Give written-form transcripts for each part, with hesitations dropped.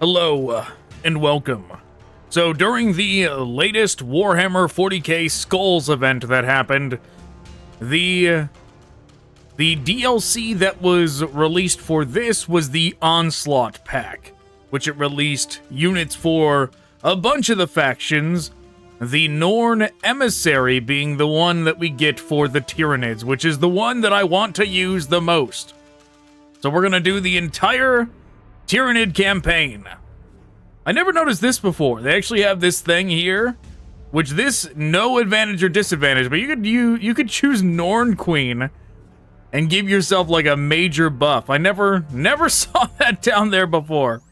Hello, and welcome. So during the latest Warhammer 40k Skulls event that happened, the DLC that was released for this was the Onslaught Pack, which it released units for a bunch of the factions, the Norn Emissary being the one that we get for the Tyranids, which is the one that I want to use the most. So we're going to do the entire Tyranid campaign. I never noticed this before. They actually have this thing here, which this no advantage or disadvantage, but you could choose Norn Queen and give yourself like a major buff. I never saw that down there before.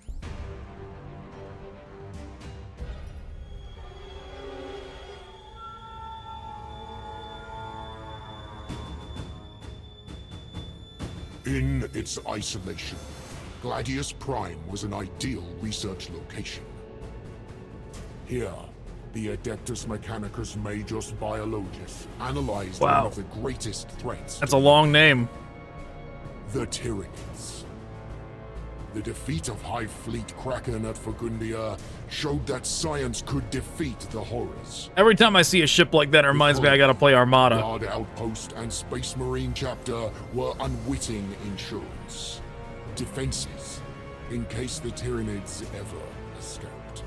In its isolation, Gladius Prime was an ideal research location. Here, the Adeptus Mechanicus Majus Biologis analyzed one of the greatest threats. That's a long name. The Tyranids. The defeat of High Fleet Kraken at Fagundia showed that science could defeat the horrors. Every time I see a ship like that, it reminds me I gotta play Armada. Guard Outpost and Space Marine Chapter were unwitting insurance. Defenses, in case the Tyranids ever escaped.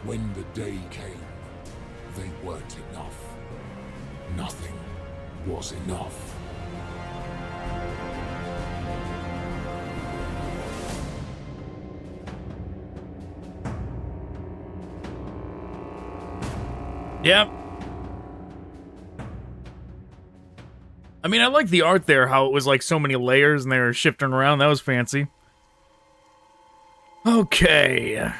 When the day came, they weren't enough. Nothing was enough. Yep. I mean, I like the art there, how it was like so many layers and they were shifting around. That was fancy. Okay.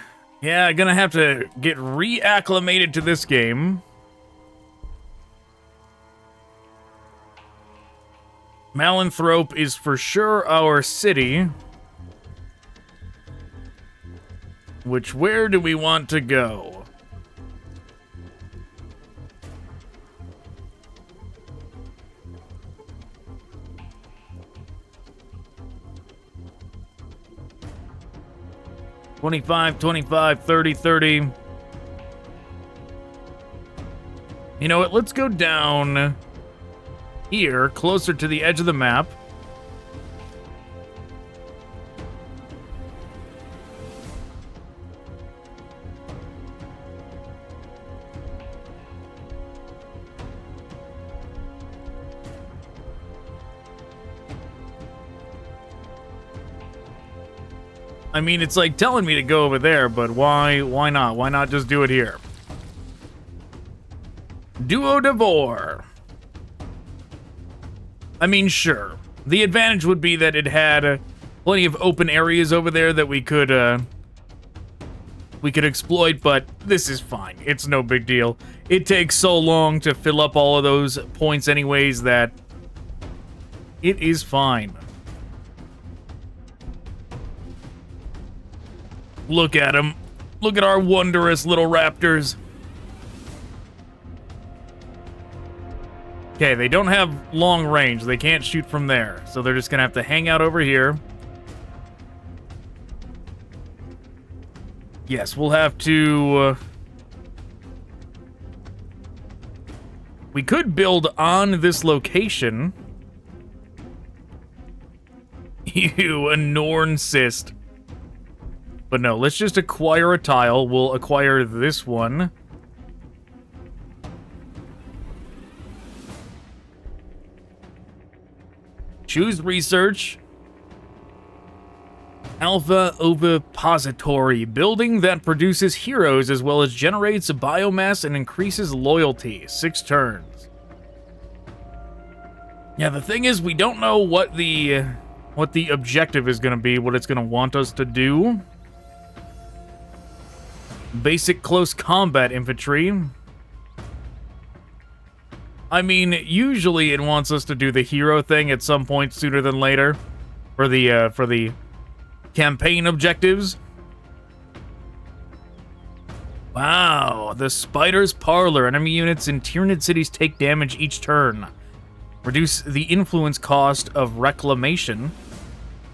Yeah, gonna have to get reacclimated to this game. Malanthrope is for sure our city. Where do we want to go? $25, $25, $30, $30. You know what? Let's go down here, closer to the edge of the map. I mean, it's like telling me to go over there, but why not? Why not just do it here? Duo Devore. I mean, sure. The advantage would be that it had plenty of open areas over there that we could exploit, but this is fine. It's no big deal. It takes so long to fill up all of those points anyways that it is fine. Look at them. Look at our wondrous little raptors. Okay, they don't have long range. They can't shoot from there. So they're just going to have to hang out over here. Yes, we'll have to... we could build on this location. You, a Norn cyst. But no, let's just acquire a tile. We'll acquire this one. Choose research. Alpha Ovipository. Building that produces heroes as well as generates biomass and increases loyalty. 6 turns. Yeah, the thing is, we don't know what the objective is going to be, what it's going to want us to do. Basic close combat infantry. I mean, usually it wants us to do the hero thing at some point sooner than later for the campaign objectives. Wow, the Spider's Parlor. Enemy units in Tyranid cities take damage each turn. Reduce the influence cost of reclamation.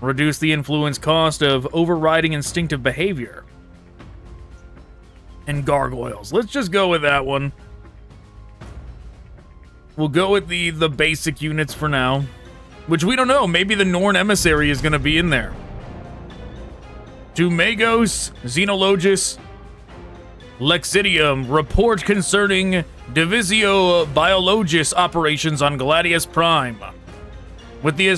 Reduce the influence cost of overriding instinctive behavior. And gargoyles. Let's just go with that one. We'll go with the basic units for now. Which we don't know. Maybe the Norn Emissary is going to be in there. To Magos, Xenologus, Lexidium, report concerning Divisio Biologis operations on Gladius Prime. With the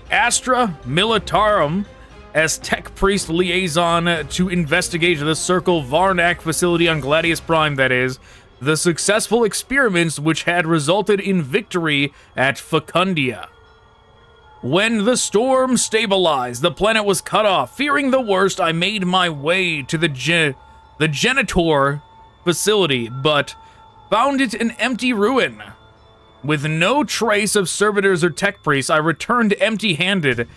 Astra Militarum as tech priest liaison to investigate the Circle Varnak facility on Gladius Prime, that is, the successful experiments which had resulted in victory at Fecundia. When the storm stabilized, the planet was cut off. Fearing the worst, I made my way to the Genitor facility, but found it an empty ruin. With no trace of servitors or tech priests, I returned empty-handed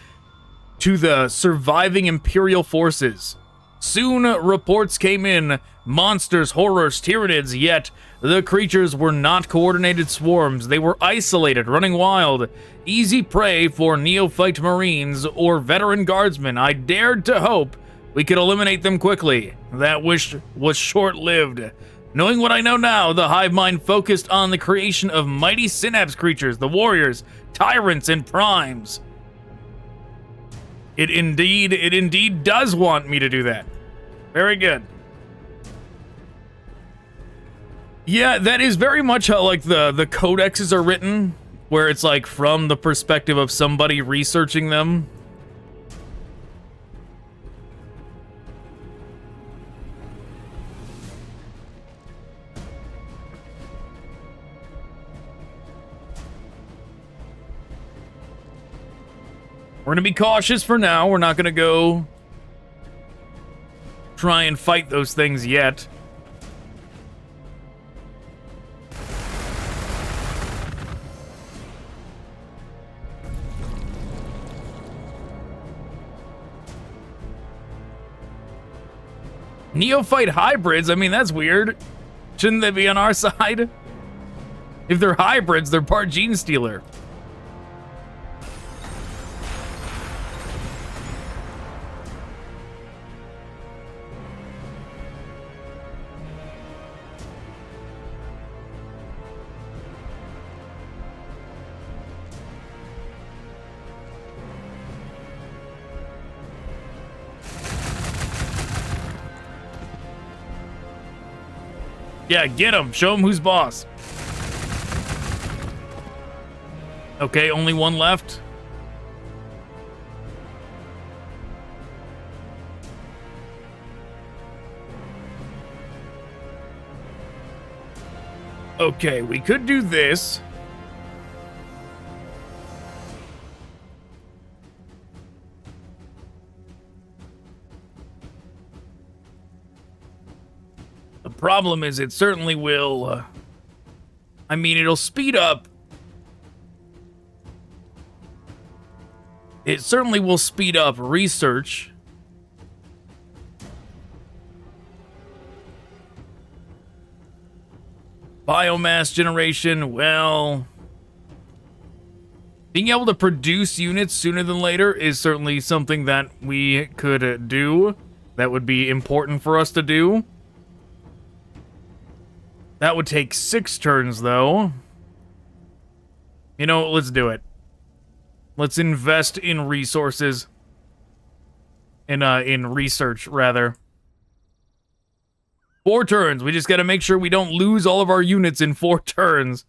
to the surviving Imperial forces. Soon, reports came in, monsters, horrors, Tyranids, yet the creatures were not coordinated swarms. They were isolated, running wild, easy prey for neophyte marines or veteran guardsmen. I dared to hope we could eliminate them quickly. That wish was short-lived. Knowing what I know now, the hive mind focused on the creation of mighty Synapse creatures, the warriors, tyrants, and primes. It indeed does want me to do that. Very good. Yeah, that is very much how, like, the codexes are written, where it's, like, from the perspective of somebody researching them. We're gonna be cautious for now. We're not gonna go try and fight those things yet. Neophyte hybrids? I mean, that's weird. Shouldn't they be on our side? If they're hybrids, they're part gene stealer. Yeah, get him. Show him who's boss. Okay, only one left. Okay, we could do this. The problem is it certainly will, I mean, it'll speed up. It certainly will speed up research. Biomass generation, well, being able to produce units sooner than later is certainly something that we could do. That would be important for us to do. That would take 6 turns, though. You know, let's do it. Let's invest in resources. In research, rather. 4 turns. We just gotta make sure we don't lose all of our units in 4 turns.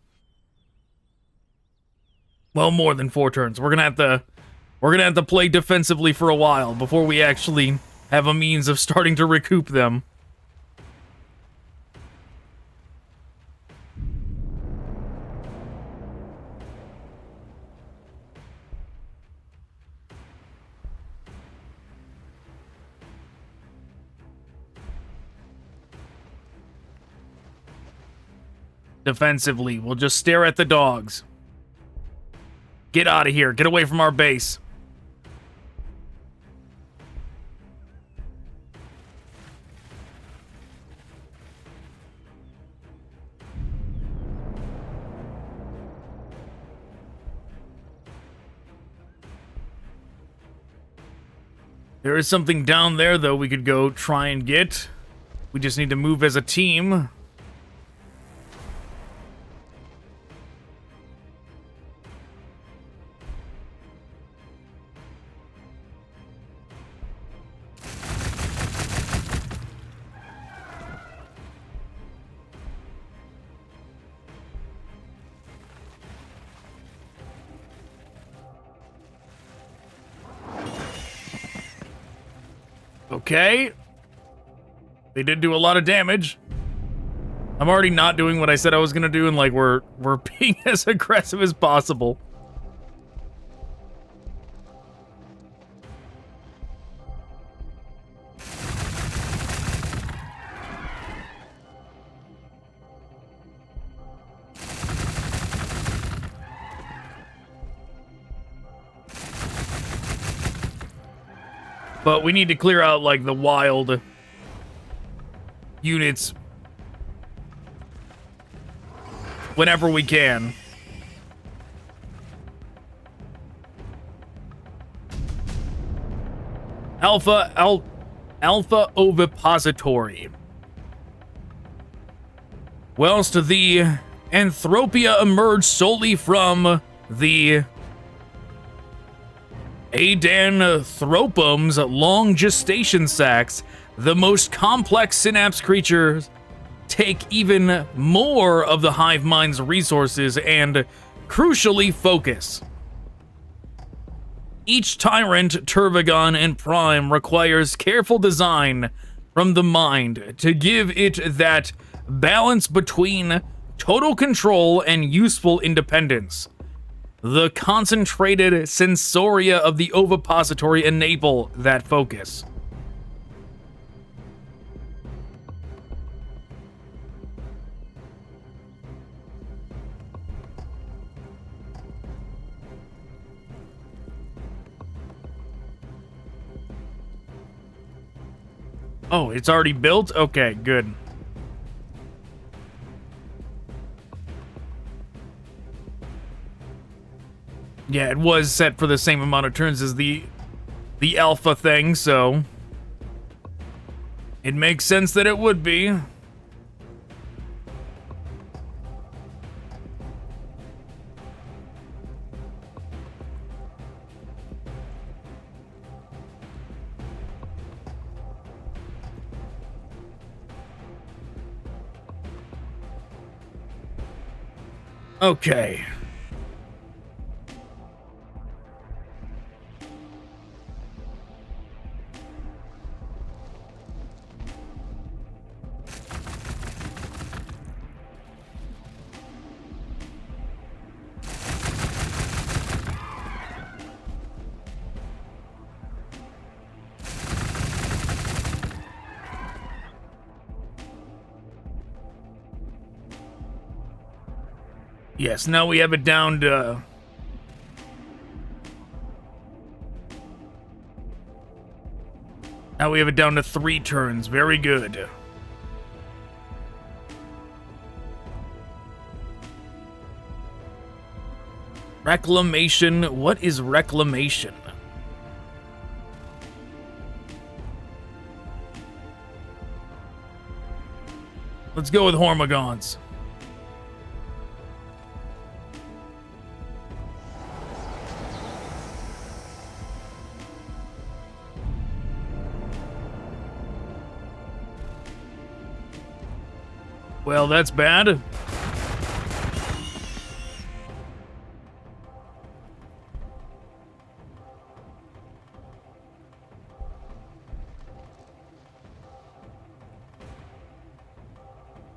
Well, more than 4 turns. We're gonna have to play defensively for a while before we actually have a means of starting to recoup them. Defensively, we'll just stare at the dogs. Get out of here. Get away from our base. There is something down there, though, we could go try and get. We just need to move as a team. Okay. They did do a lot of damage. I'm already not doing what I said I was gonna do, and like we're being as aggressive as possible. But we need to clear out, like, the wild units whenever we can. Alpha ovipository. Whilst the Anthropia emerged solely from the Adanthropum's long gestation sacs, the most complex Synapse creatures take even more of the hive mind's resources and, crucially, focus. Each tyrant, Turvagon, and Prime requires careful design from the mind to give it that balance between total control and useful independence. The concentrated sensoria of the ovipository enable that focus. Oh, it's already built? Okay, good. Yeah, it was set for the same amount of turns as the alpha thing, so it makes sense that it would be. Okay. Yes, now we have it down to... Now we have it down to 3 turns. Very good. Reclamation. What is reclamation? Let's go with Hormigons. Well, that's bad.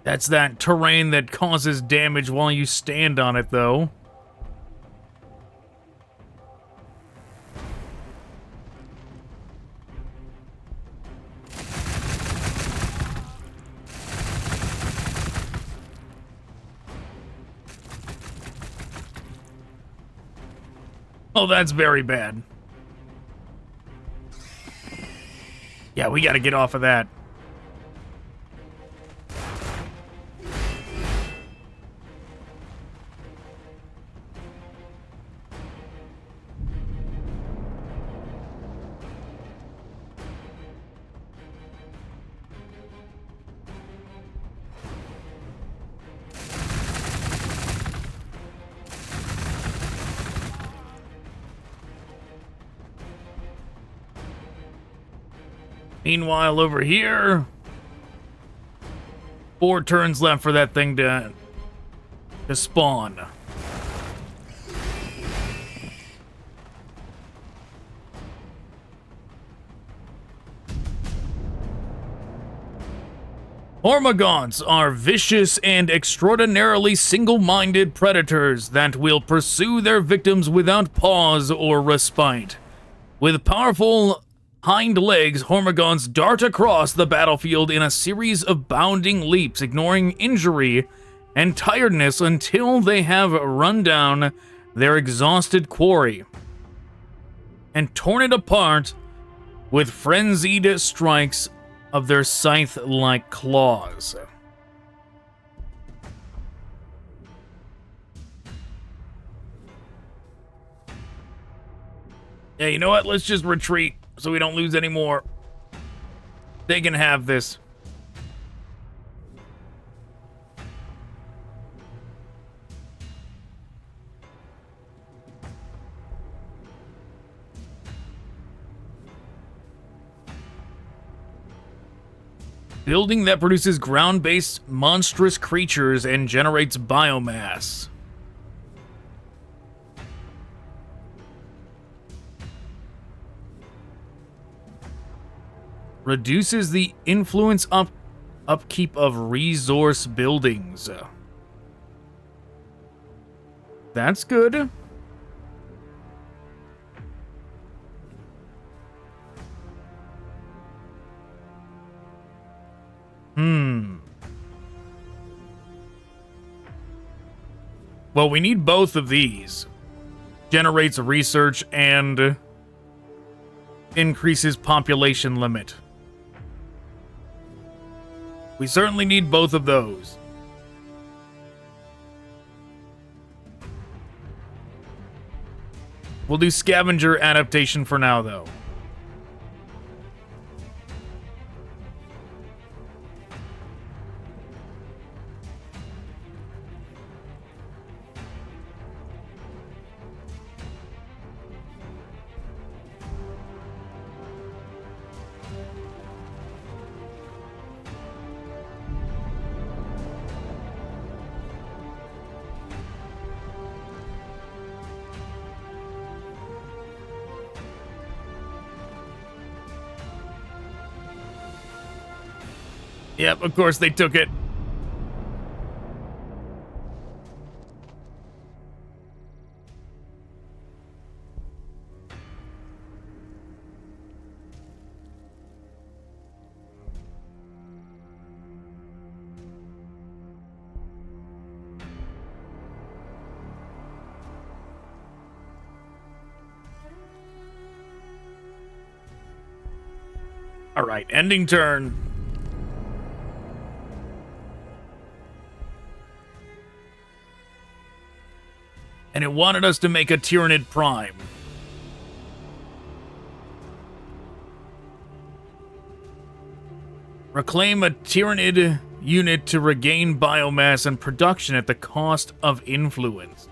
That's that terrain that causes damage while you stand on it, though. Oh, that's very bad. Yeah, we gotta get off of that. Meanwhile, over here, 4 turns left for that thing to spawn. Hormagaunts are vicious and extraordinarily single-minded predators that will pursue their victims without pause or respite. With powerful hind legs, Hormagaunts dart across the battlefield in a series of bounding leaps, ignoring injury and tiredness until they have run down their exhausted quarry and torn it apart with frenzied strikes of their scythe-like claws. Yeah, you know what? Let's just retreat so we don't lose any more. They can have this. Building that produces ground-based monstrous creatures and generates biomass. Reduces the influence upkeep of resource buildings. That's good. Well, we need both of these. Generates research and increases population limit. We certainly need both of those. We'll do scavenger adaptation for now, though. Yep, of course they took it. All right, ending turn. And it wanted us to make a Tyranid Prime. Reclaim a Tyranid unit to regain biomass and production at the cost of influence.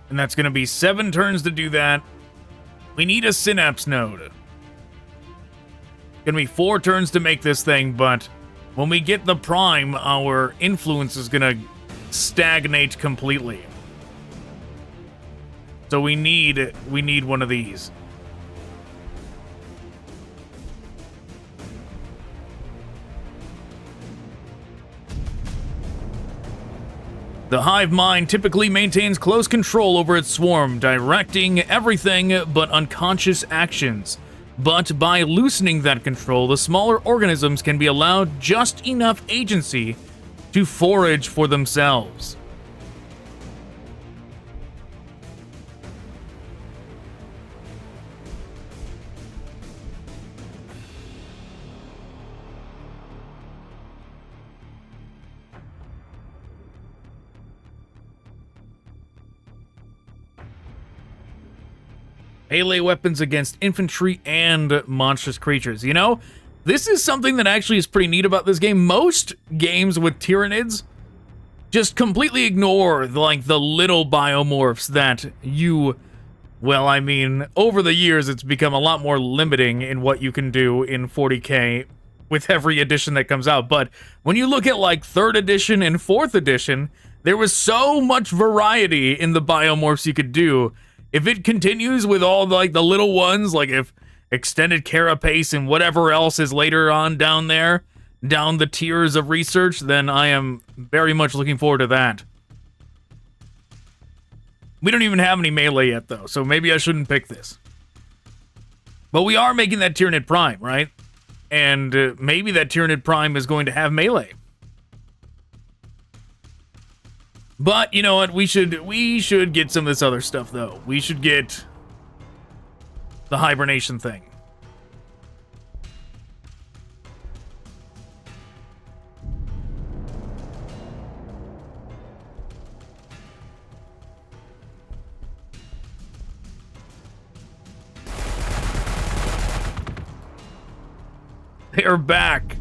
And that's going to be 7 turns to do that. We need a Synapse node. Going to be 4 turns to make this thing, but when we get the Prime, our influence is going to stagnate completely. So we need one of these. The hive mind typically maintains close control over its swarm, directing everything but unconscious actions. But by loosening that control, the smaller organisms can be allowed just enough agency to forage for themselves. Melee weapons against infantry and monstrous creatures. You know, This is something that actually is pretty neat about this game. Most games with Tyranids just completely ignore, like, the little biomorphs that you... Well, I mean, over the years, it's become a lot more limiting in what you can do in 40K with every edition that comes out. But when you look at, like, 3rd edition and 4th edition, there was so much variety in the biomorphs you could do. If it continues with all, like, the little ones, like if extended carapace and whatever else is later on down there, down the tiers of research, then I am very much looking forward to that. We don't even have any melee yet, though, so maybe I shouldn't pick this. But we are making that Tyranid Prime, right? And maybe that Tyranid Prime is going to have melee. But, you know what, we should get some of this other stuff, though. We should get the hibernation thing. They're back.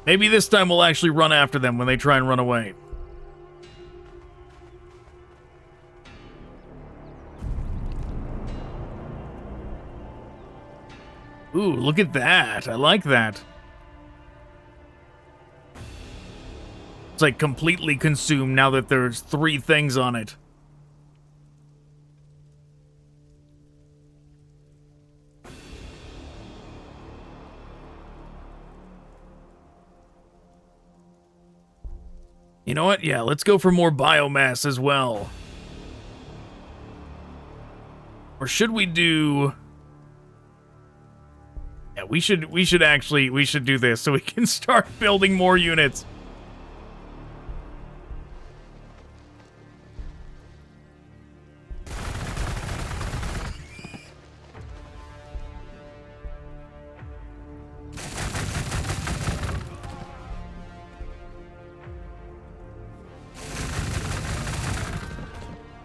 Maybe this time we'll actually run after them when they try and run away. Ooh, look at that. I like that. It's like completely consumed now that there's 3 things on it. You know what? Yeah, let's go for more biomass as well. Or should we do... Yeah, we should do this so we can start building more units.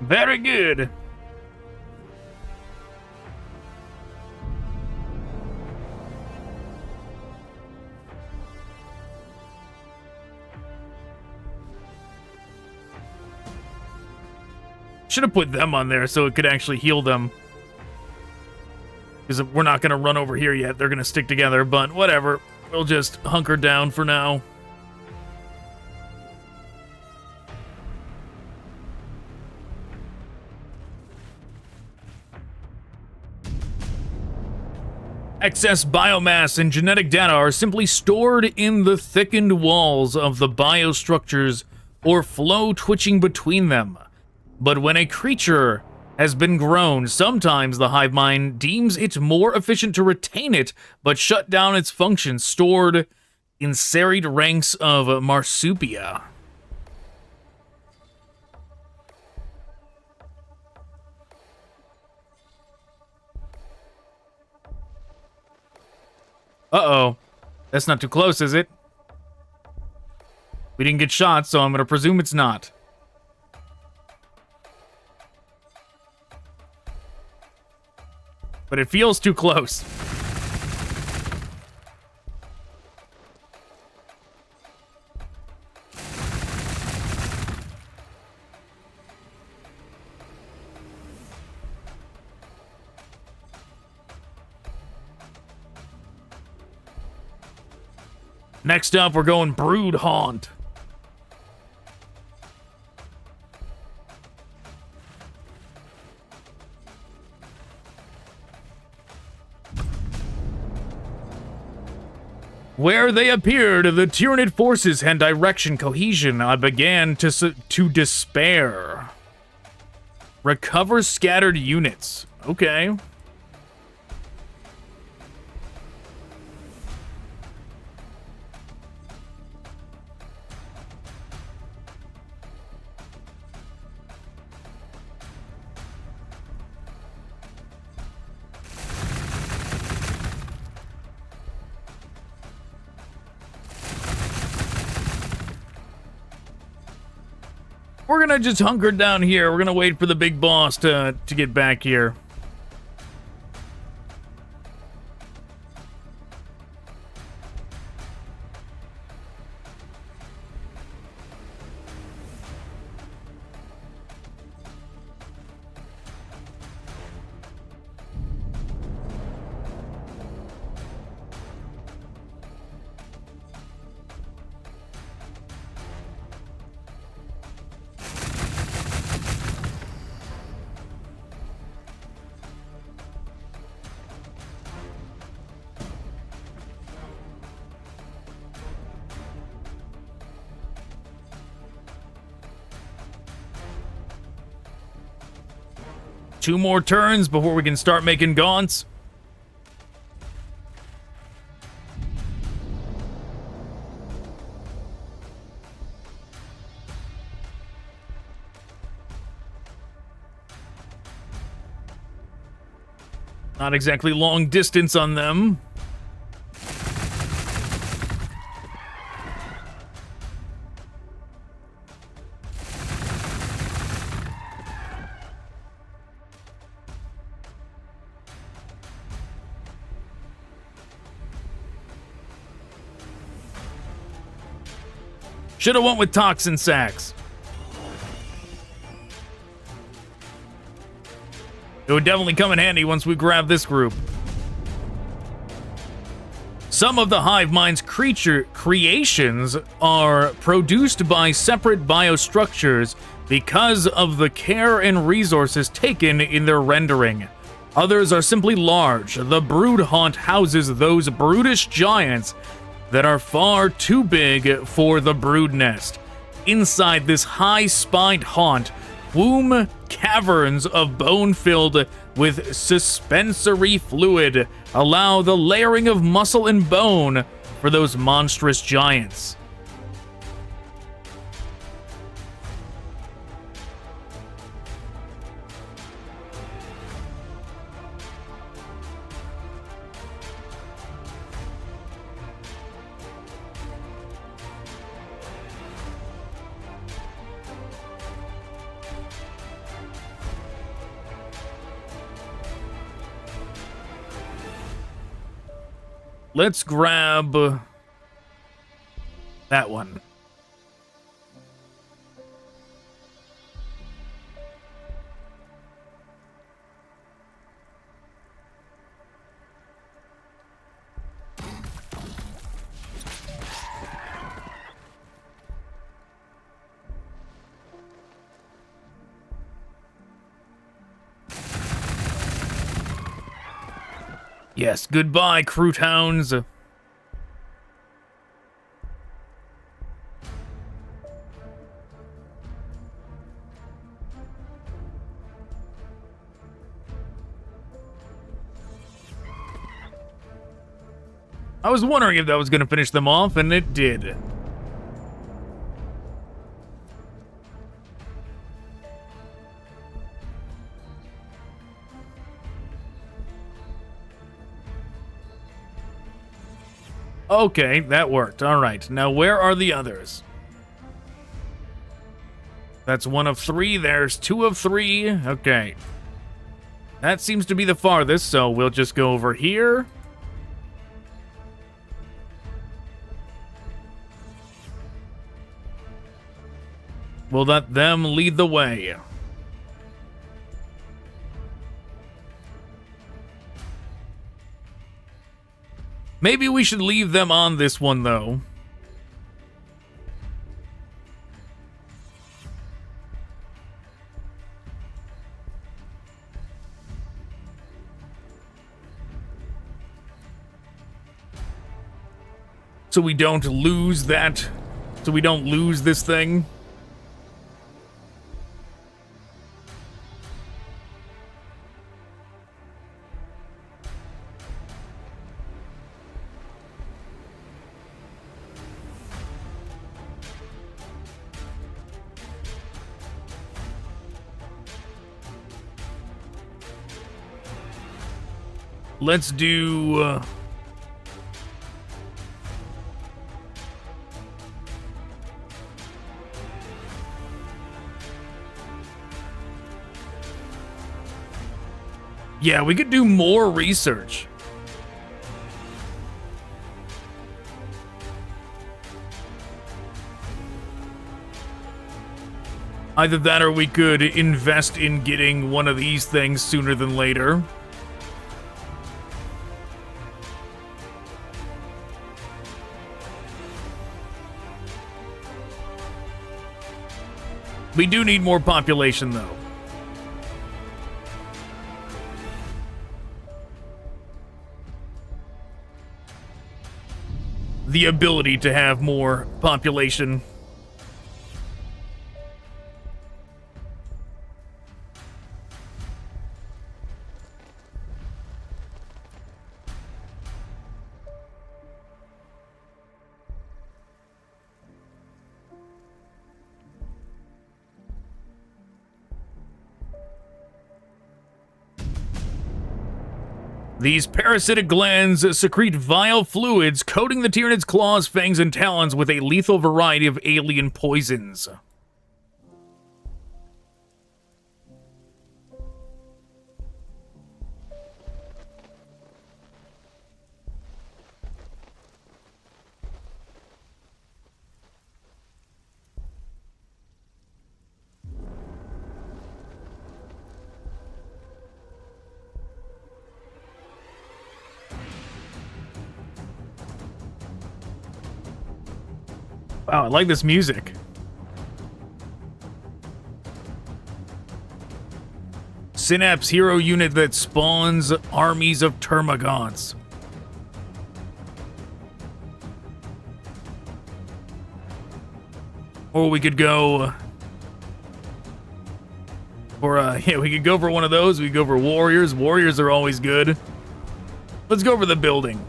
Very good. Should have put them on there so it could actually heal them. Because we're not going to run over here yet. They're going to stick together, but whatever. We'll just hunker down for now. Excess biomass and genetic data are simply stored in the thickened walls of the biostructures or flow twitching between them. But when a creature has been grown, sometimes the hive mind deems it more efficient to retain it, but shut down its functions stored in serried ranks of marsupia. Uh-oh. That's not too close, is it? We didn't get shot, so I'm going to presume it's not. But it feels too close. Next up, we're going Brood Haunt. Where they appeared, the Tyranid forces and direction cohesion, I began to despair. Recover scattered units. Okay. We're gonna just hunker down here. We're gonna wait for the big boss to get back here. Two more turns before we can start making gaunts. Not exactly long distance on them. Should have went with toxin sacks. It would definitely come in handy once we grab this group. Some of the hive mind's creature creations are produced by separate biostructures because of the care and resources taken in their rendering. Others are simply large. The brood haunt houses those brutish giants that are far too big for the brood nest. Inside this high-spined haunt, womb caverns of bone filled with suspensory fluid allow the layering of muscle and bone for those monstrous giants. Let's grab that one. Yes, goodbye, croutons. I was wondering if that was going to finish them off, and it did. Okay, that worked. All right. Now, where are the others? That's one of three. There's two of three. Okay. That seems to be the farthest, so we'll just go over here. We'll let them lead the way. Maybe we should leave them on this one, though. So we don't lose that. So we don't lose this thing. Let's do... Yeah, we could do more research. Either that or we could invest in getting one of these things sooner than later. We do need more population, though. The ability to have more population. These parasitic glands secrete vile fluids, coating the Tyranid's claws, fangs, and talons with a lethal variety of alien poisons. Wow, I like this music. Synapse hero unit that spawns armies of termagants. Or we could go for yeah, we could go for one of those. We could go for warriors. Warriors are always good. Let's go for the building.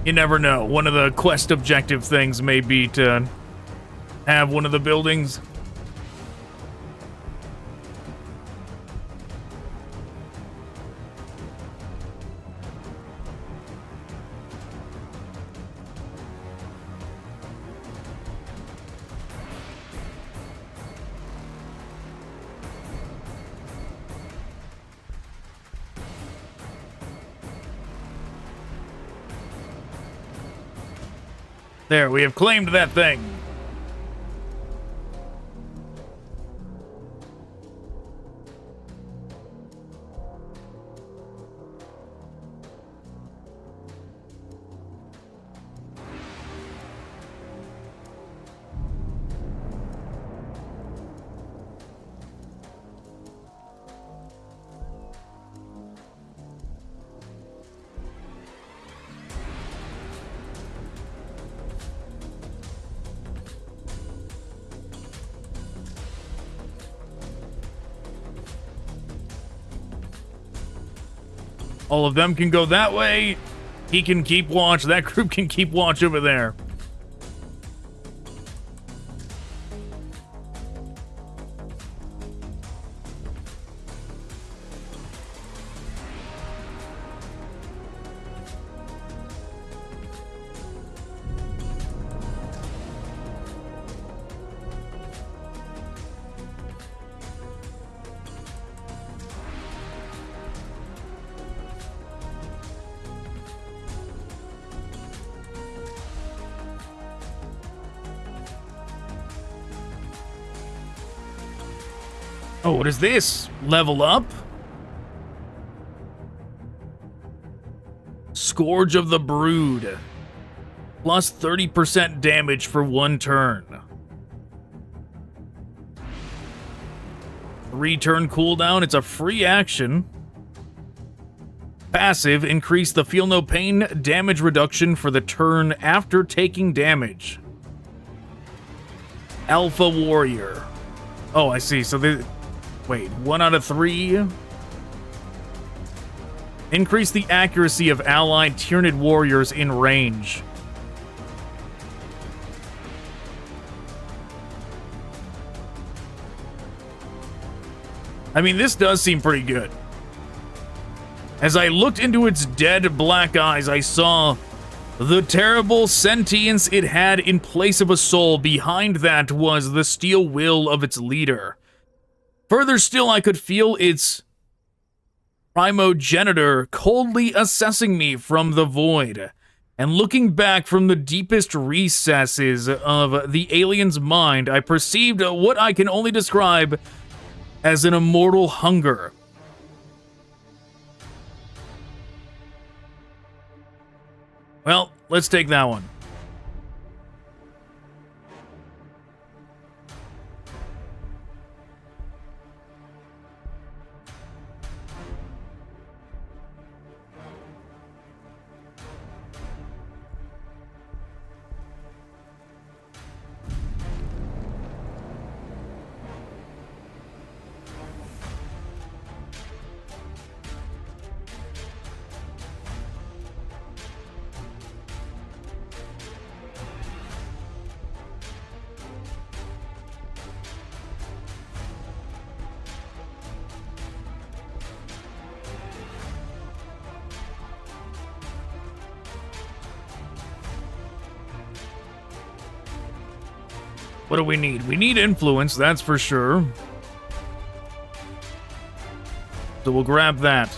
You never know. One of the quest objective things may be to have one of the buildings. There, we have claimed that thing. All of them can go that way. He can keep watch. That group can keep watch over there. Oh, what is this? Level up? Scourge of the Brood. Plus 30% damage for 1 turn. 3-turn cooldown. It's a free action. Passive, increase the feel no pain damage reduction for the turn after taking damage. Alpha Warrior. Oh, I see. So they... Wait, 1 out of 3? Increase the accuracy of allied Tyranid warriors in range. I mean, this does seem pretty good. As I looked into its dead black eyes, I saw the terrible sentience it had in place of a soul. Behind that was the steel will of its leader. Further still, I could feel its primogenitor coldly assessing me from the void, and looking back from the deepest recesses of the alien's mind, I perceived what I can only describe as an immortal hunger. Well, let's take that one. What do we need? We need influence, that's for sure. So we'll grab that.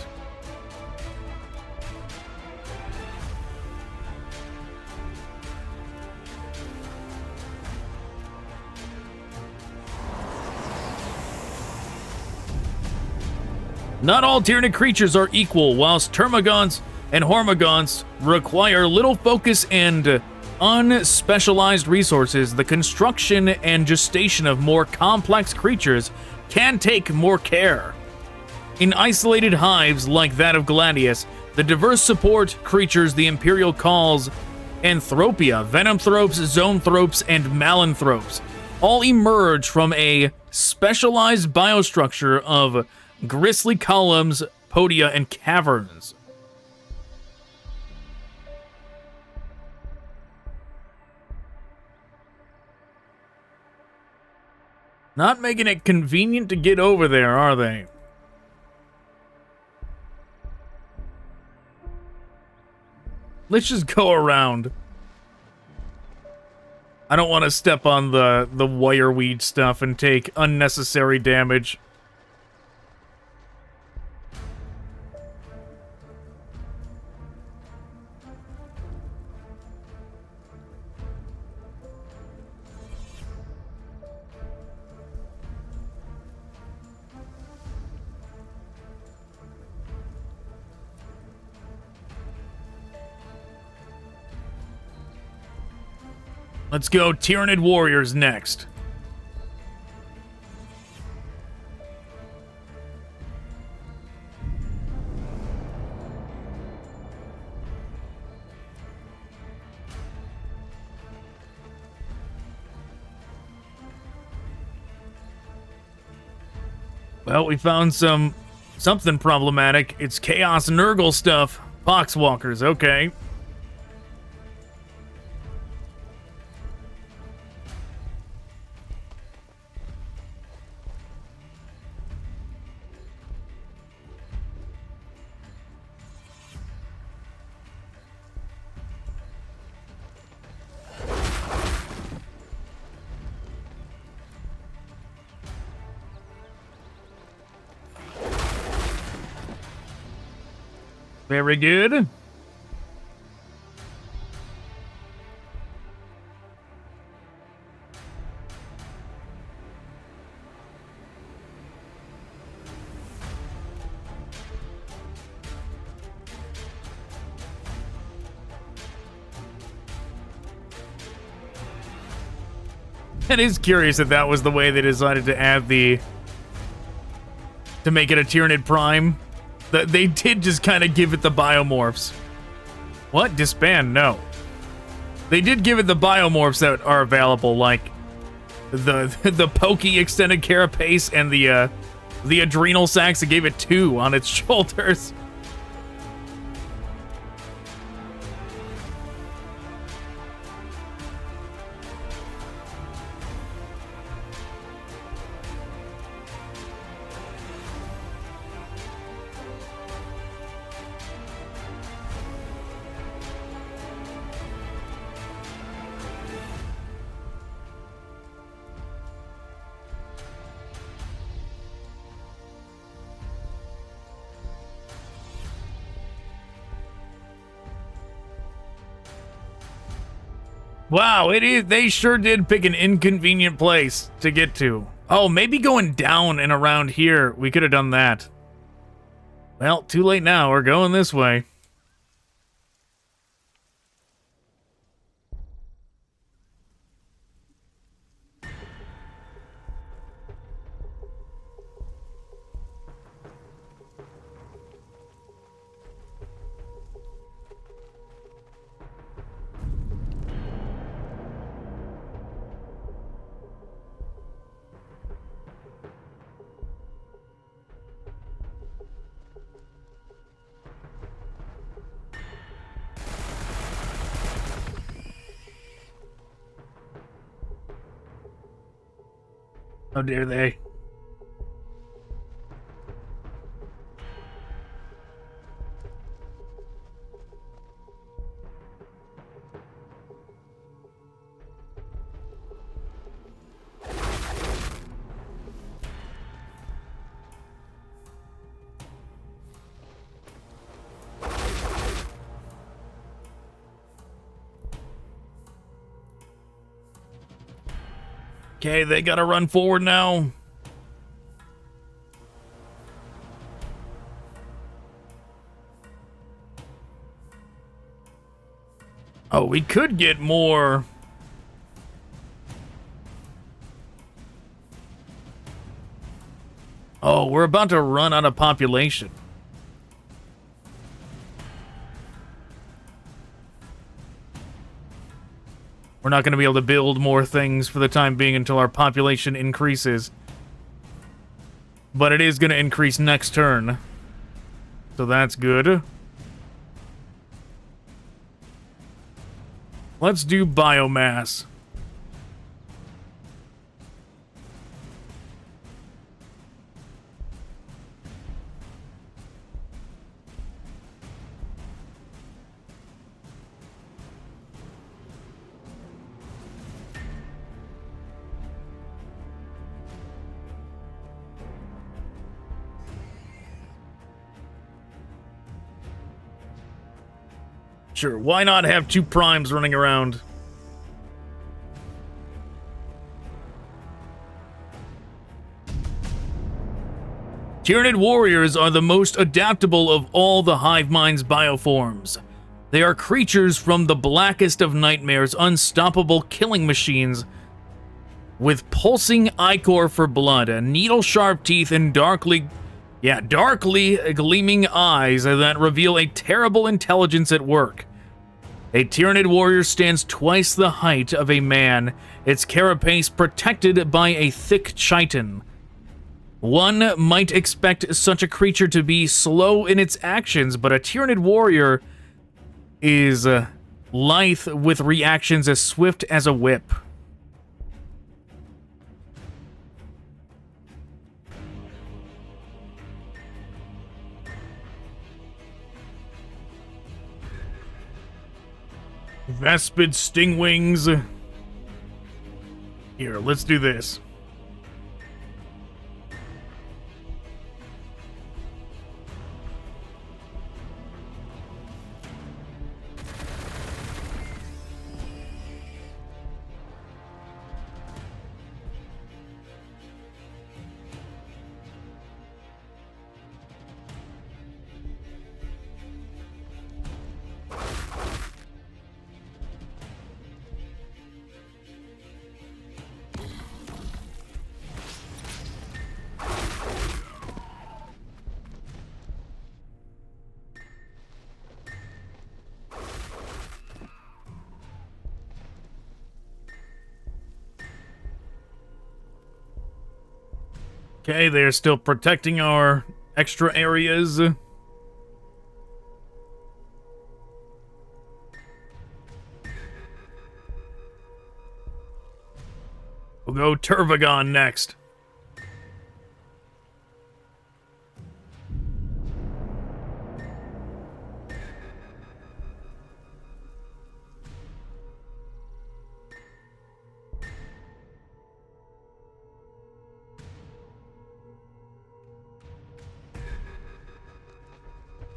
Not all Tyranid creatures are equal, whilst Termagants and Hormagants require little focus and unspecialized resources. The construction and gestation of more complex creatures can take more care. In isolated hives like that of Gladius, the diverse support creatures the Imperial calls Anthropia, Venomthropes, Zoanthropes, and Malanthropes all emerge from a specialized biostructure of grisly columns, podia, and caverns. Not making it convenient to get over there, are they? Let's just go around. I don't want to step on the wireweed stuff and take unnecessary damage. Let's go Tyranid warriors next. Well, we found something problematic. It's Chaos Nurgle stuff. Poxwalkers, okay. Very good. It is curious that that was the way they decided to add to make it a Tyranid Prime. They did just kind of give it the biomorphs. What? Disband? No. They did give it the biomorphs that are available, like the pokey extended carapace and the adrenal sacs. That gave it 2 on its shoulders. Wow, it is. They sure did pick an inconvenient place to get to. Oh, maybe going down and around here. We could have done that. Well, too late now. We're going this way. How dare they? Okay, they gotta run forward now. Oh, we could get more. Oh, we're about to run out of population. We're not going to be able to build more things for the time being until our population increases. But it is going to increase next turn. So that's good. Let's do biomass. Sure, why not have two primes running around? Tyranid warriors are the most adaptable of all the hive mind's bioforms. They are creatures from the blackest of nightmares, unstoppable killing machines with pulsing ichor for blood, needle-sharp teeth, and darkly gleaming eyes that reveal a terrible intelligence at work. A Tyranid warrior stands twice the height of a man, its carapace protected by a thick chitin. One might expect such a creature to be slow in its actions, but a Tyranid warrior is lithe with reactions as swift as a whip. Vespid Stingwings. Here, let's do this. Okay, they're still protecting our extra areas. We'll go Turvagon next.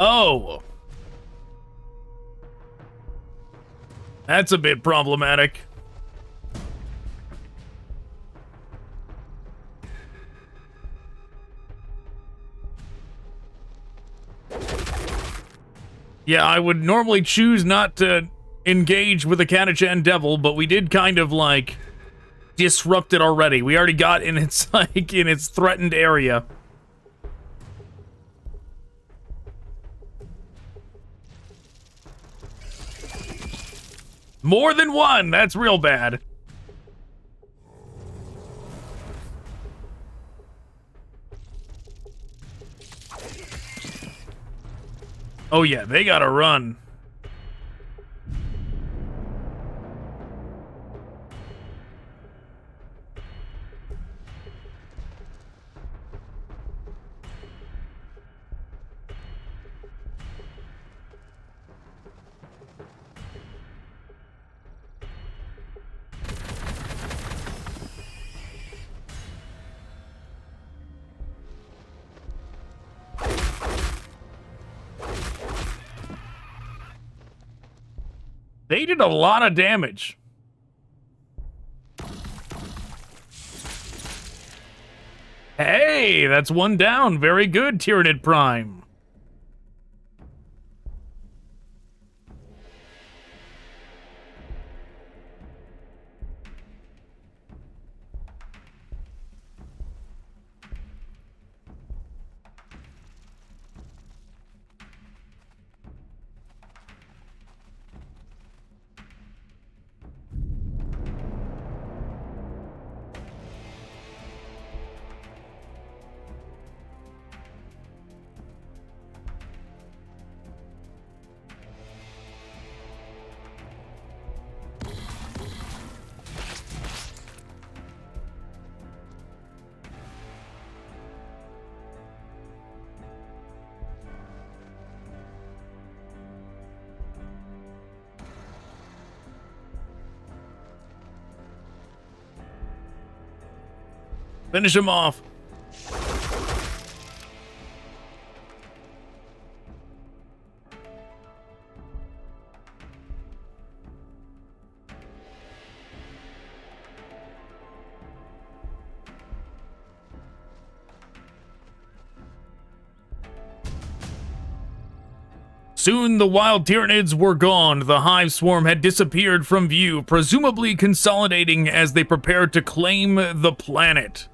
Oh. That's a bit problematic. Yeah, I would normally choose not to engage with the Catachan Devil, but we did kind of, like, disrupt it already. We already got in its, like, in its threatened area. More than one! That's real bad. Oh yeah, they gotta run. They did a lot of damage. Hey, that's one down. Very good, Tyranid Prime. Finish him off. Soon the wild Tyranids were gone. The hive swarm had disappeared from view, presumably consolidating as they prepared to claim the planet.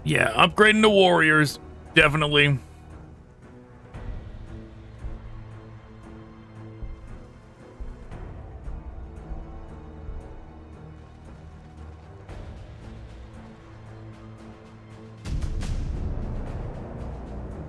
Yeah, upgrading the warriors, definitely.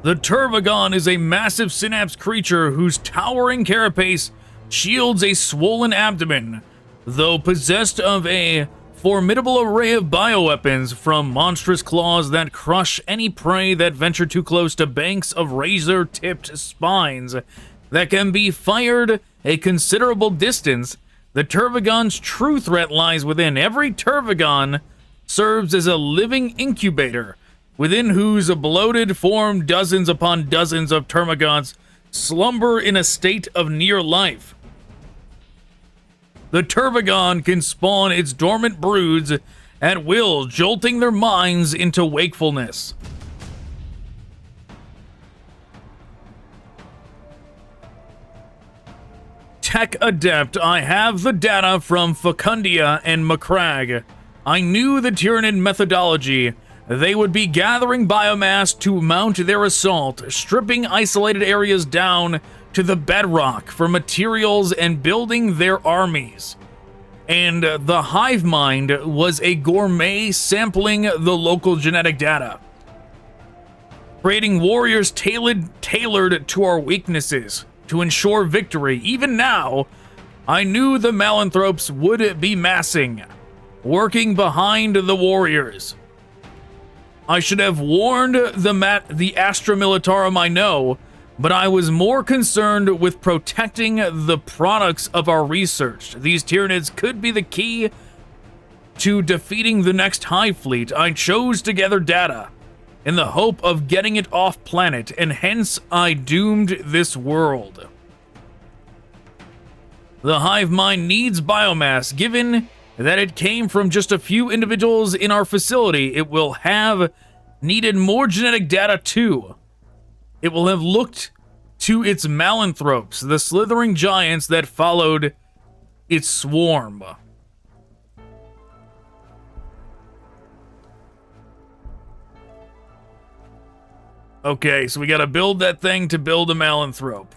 The Phagein is a massive Synapse creature whose towering carapace shields a swollen abdomen, though possessed of a formidable array of bioweapons, from monstrous claws that crush any prey that venture too close to banks of razor-tipped spines that can be fired a considerable distance. The Phagein's true threat lies within. Every Phagein serves as a living incubator, within whose bloated form dozens upon dozens of termagants slumber in a state of near life. The Phagein can spawn its dormant broods at will, jolting their minds into wakefulness. Tech Adept, I have the data from Fecundia and Macragge. I knew the Tyranid methodology, They would be gathering biomass to mount their assault, stripping isolated areas down to the bedrock for materials and building their armies. And the hive mind was a gourmet sampling the local genetic data, creating warriors tailored to our weaknesses to ensure victory. Even now, I knew the Malanthropes would be massing, working behind the warriors. I should have warned the Astra Militarum, I know, but I was more concerned with protecting the products of our research. These Tyranids could be the key to defeating the next Hive Fleet. I chose to gather data in the hope of getting it off planet, and hence I doomed this world. The hive mind needs biomass. Given that it came from just a few individuals in our facility, it will have needed more genetic data too. It will have looked to its Malanthropes, the slithering giants that followed its swarm. Okay, so we gotta build that thing to build a Malanthrope.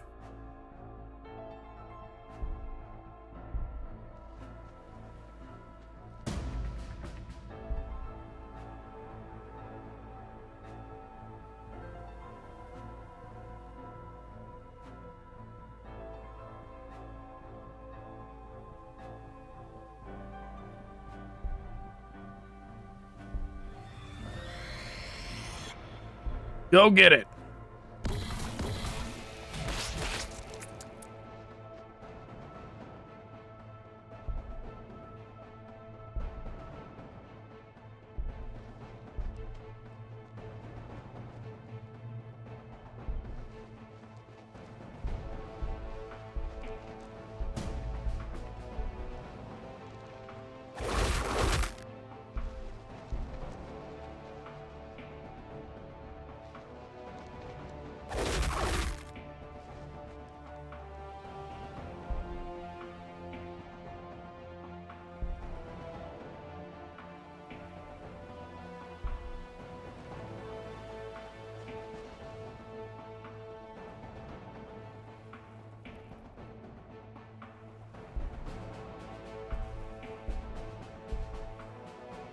Go get it.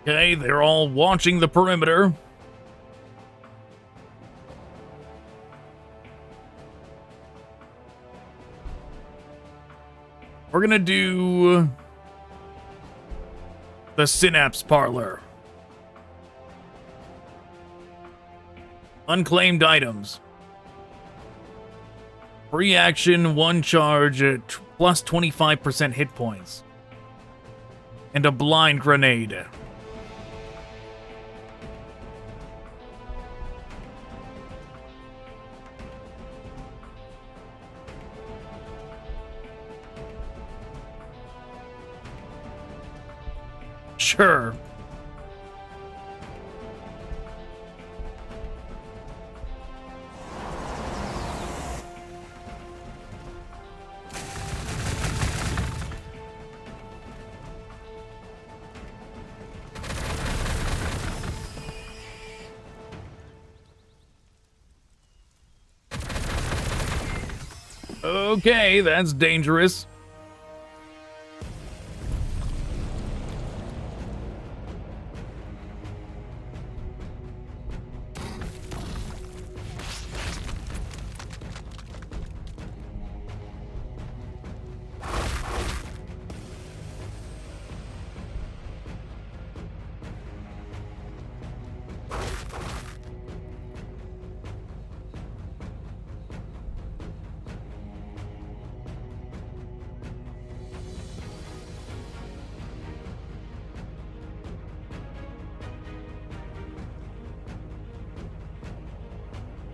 Okay, they're all watching the perimeter. We're gonna do the Synapse parlor. Unclaimed items. Free action, one charge, plus 25% hit points. And a blind grenade. Sure. Okay, that's dangerous.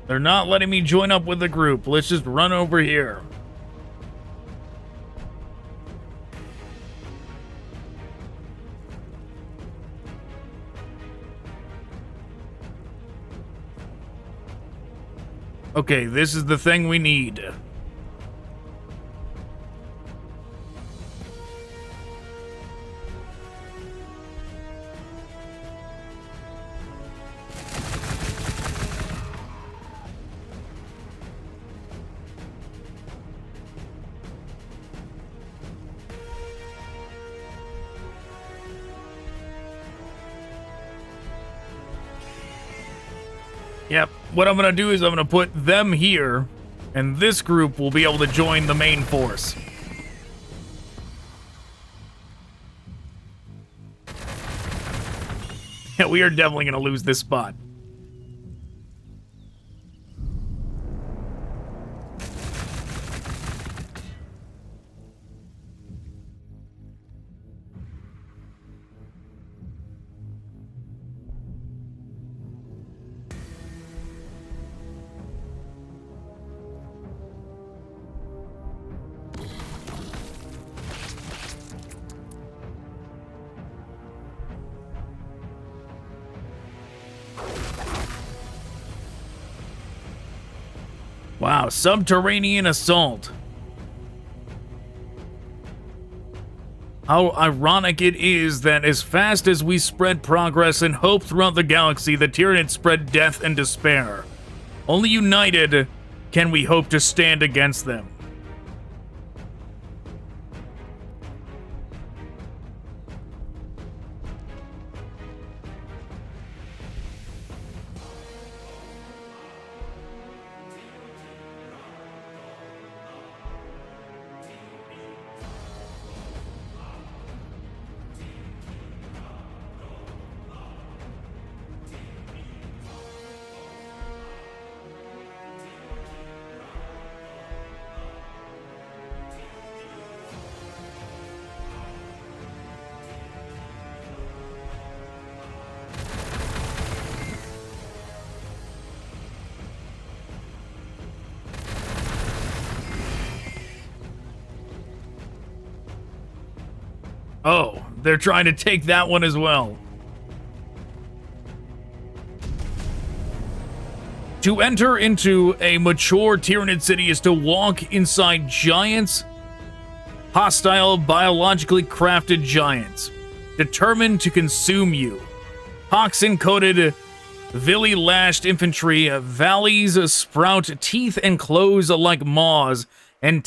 They're not letting me join up with the group. Let's just run over here. Okay, this is the thing we need. Yep, what I'm gonna do is I'm gonna put them here, and this group will be able to join the main force. Yeah, we are definitely gonna lose this spot. Wow, subterranean assault. How ironic it is that as fast as we spread progress and hope throughout the galaxy, the Tyranids spread death and despair. Only united can we hope to stand against them. Oh, they're trying to take that one as well. To enter into a mature Tyranid city is to walk inside giants, hostile, biologically crafted giants, determined to consume you. Toxin-coated, villi-lashed infantry, valleys sprout teeth and claws like maws, and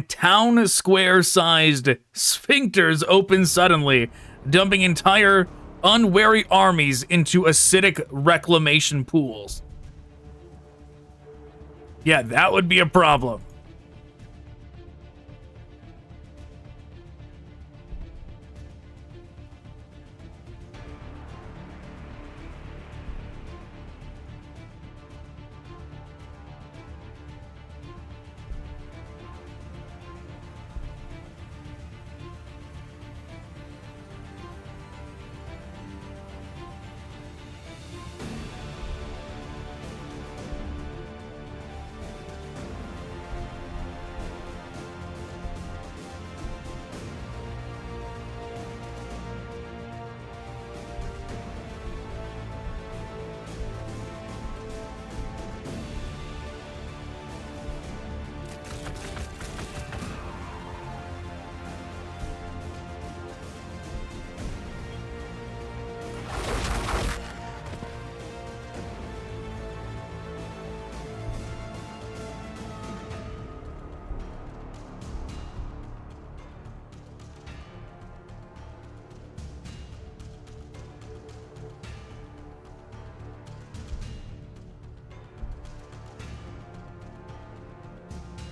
town square-sized sphincters open suddenly, dumping entire unwary armies into acidic reclamation pools. Yeah, that would be a problem.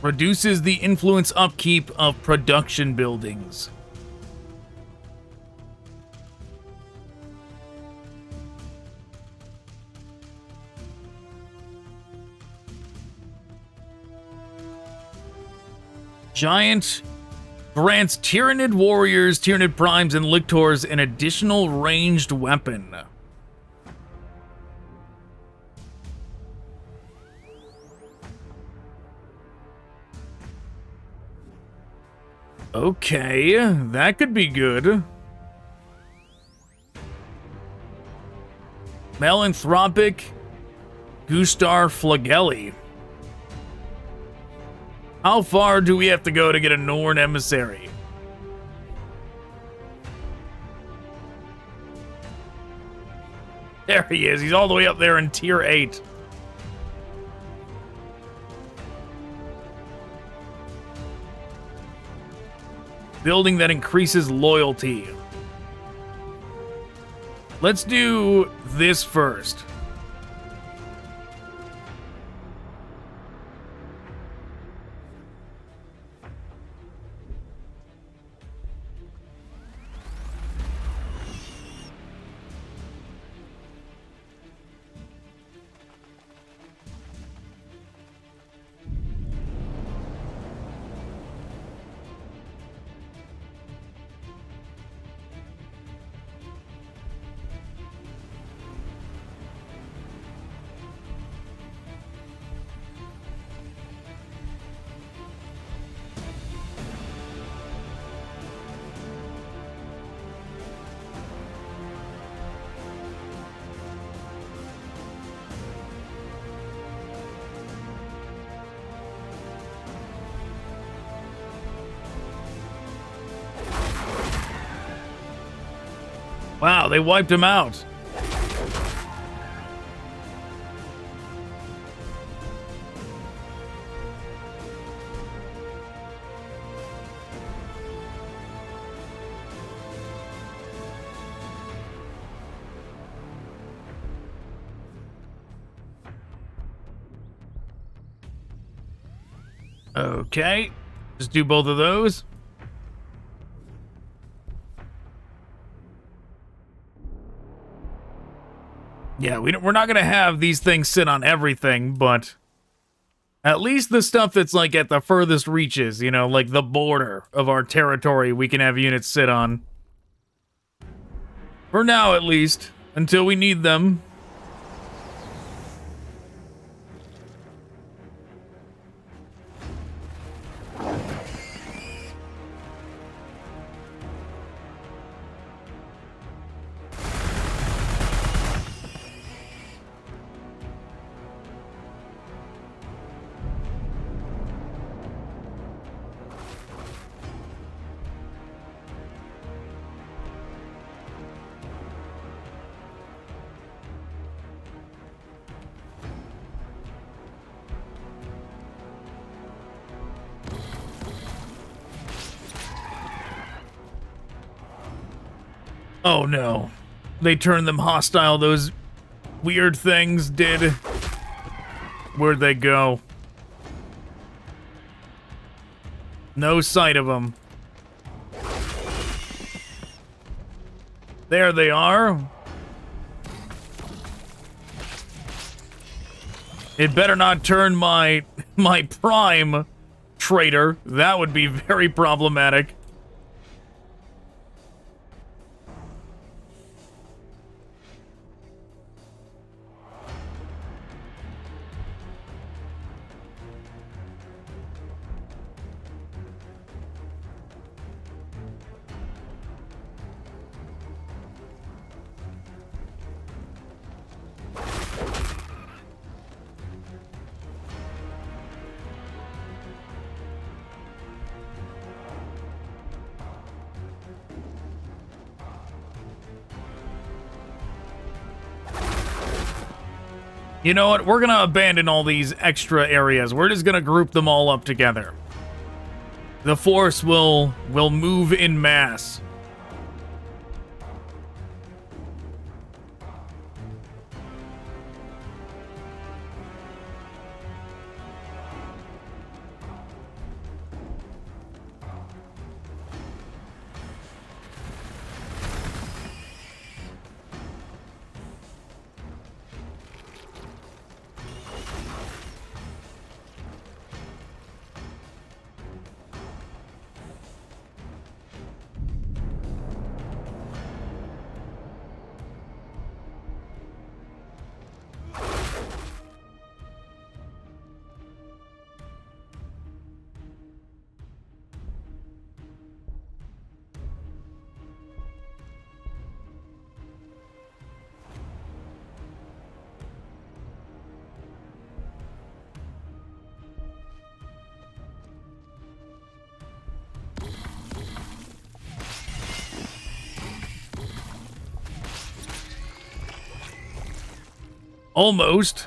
Reduces the influence upkeep of production buildings. Giant grants Tyranid warriors, Tyranid primes, and lictors an additional ranged weapon. Okay, that could be good. Melanthropic Gustar Flagelli. How far do we have to go to get a Norn Emissary? There he is. He's all the way up there in tier 8. Building that increases loyalty. Let's do this first. Wow, they wiped him out. Okay, just do both of those. Yeah, we're not going to have these things sit on everything, but at least the stuff that's like at the furthest reaches, you know, like the border of our territory, we can have units sit on. For now, at least, until we need them. Oh no. They turned them hostile, those weird things did. Where'd they go? No sight of them. There they are. It better not turn my prime traitor. That would be very problematic. You know what? We're going to abandon all these extra areas. We're just going to group them all up together. The force will move in mass. Almost.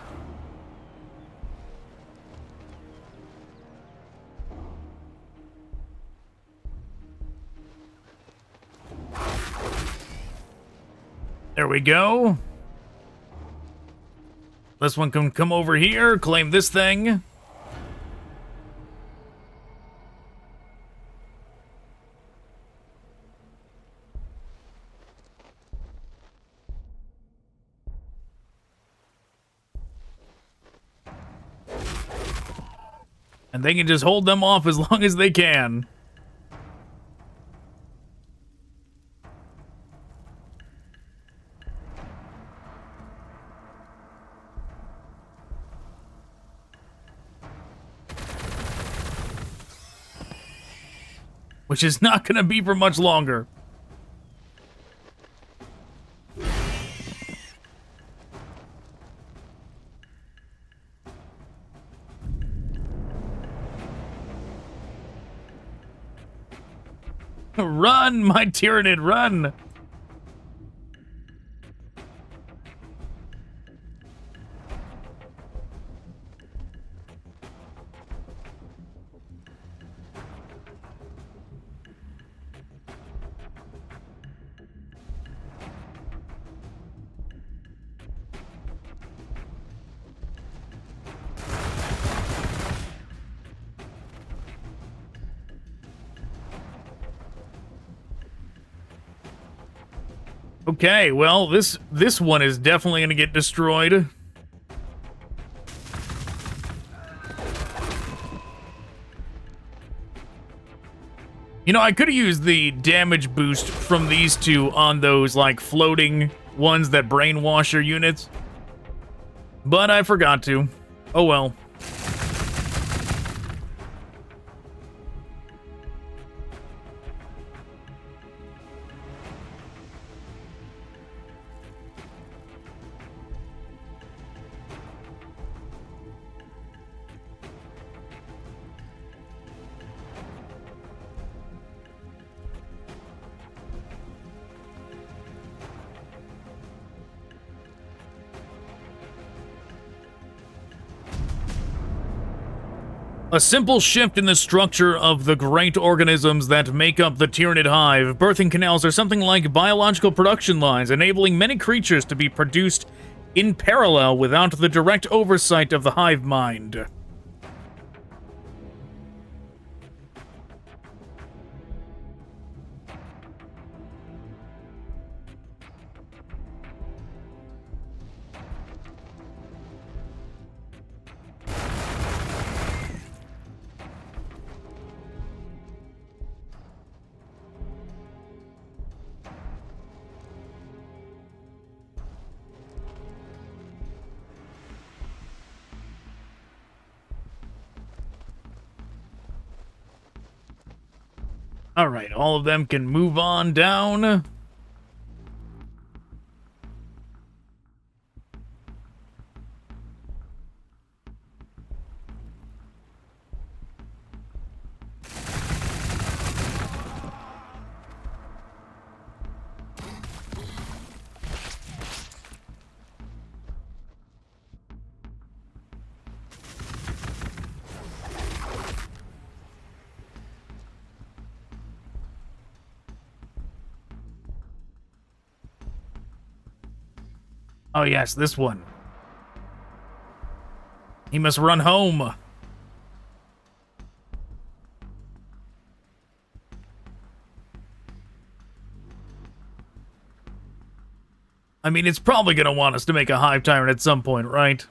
There we go. This one can come over here, claim this thing. And they can just hold them off as long as they can. Which is not going to be for much longer. Run, my Tyranid, run! Okay, well, this one is definitely going to get destroyed. You know, I could have used the damage boost from these two on those, like, floating ones that brainwash your units. But I forgot to. Oh well. A simple shift in the structure of the great organisms that make up the Tyranid hive. Birthing canals are something like biological production lines, enabling many creatures to be produced in parallel without the direct oversight of the hive mind. All right, all of them can move on down. Oh yes, this one. He must run home. I mean, it's probably going to want us to make a hive tyrant at some point, right?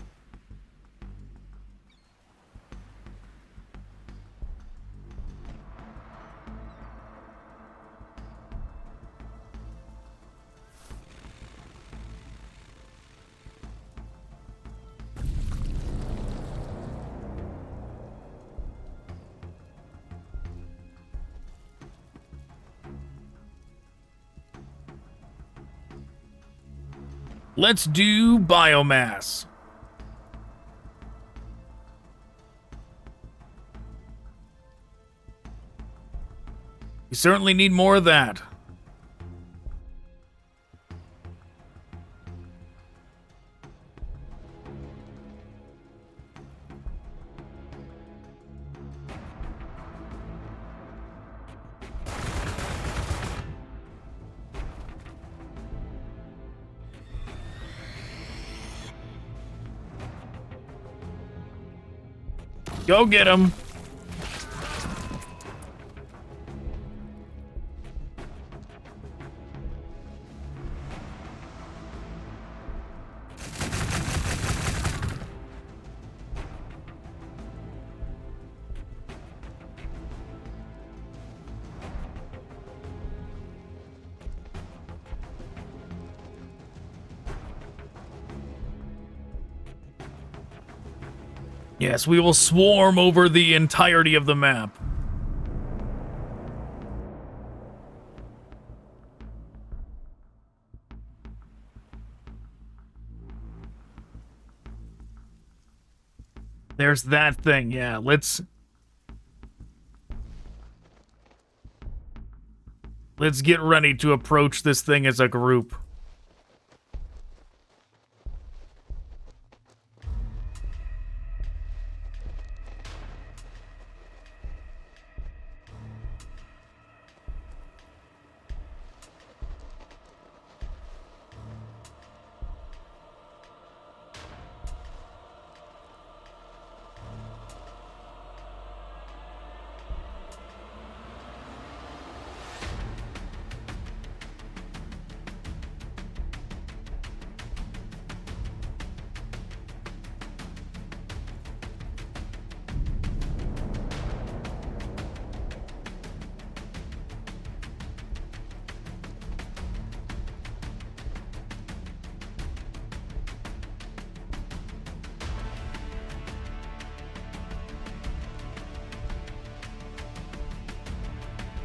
Let's do biomass. You certainly need more of that. Go get him. Yes, we will swarm over the entirety of the map. There's that thing, yeah, let's get ready to approach this thing as a group.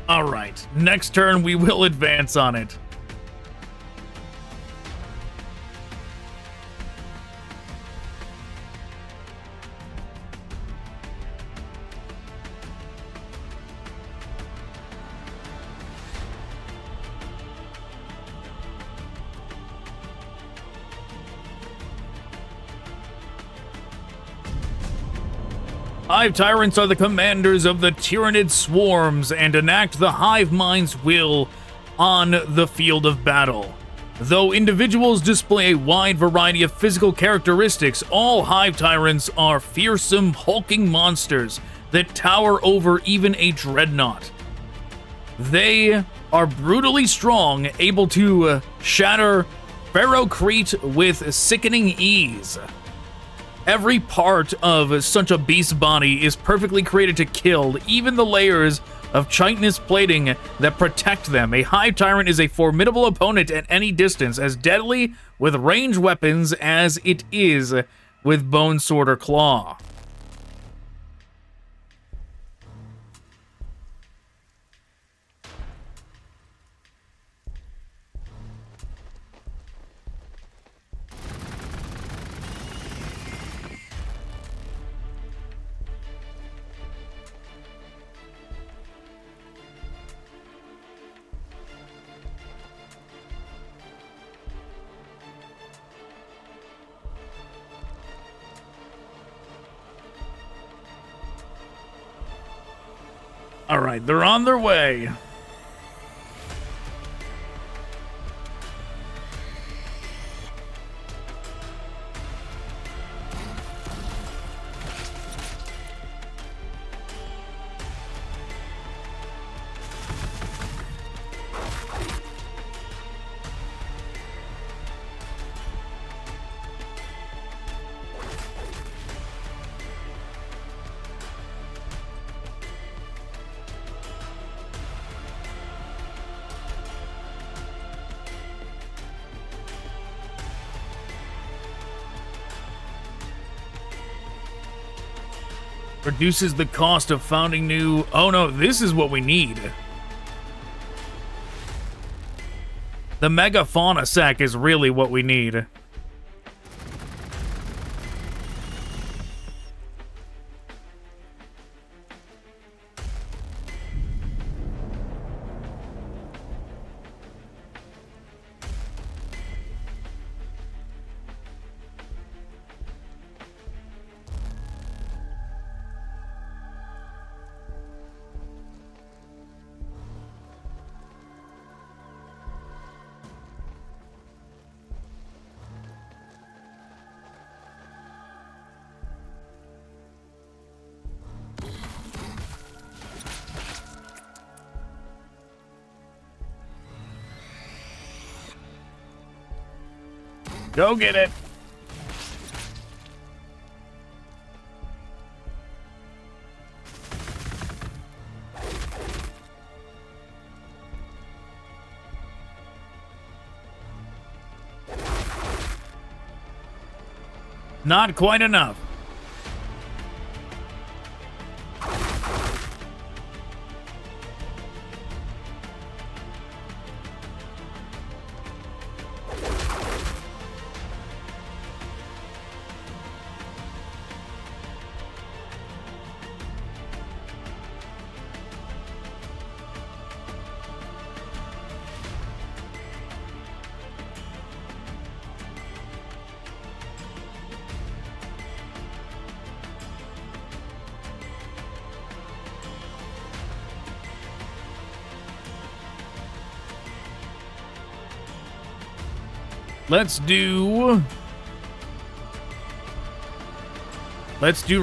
Alright, next turn we will advance on it. Hive Tyrants are the commanders of the Tyranid swarms and enact the Hive Mind's will on the field of battle. Though individuals display a wide variety of physical characteristics, all Hive Tyrants are fearsome, hulking monsters that tower over even a dreadnought. They are brutally strong, able to shatter Ferrocrete with sickening ease. Every part of such a beast body is perfectly created to kill, even the layers of chitinous plating that protect them. A Hive Tyrant is a formidable opponent at any distance, as deadly with ranged weapons as it is with Bone Sword or Claw. All right, they're on their way. Reduces the cost of founding new... Oh no, this is what we need. The Mega Fauna Sack is really what we need. Go get it. Not quite enough. Let's do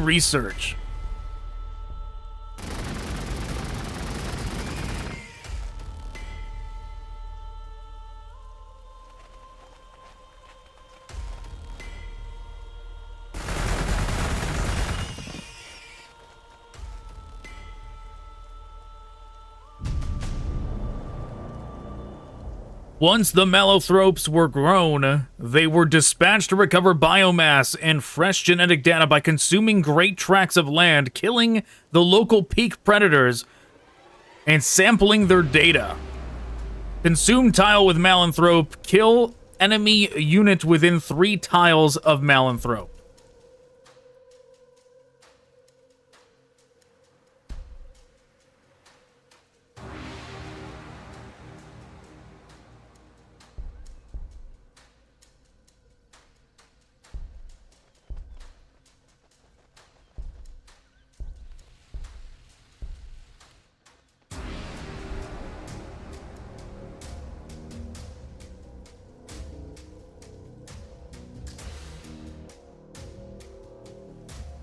research. Once the Mallothropes were grown, they were dispatched to recover biomass and fresh genetic data by consuming great tracts of land, killing the local peak predators, and sampling their data. Consume tile with Malanthrope. Kill enemy unit within 3 tiles of Malanthrope.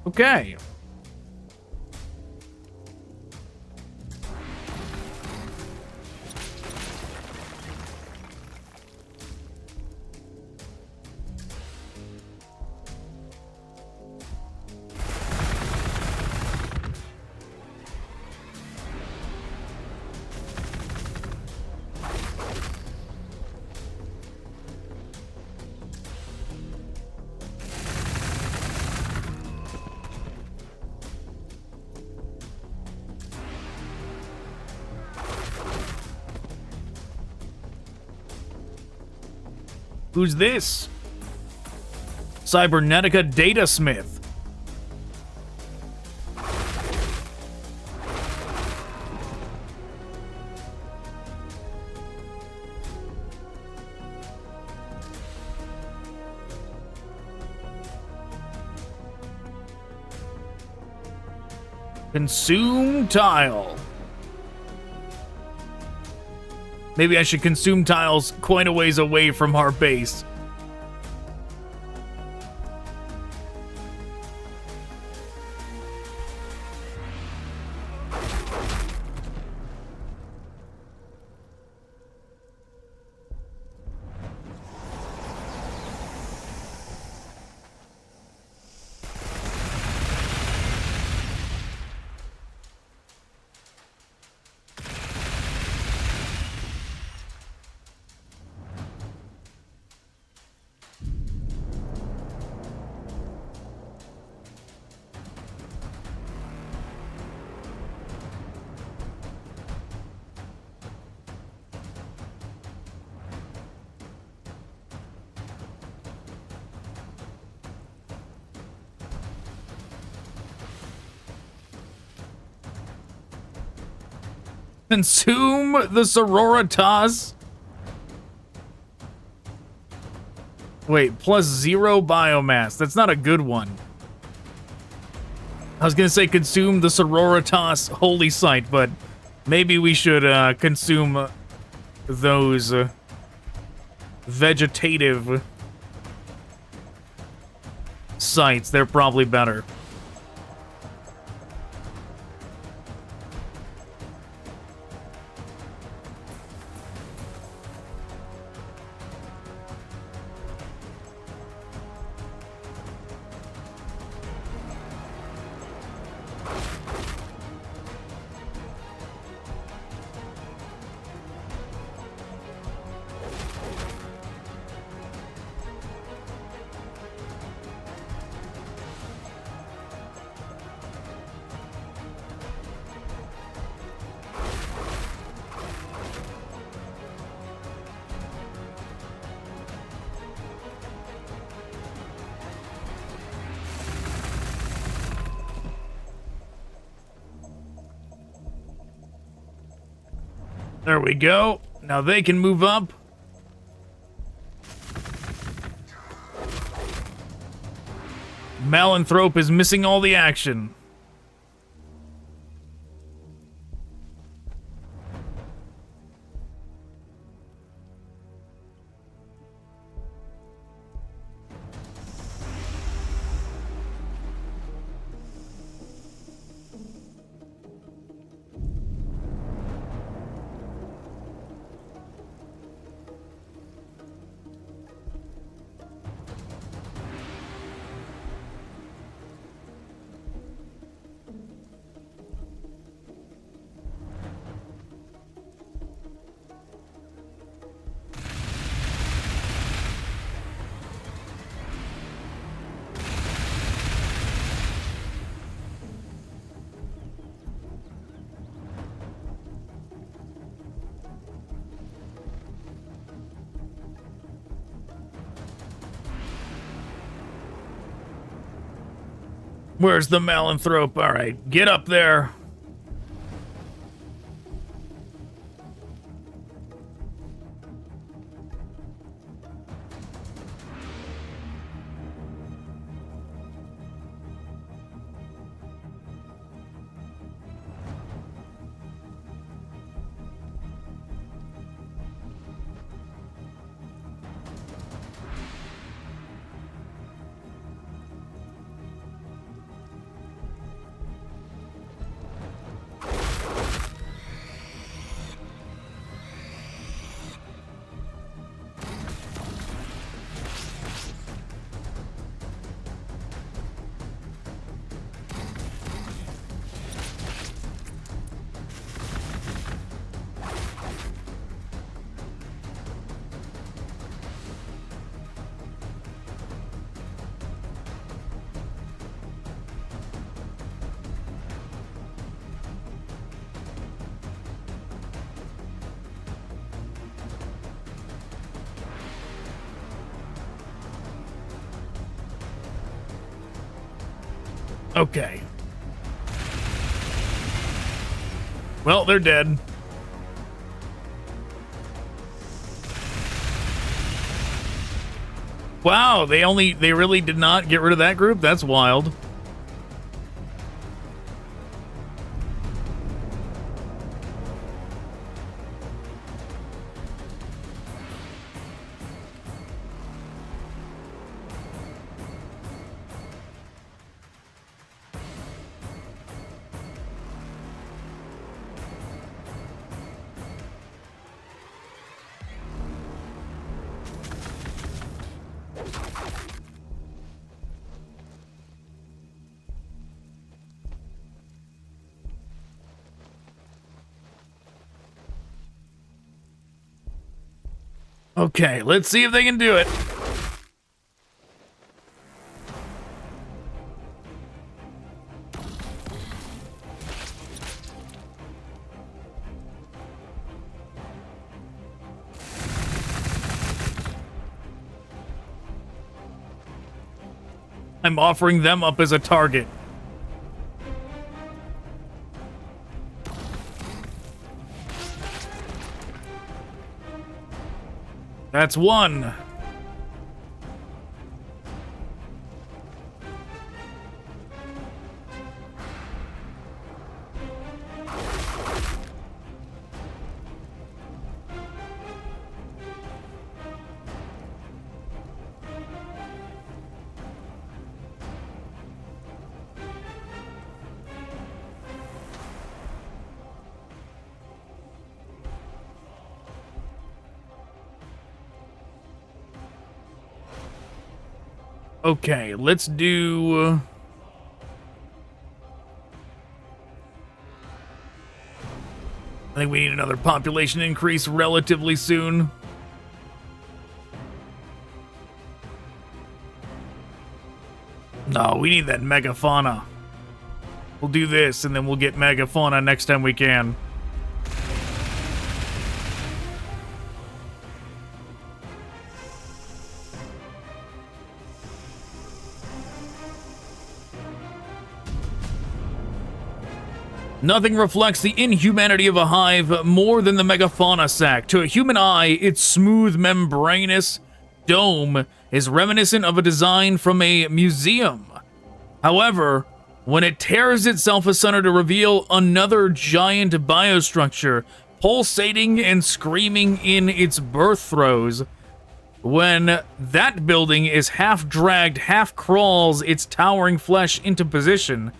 Okay. Who's this? Cybernetica Datasmith. Consume tile. Maybe I should consume tiles quite a ways away from our base. Consume the Sororitas. Wait, plus 0 biomass. That's not a good one. I was gonna say consume the Sororitas holy site, but maybe we should consume those vegetative sites. They're probably better. There we go. Now they can move up. Malanthrope is missing all the action. Where's the Malanthrope? All right, get up there. Okay. Well, they're dead. Wow, they really did not get rid of that group? That's wild. Okay, let's see if they can do it. I'm offering them up as a target. That's one. Okay, let's do... I think we need another population increase relatively soon. No, we need that megafauna. We'll do this, and then we'll get megafauna next time we can. Nothing reflects the inhumanity of a hive more than the megafauna sac. To a human eye, its smooth, membranous dome is reminiscent of a design from a museum. However, when it tears itself asunder to reveal another giant biostructure, pulsating and screaming in its birth throes, when that building is half dragged, half crawls its towering flesh into position,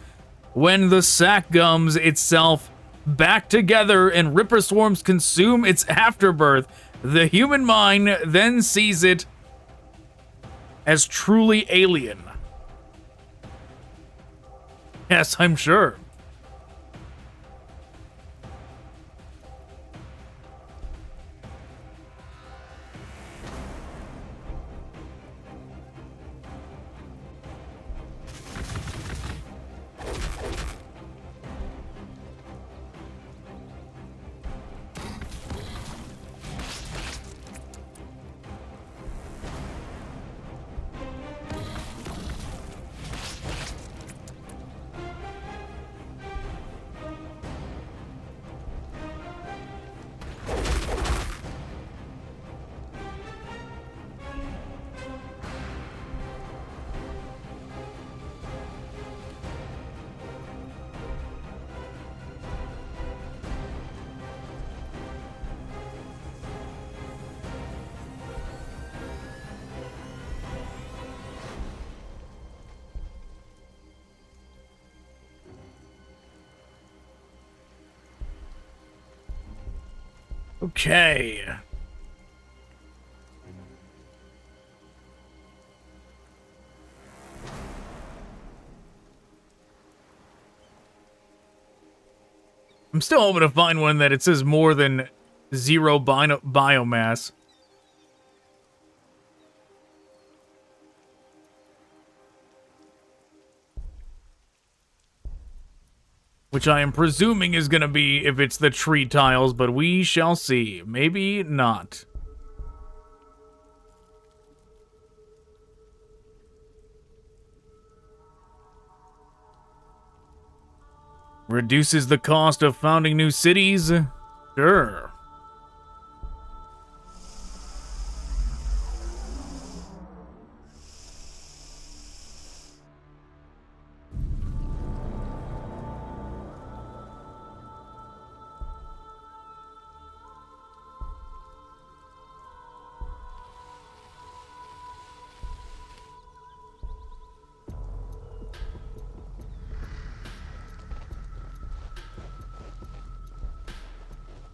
when the sac gums itself back together and ripper swarms consume its afterbirth, the human mind then sees it as truly alien. Yes, I'm sure. Okay. I'm still hoping to find one that it says more than 0 biomass. Which I am presuming is going to be if it's the tree tiles, but we shall see. Maybe not. Reduces the cost of founding new cities? Sure.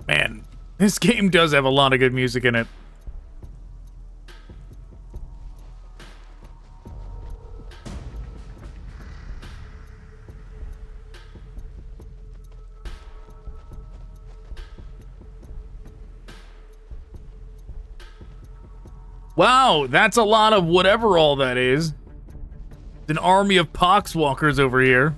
Man, this game does have a lot of good music in it. Wow, that's a lot of whatever all that is. It's an army of poxwalkers over here.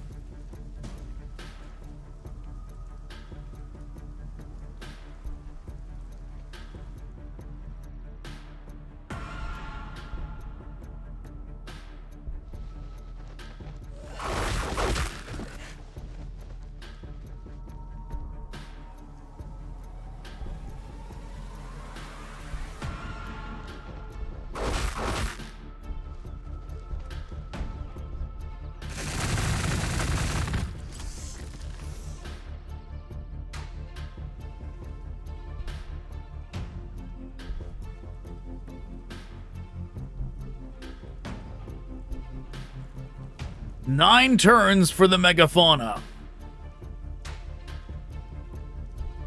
Nine turns for the megafauna.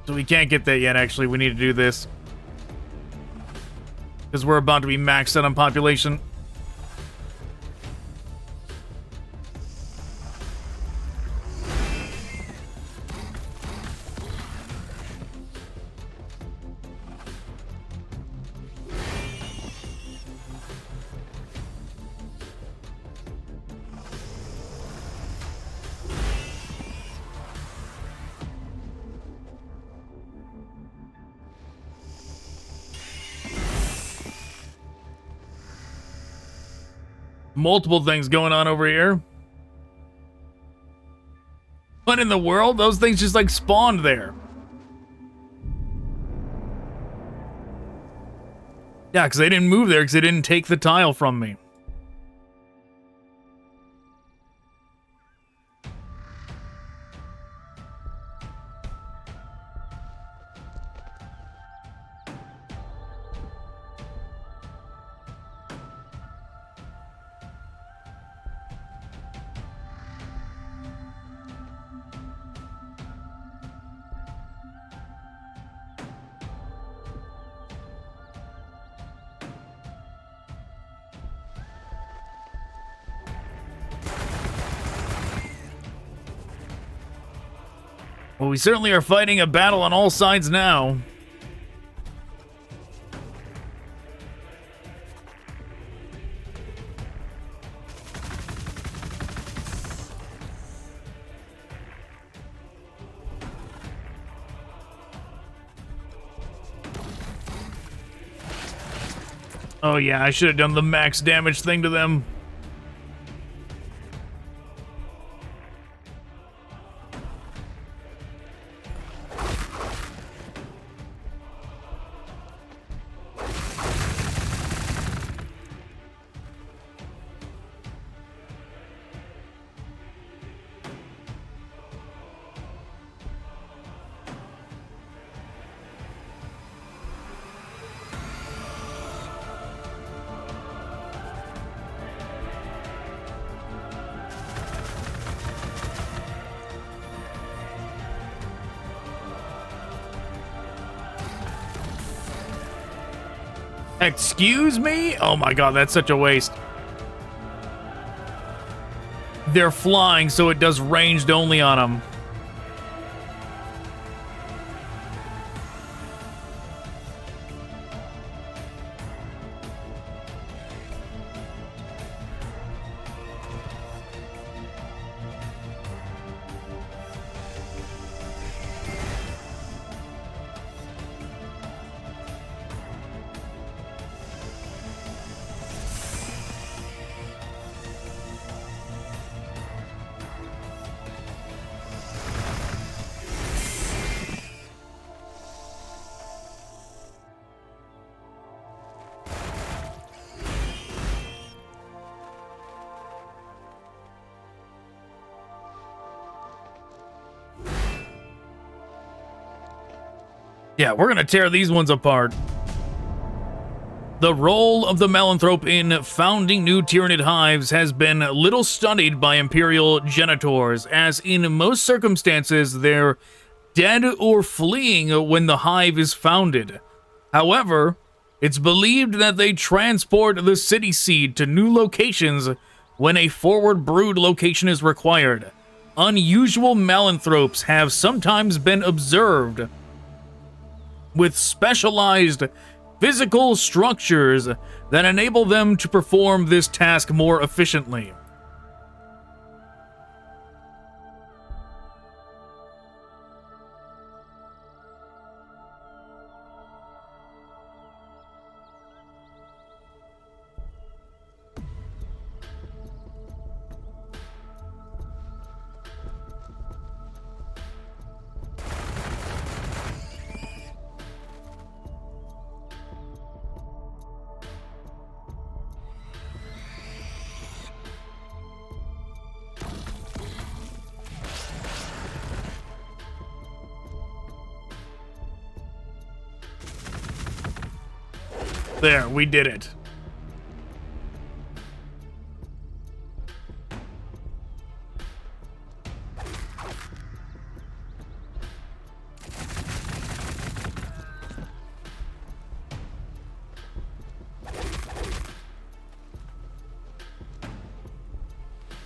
So we can't get that yet, actually. We need to do this. Because we're about to be maxed out on population. Multiple things going on over here. What in the world? Those things just like spawned there. Yeah, because they didn't move there because they didn't take the tile from me. Well, we certainly are fighting a battle on all sides now. Oh yeah, I should have done the max damage thing to them. Excuse me? Oh my god, that's such a waste. They're flying, so it does ranged only on them. Yeah, we're gonna tear these ones apart. The role of the Melanthrope in founding new Tyranid hives has been little studied by Imperial genitors, as in most circumstances they're dead or fleeing when the hive is founded. However, it's believed that they transport the city seed to new locations when a forward brood location is required. Unusual Melanthropes have sometimes been observed with specialized physical structures that enable them to perform this task more efficiently. There, we did it.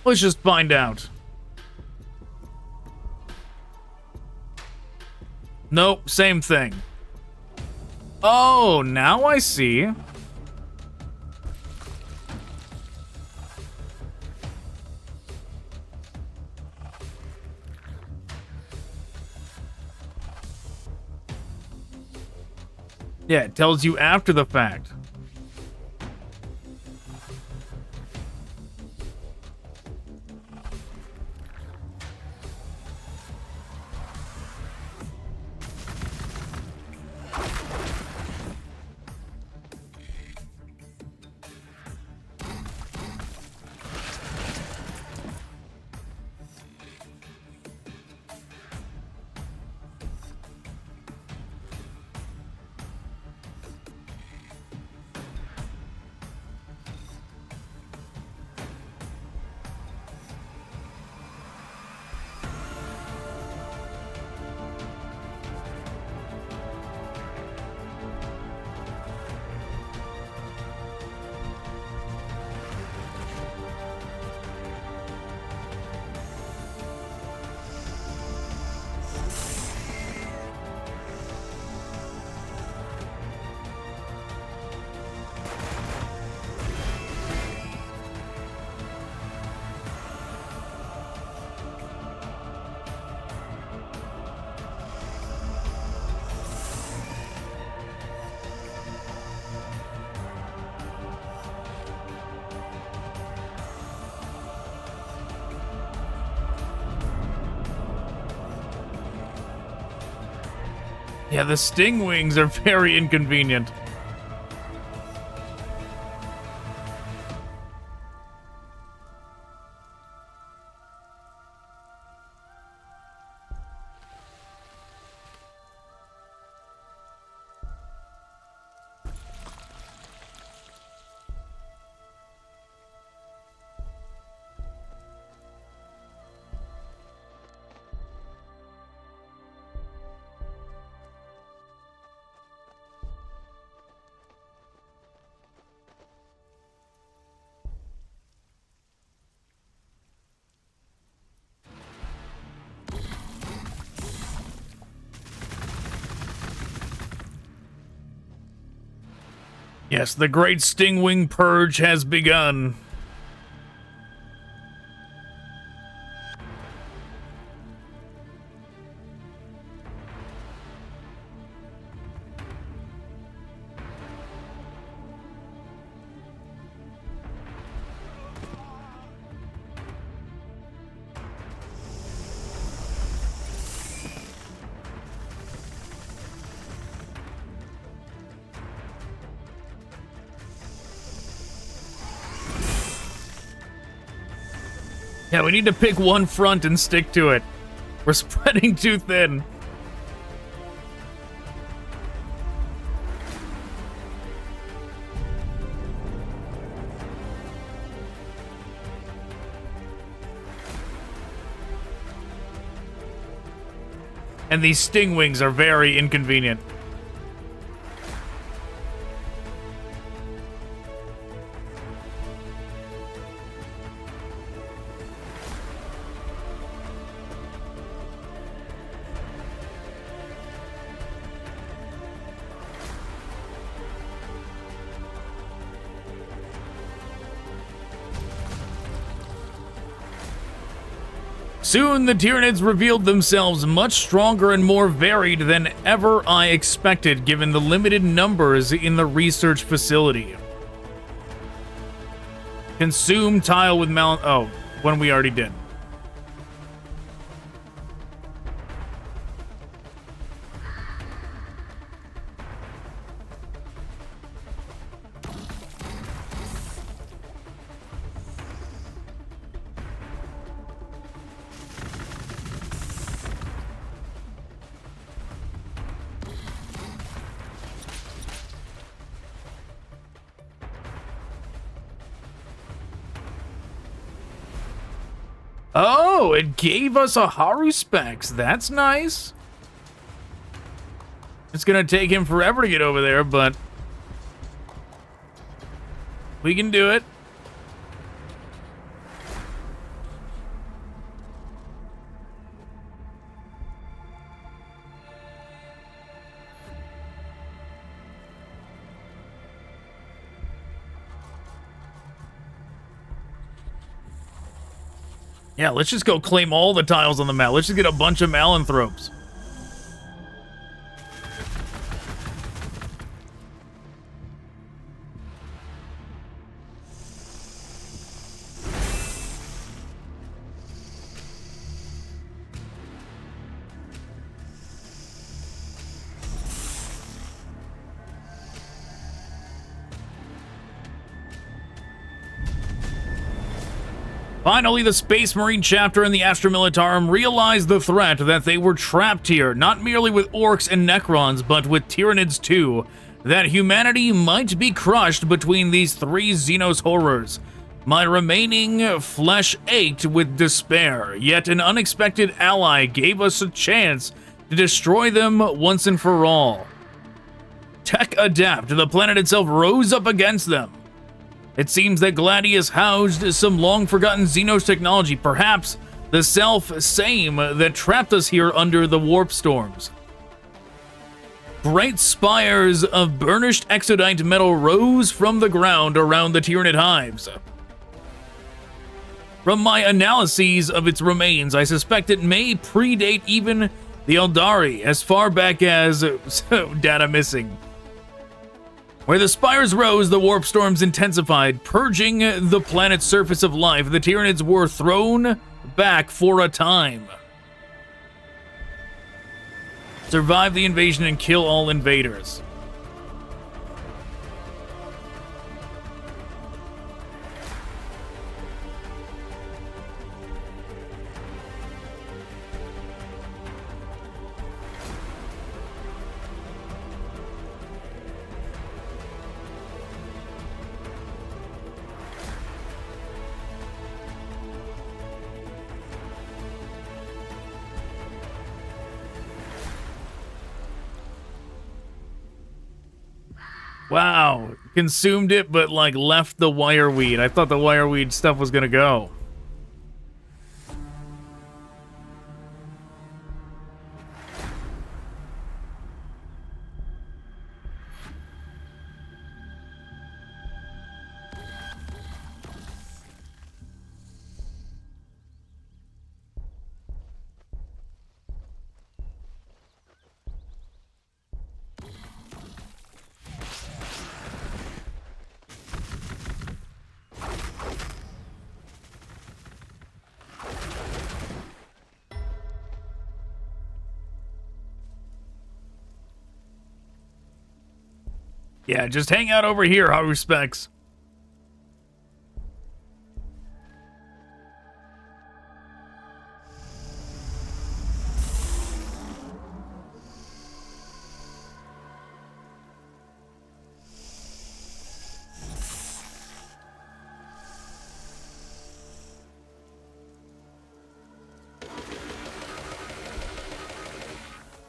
Let's just find out. Nope, same thing. Oh, now I see. Yeah, it tells you after the fact. Yeah, the sting wings are very inconvenient. Yes, the great Stingwing Purge has begun. Yeah, we need to pick one front and stick to it. We're spreading too thin. And these Stingwings are very inconvenient. Soon, the Tyranids revealed themselves much stronger and more varied than ever I expected, given the limited numbers in the research facility. Consume tile with oh, one we already did. Oh, it gave us a Haru specs. That's nice. It's gonna take him forever to get over there, but we can do it. Yeah, let's just go claim all the tiles on the map. Let's just get a bunch of Malanthropes. Finally, the Space Marine chapter and the Astra Militarum realized the threat that they were trapped here, not merely with Orks and Necrons, but with Tyranids too, that humanity might be crushed between these three Xenos horrors. My remaining flesh ached with despair, yet an unexpected ally gave us a chance to destroy them once and for all. Tech Adapt, the planet itself rose up against them. It seems that Gladius housed some long-forgotten Xenos technology, perhaps the self-same that trapped us here under the warp storms. Great spires of burnished exodite metal rose from the ground around the Tyranid hives. From my analyses of its remains, I suspect it may predate even the Eldari, as far back as data missing. Where the spires rose, the warp storms intensified, purging the planet's surface of life. The Tyranids were thrown back for a time. Survive the invasion and kill all invaders. Wow, consumed it, but like left the wireweed. I thought the wireweed stuff was gonna go. Yeah, just hang out over here, hot respects.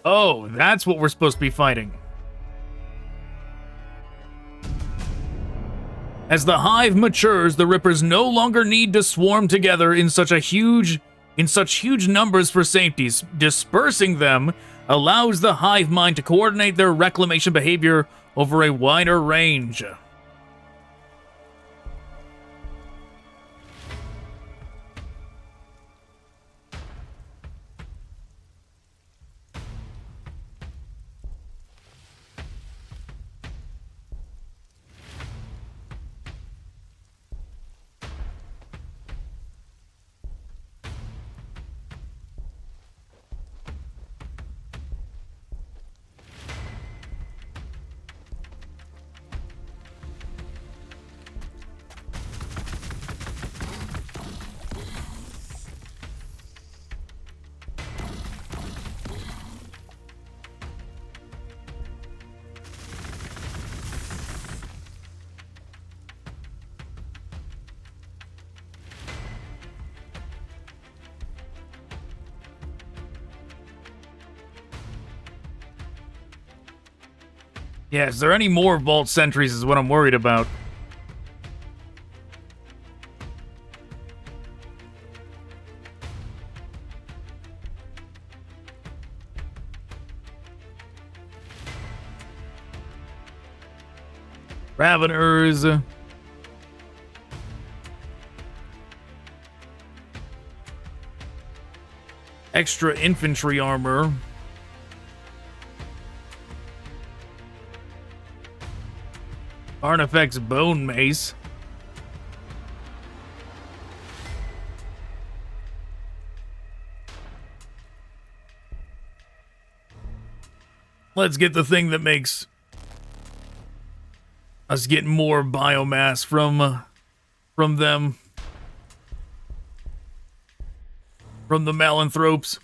Oh, that's what we're supposed to be fighting. As the hive matures, the Rippers no longer need to swarm together in such huge numbers for safety. Dispersing them allows the hive mind to coordinate their reclamation behavior over a wider range. Yeah, is there any more vault sentries is what I'm worried about. Raveners. Extra infantry armor. Artifacts bone mace. Let's get the thing that makes us get more biomass from them. From the Malanthropes.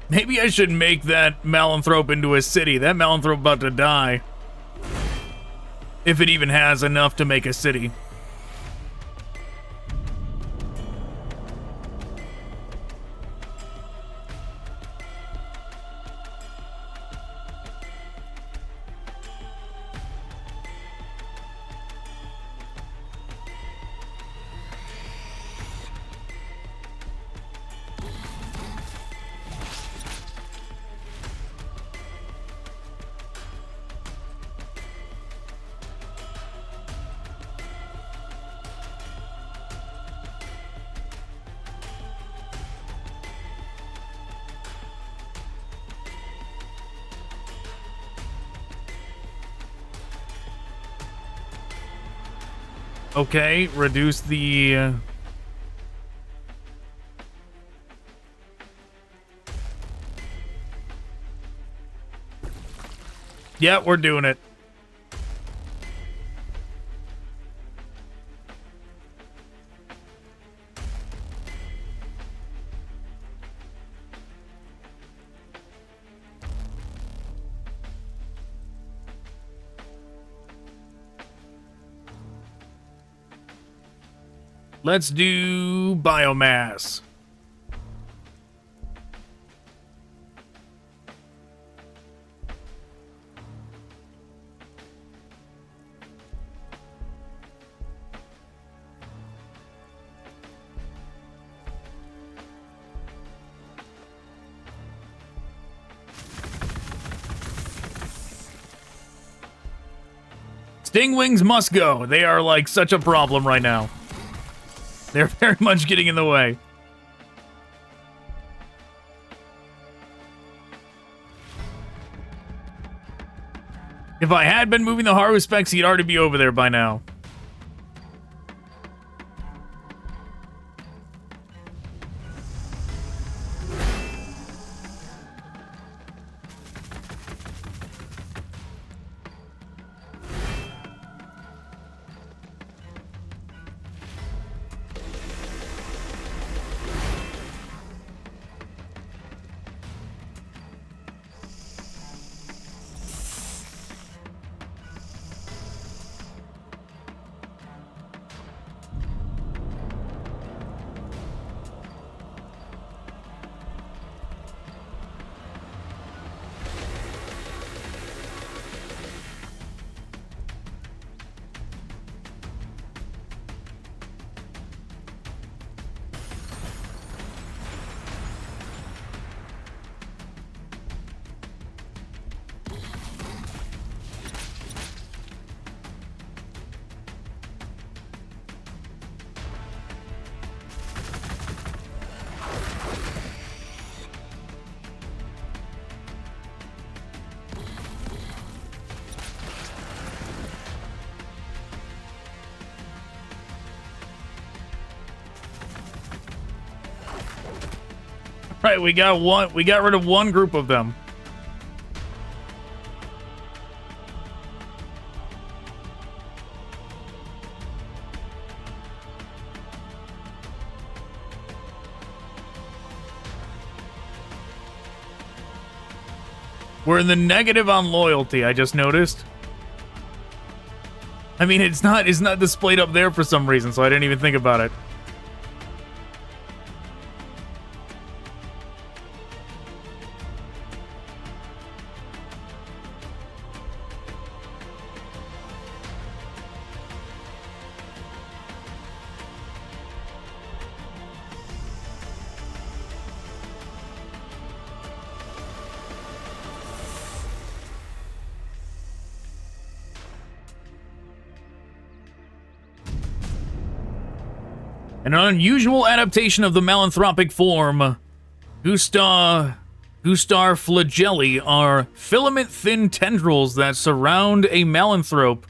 Maybe I should make that Malanthrop into a city. That Malanthrop about to die. If it even has enough to make a city. Okay, reduce the... Yeah, we're doing it. Let's do biomass. Stingwings must go. They are like such a problem right now. They're very much getting in the way. If I had been moving the Haru specs, he'd already be over there by now. Right, we got one. We got rid of one group of them. We're in the negative on loyalty, I just noticed. I mean, it's not displayed up there for some reason, so I didn't even think about it. An unusual adaptation of the malanthropic form, Gustar flagelli are filament-thin tendrils that surround a malanthrope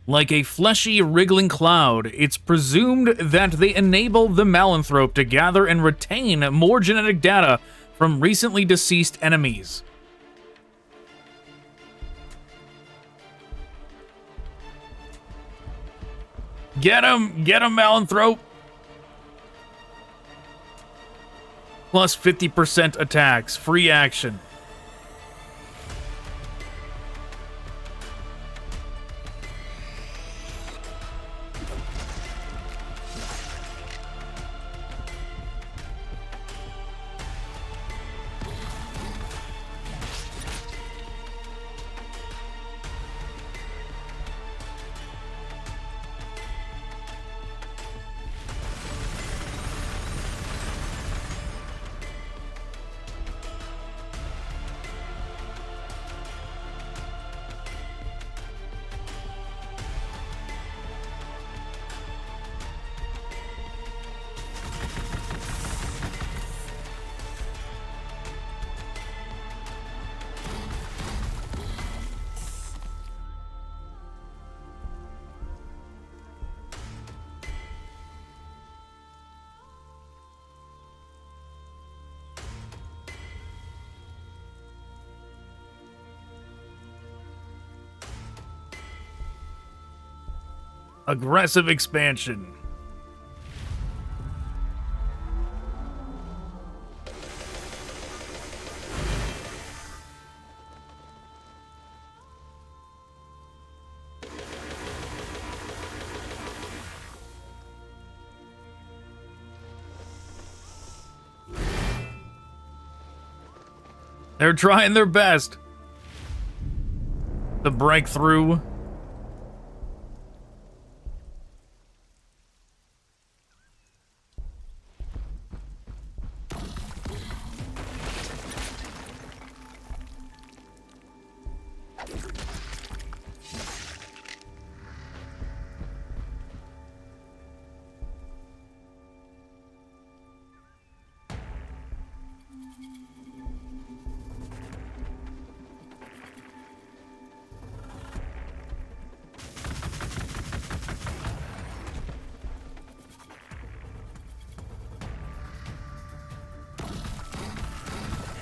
like a fleshy, wriggling cloud. It's presumed that they enable the malanthrope to gather and retain more genetic data from recently deceased enemies. Get him, malanthrope! Plus 50% attacks. Free action. Aggressive expansion. They're trying their best to break through.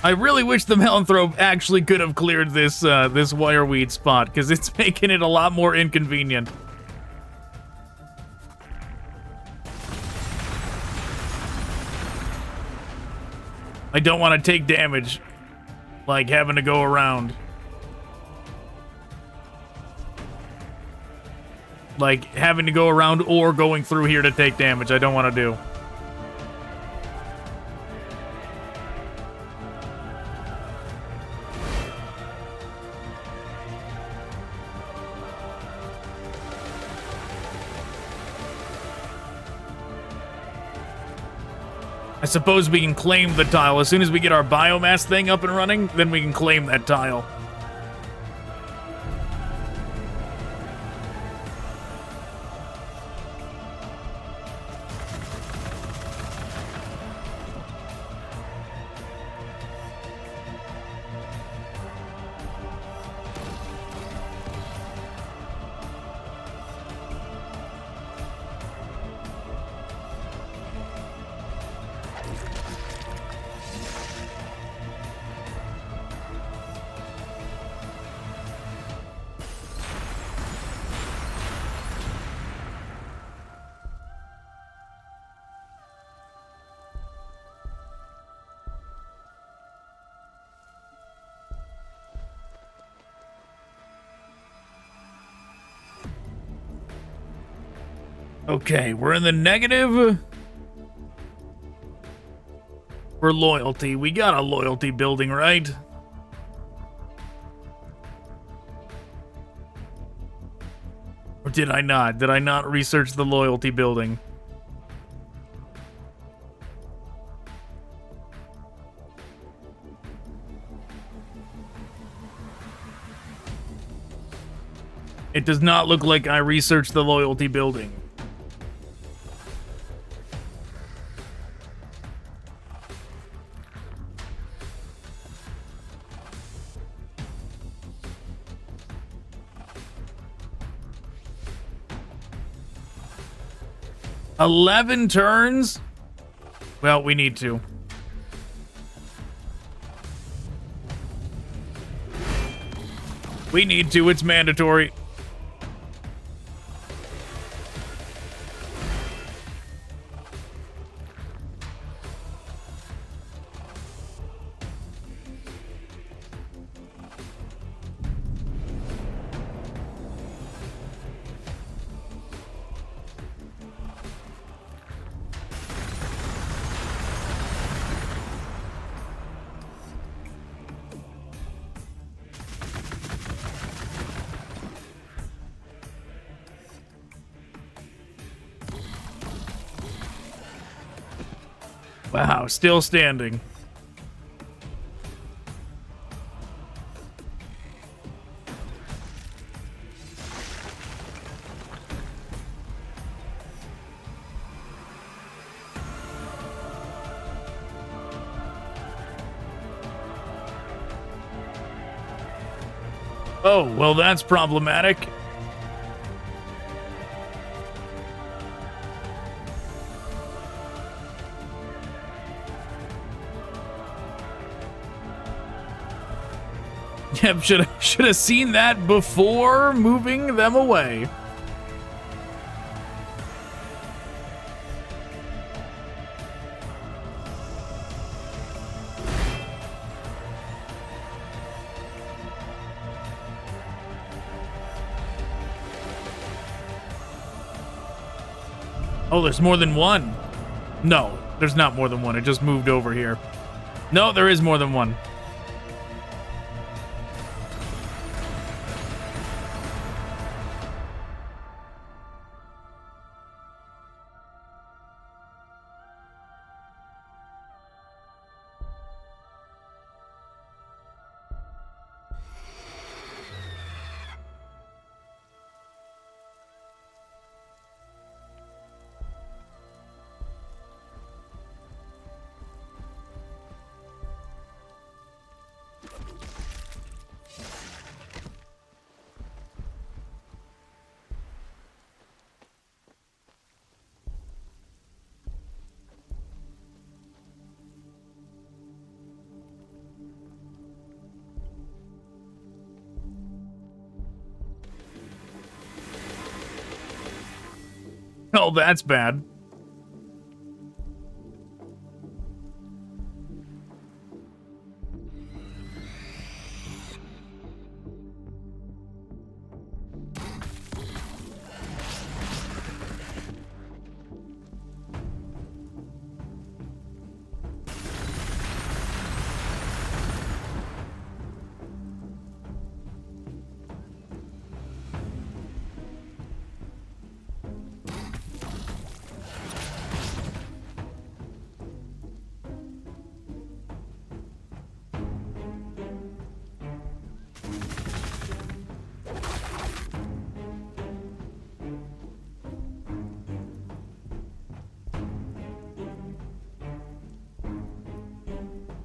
I really wish the Melanthrope actually could have cleared this this wireweed spot, because it's making it a lot more inconvenient. I don't want to take damage, like having to go around. Like having to go around or going through here to take damage. I don't want to do. I suppose we can claim the tile. As soon as we get our biomass thing up and running, then we can claim that tile. Okay, we're in the negative for loyalty. We got a loyalty building, right? Or did I not? Did I not research the loyalty building? It does not look like I researched the loyalty building. $11 turns? Well, we need to. We need to, it's mandatory. Wow, still standing. Oh, well, that's problematic. Yep, should have seen that before moving them away. Oh, there's more than one. No, there's not more than one. It just moved over here. No, there is more than one. Well, that's bad.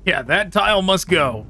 Yeah, that tile must go.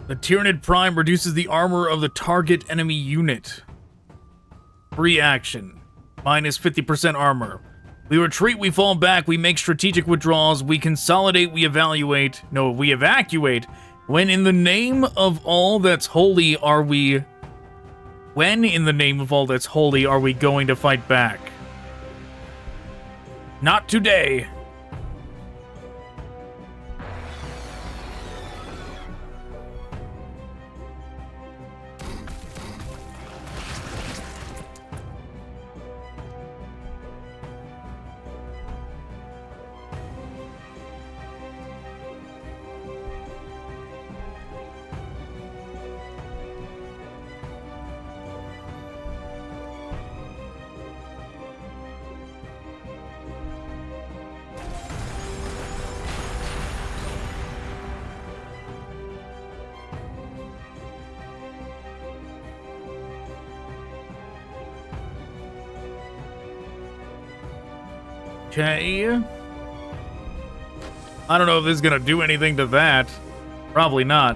The Tyranid Prime reduces the armor of the target enemy unit. Free action. Minus 50% armor. We retreat, we fall back, we make strategic withdrawals, we consolidate, we evacuate. No, we evacuate. When in the name of all that's holy are we... When in the name of all that's holy are we going to fight back? Not today. Okay. I don't know if this is gonna do anything to that. Probably not.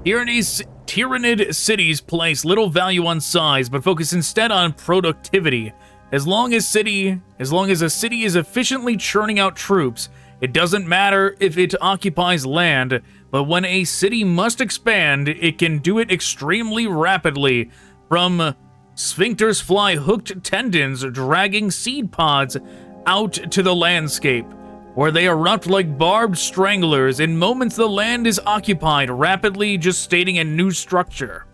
Tyranid cities place little value on size, but focus instead on productivity. As long as a city is efficiently churning out troops, it doesn't matter if it occupies land, but when a city must expand, it can do it extremely rapidly. From sphincters fly hooked tendons, dragging seed pods out to the landscape, where they erupt like barbed stranglers. In moments, the land is occupied, rapidly gestating a new structure.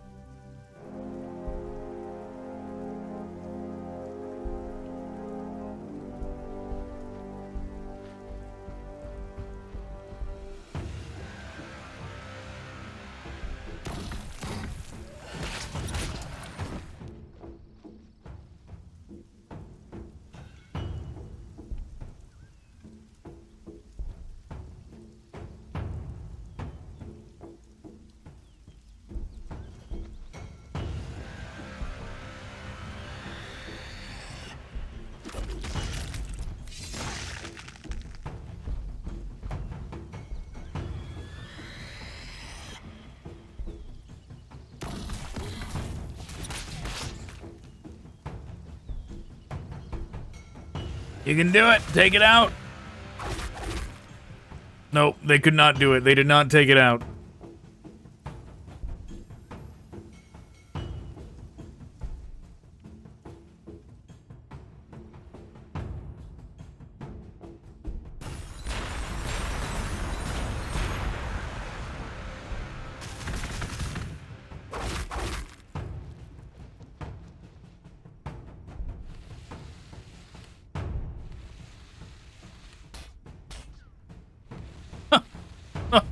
You can do it. Take it out. Nope, they could not do it. They did not take it out.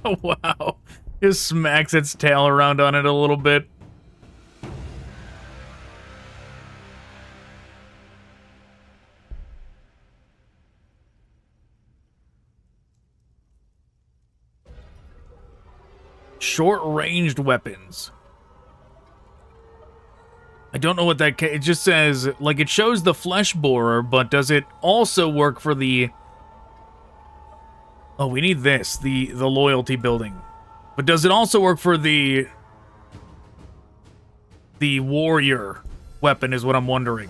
Oh, wow. Just smacks its tail around on it a little bit. Short-ranged weapons. I don't know what that... It just says... Like, it shows the flesh borer, but does it also work for the... Oh, we need this. The loyalty building. But does it also work for the warrior weapon is what I'm wondering.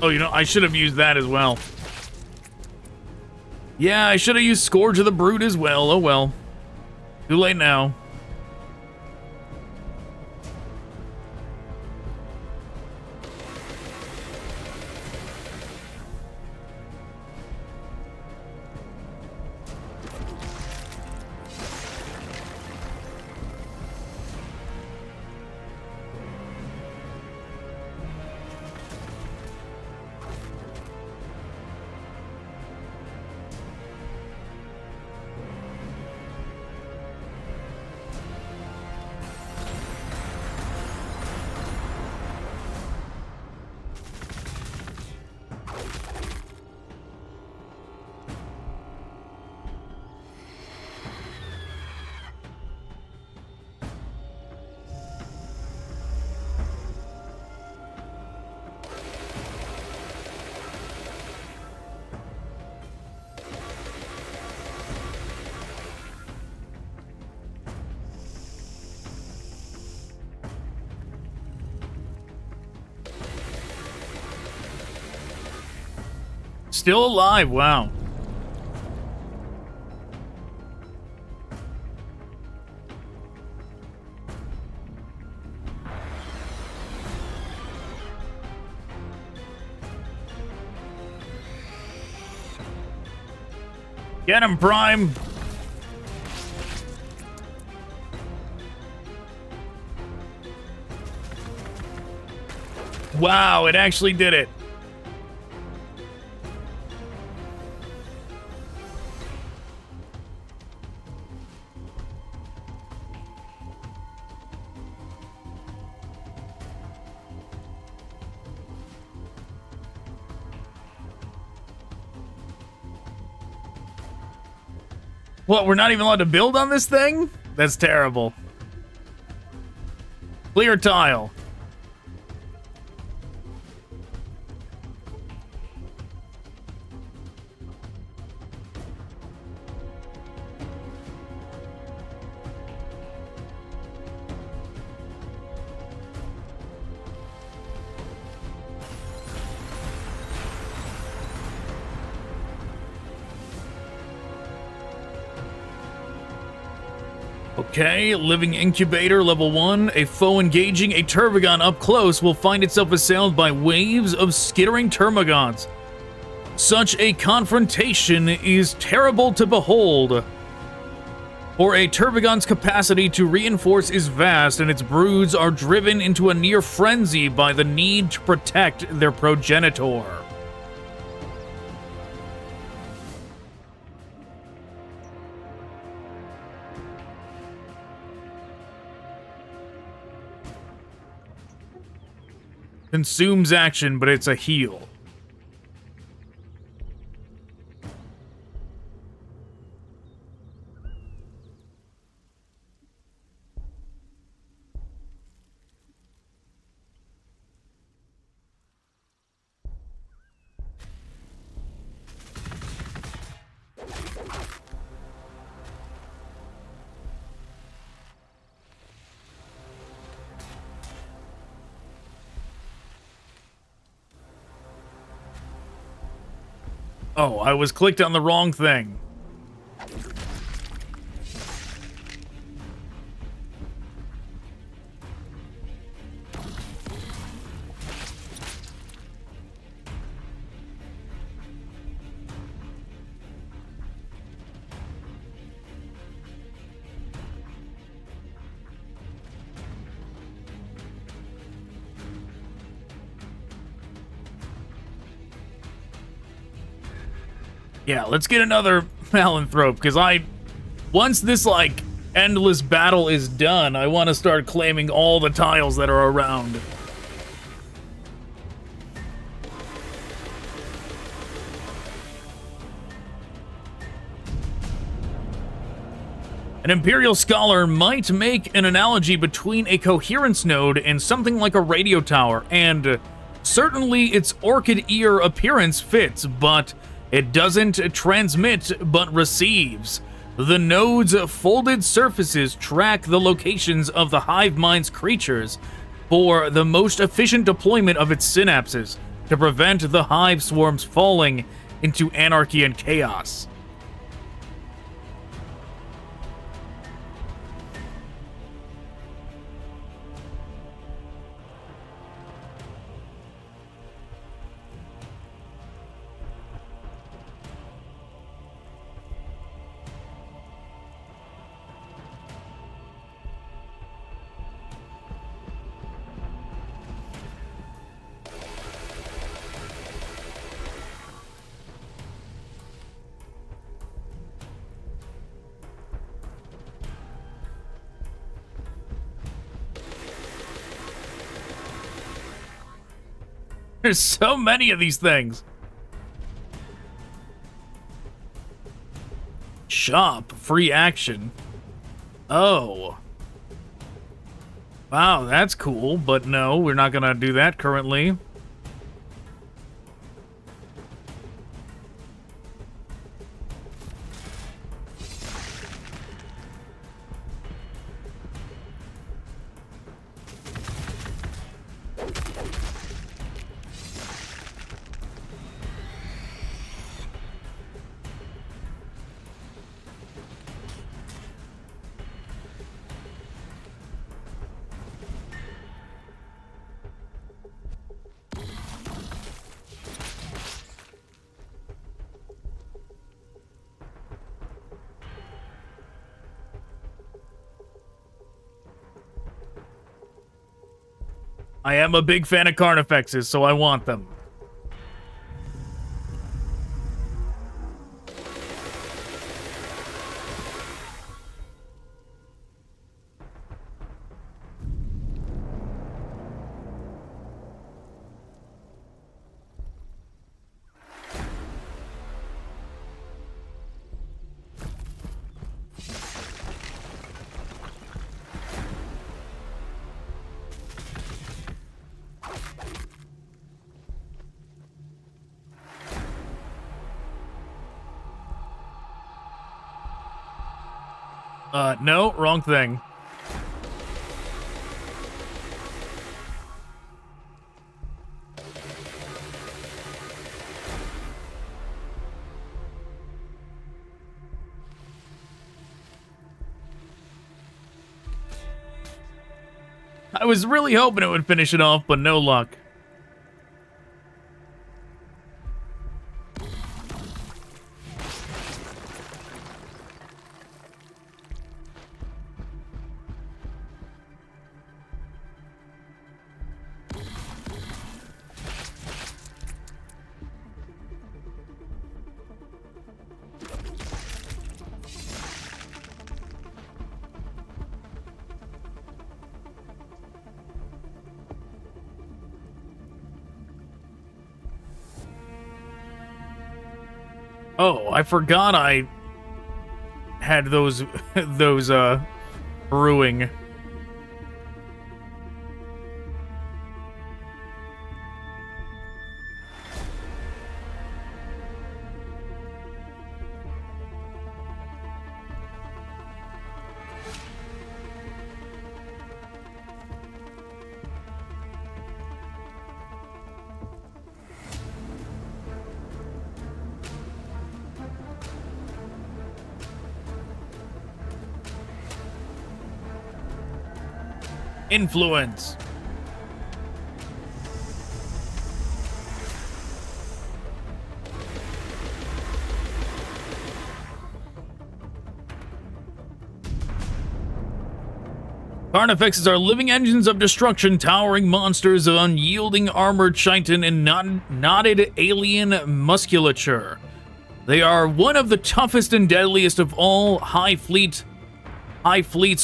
Oh, you know, I should have used that as well. Yeah, I should have used Scourge of the Brute as well. Oh, well. Too late now. Still alive, wow. Get him, Prime! Wow, it actually did it. What, we're not even allowed to build on this thing? That's terrible. Clear tile. Okay, living incubator, level 1. A foe engaging a Tervigon up close will find itself assailed by waves of skittering Termagants. Such a confrontation is terrible to behold. For a Tervigon's capacity to reinforce is vast, and its broods are driven into a near frenzy by the need to protect their progenitor. Consumes action, but it's a heal. Oh, I was clicked on the wrong thing. Yeah, let's get another Malanthrope, because once this, like, endless battle is done, I want to start claiming all the tiles that are around. An Imperial Scholar might make an analogy between a coherence node and something like a radio tower, and certainly its orchid ear appearance fits, but it doesn't transmit, but receives. The node's folded surfaces track the locations of the hive mind's creatures for the most efficient deployment of its synapses to prevent the hive swarms falling into anarchy and chaos. There's so many of these things. Shop, free action. Oh. Wow, that's cool, but no, we're not gonna do that currently. I am a big fan of Carnifexes, so I want them. No, wrong thing. I was really hoping it would finish it off, but no luck. Oh, I forgot I had those brewing. Influence. Carnifexes are living engines of destruction, towering monsters of unyielding armored chitin and knotted alien musculature. They are one of the toughest and deadliest of all High Fleet's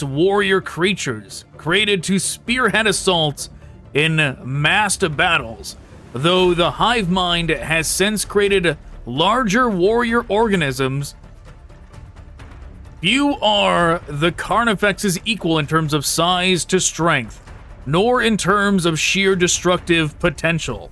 warrior creatures, created to spearhead assaults in massed battles. Though the hive mind has since created larger warrior organisms, few are the Carnifex's equal in terms of size to strength, nor in terms of sheer destructive potential.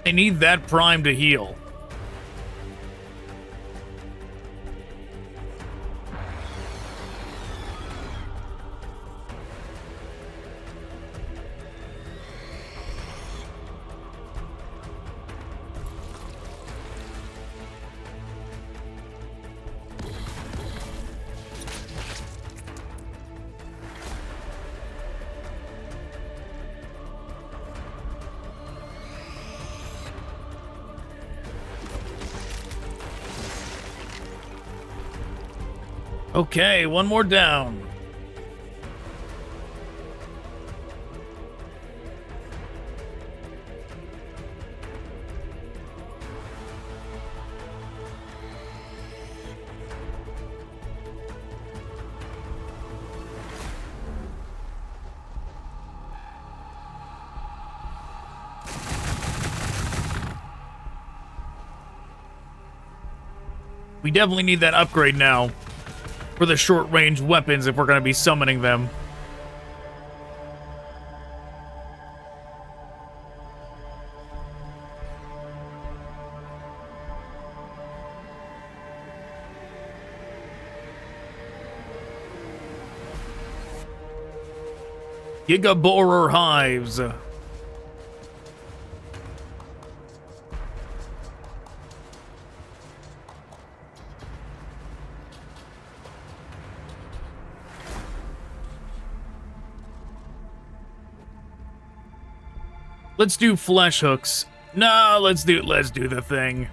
I need that Prime to heal. Okay, one more down. We definitely need that upgrade now for the short-range weapons if we're going to be summoning them. Giga Borer Hives. Let's do flesh hooks. No, let's do the thing.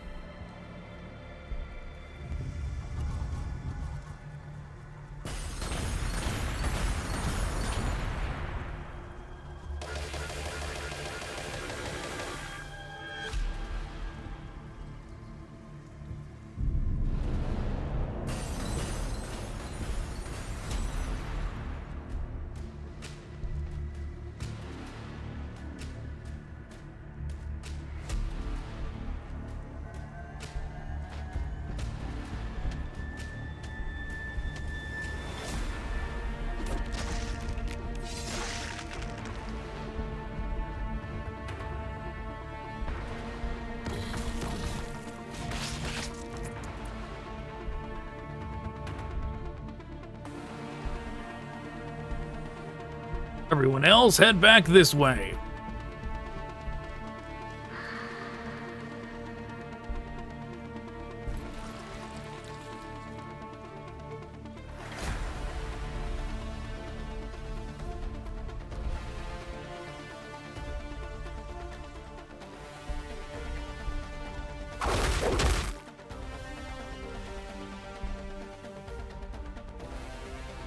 Everyone else, head back this way.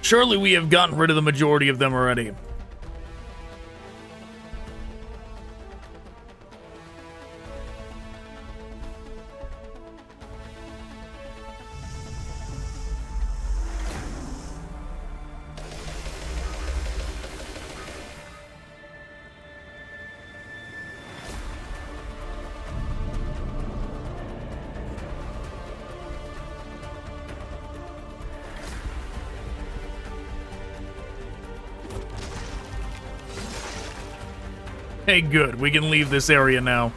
Surely we have gotten rid of the majority of them already. Hey, good. We can leave this area now.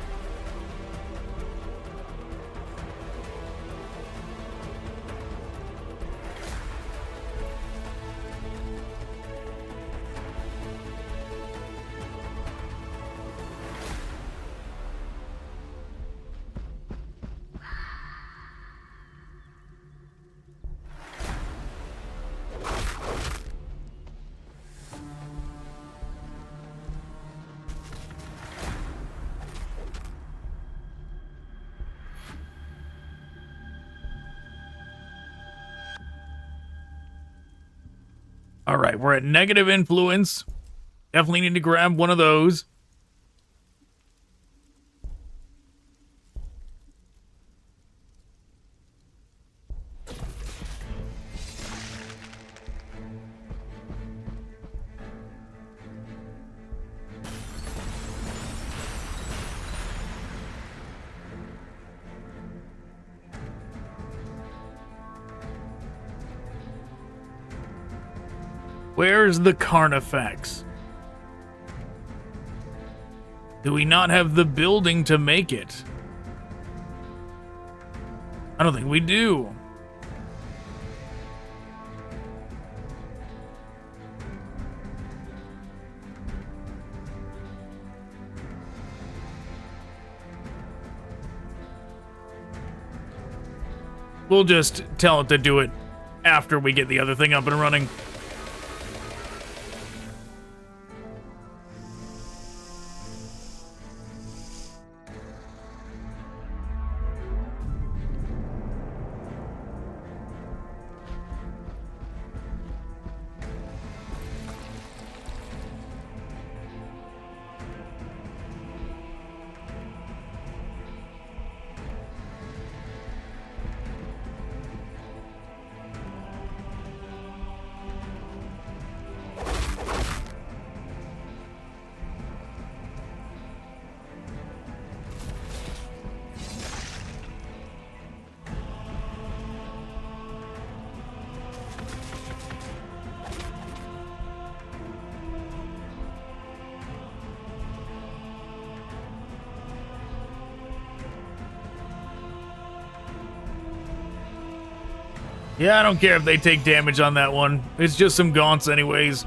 All right, we're at negative influence. Definitely need to grab one of those. Where's the Carnifex? Do we not have the building to make it? I don't think we do. We'll just tell it to do it after we get the other thing up and running. Yeah, I don't care if they take damage on that one. It's just some gaunts anyways.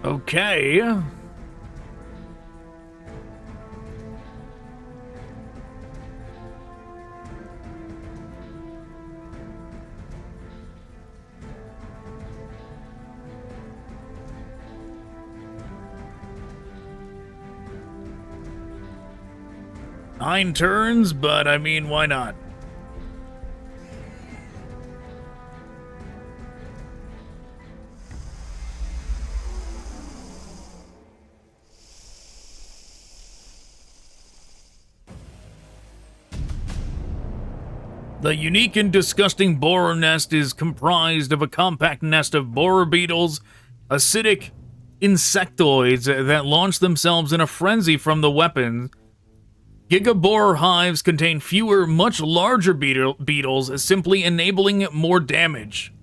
Okay. Nine turns, but I mean, why not? The unique and disgusting borer nest is comprised of a compact nest of borer beetles, acidic insectoids that launch themselves in a frenzy from the weapon. Gigaborer hives contain fewer, much larger beetles, simply enabling more damage.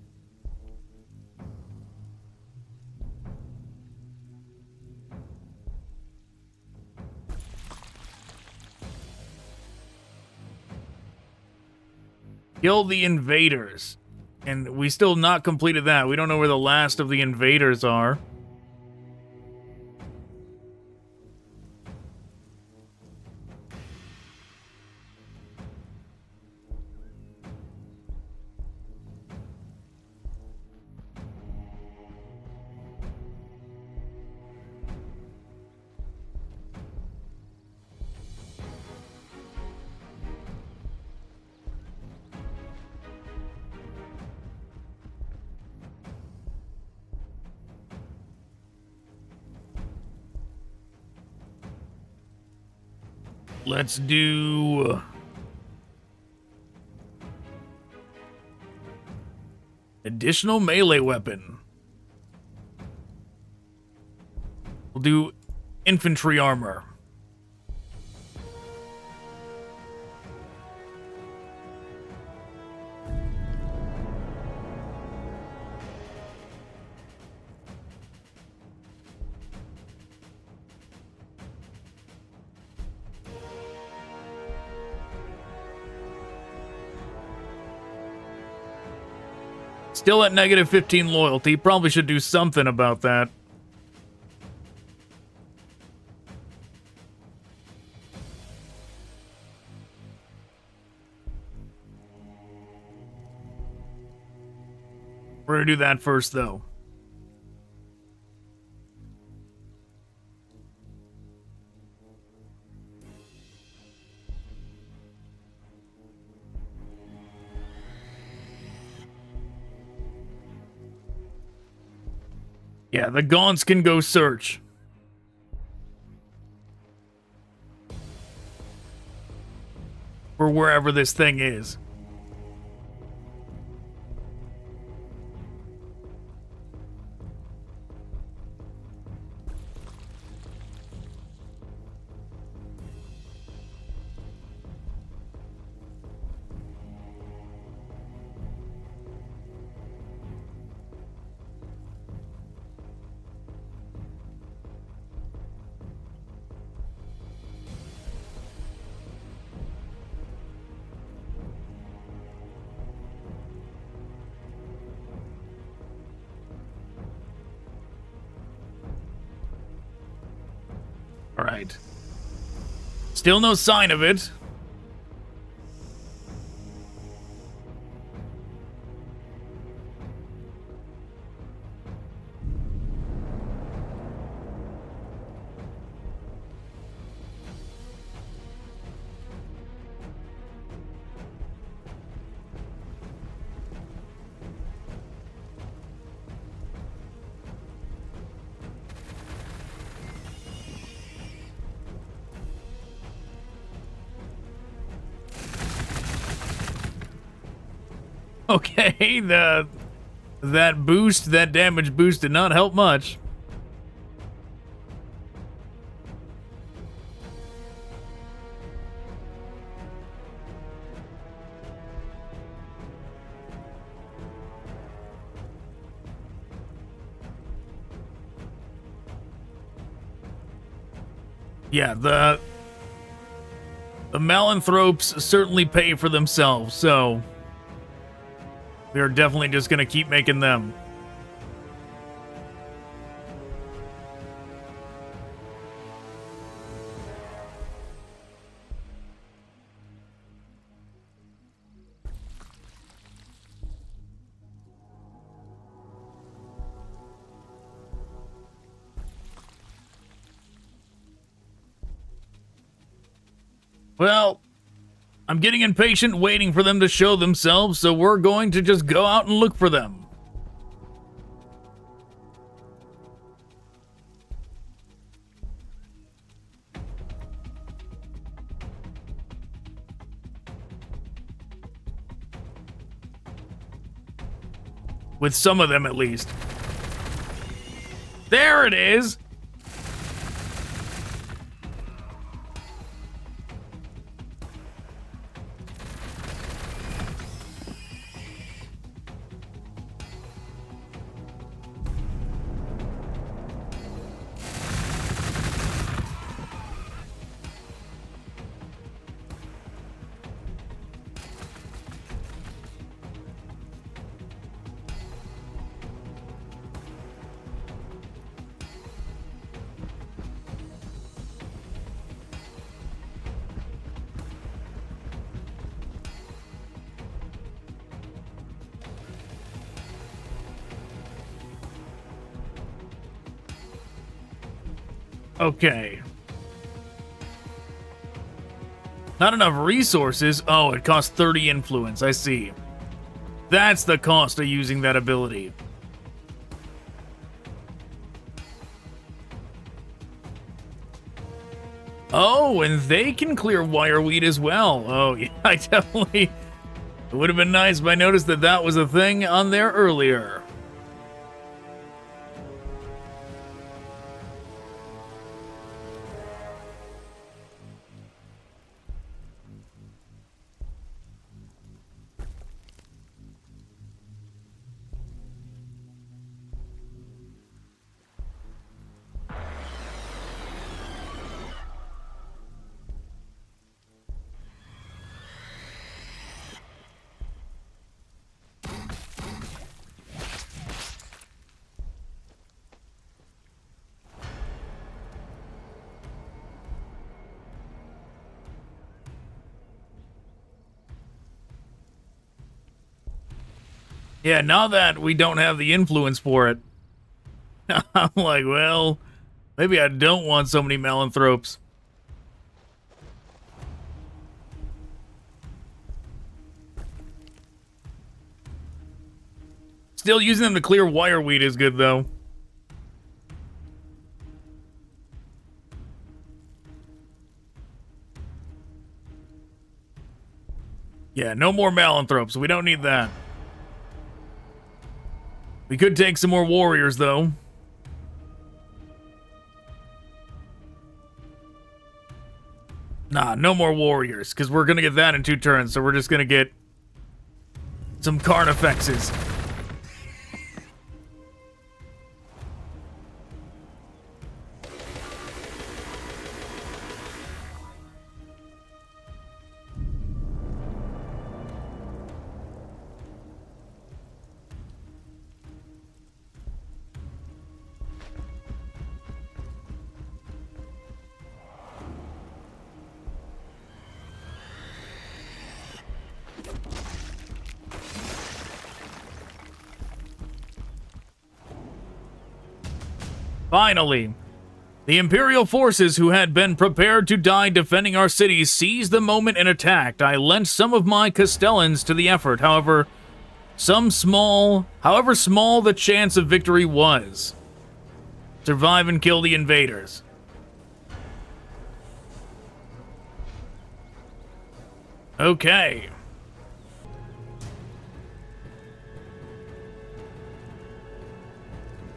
Kill the invaders. And we still not completed that. We don't know where the last of the invaders are. Let's do additional melee weapon. We'll do infantry armor. Still at negative 15 loyalty. Probably should do something about that. We're gonna do that first, though. Yeah, the Gaunts can go search. For wherever this thing is. All right. Still no sign of it. Okay, that damage boost did not help much. Yeah, the Malanthropes certainly pay for themselves, so we're definitely just going to keep making them. Well, I'm getting impatient waiting for them to show themselves, so we're going to just go out and look for them. With some of them, at least. There it is! Okay. Not enough resources? Oh, it costs 30 influence. I see. That's the cost of using that ability. Oh, and they can clear wireweed as well. Oh, yeah, I definitely It would have been nice if I noticed that that was a thing on there earlier. Yeah, now that we don't have the influence for it, I'm like, well, maybe I don't want so many Melanthropes. Still, using them to clear wireweed is good, though. Yeah, no more Melanthropes. We don't need that. We could take some more warriors, though. Nah, no more warriors, because we're going to get that in 2 turns, so we're just going to get some Carnifexes. Finally, the Imperial forces who had been prepared to die defending our cities seized the moment and attacked. I lent some of my Castellans to the effort, however small the chance of victory was. Survive and kill the invaders. Okay.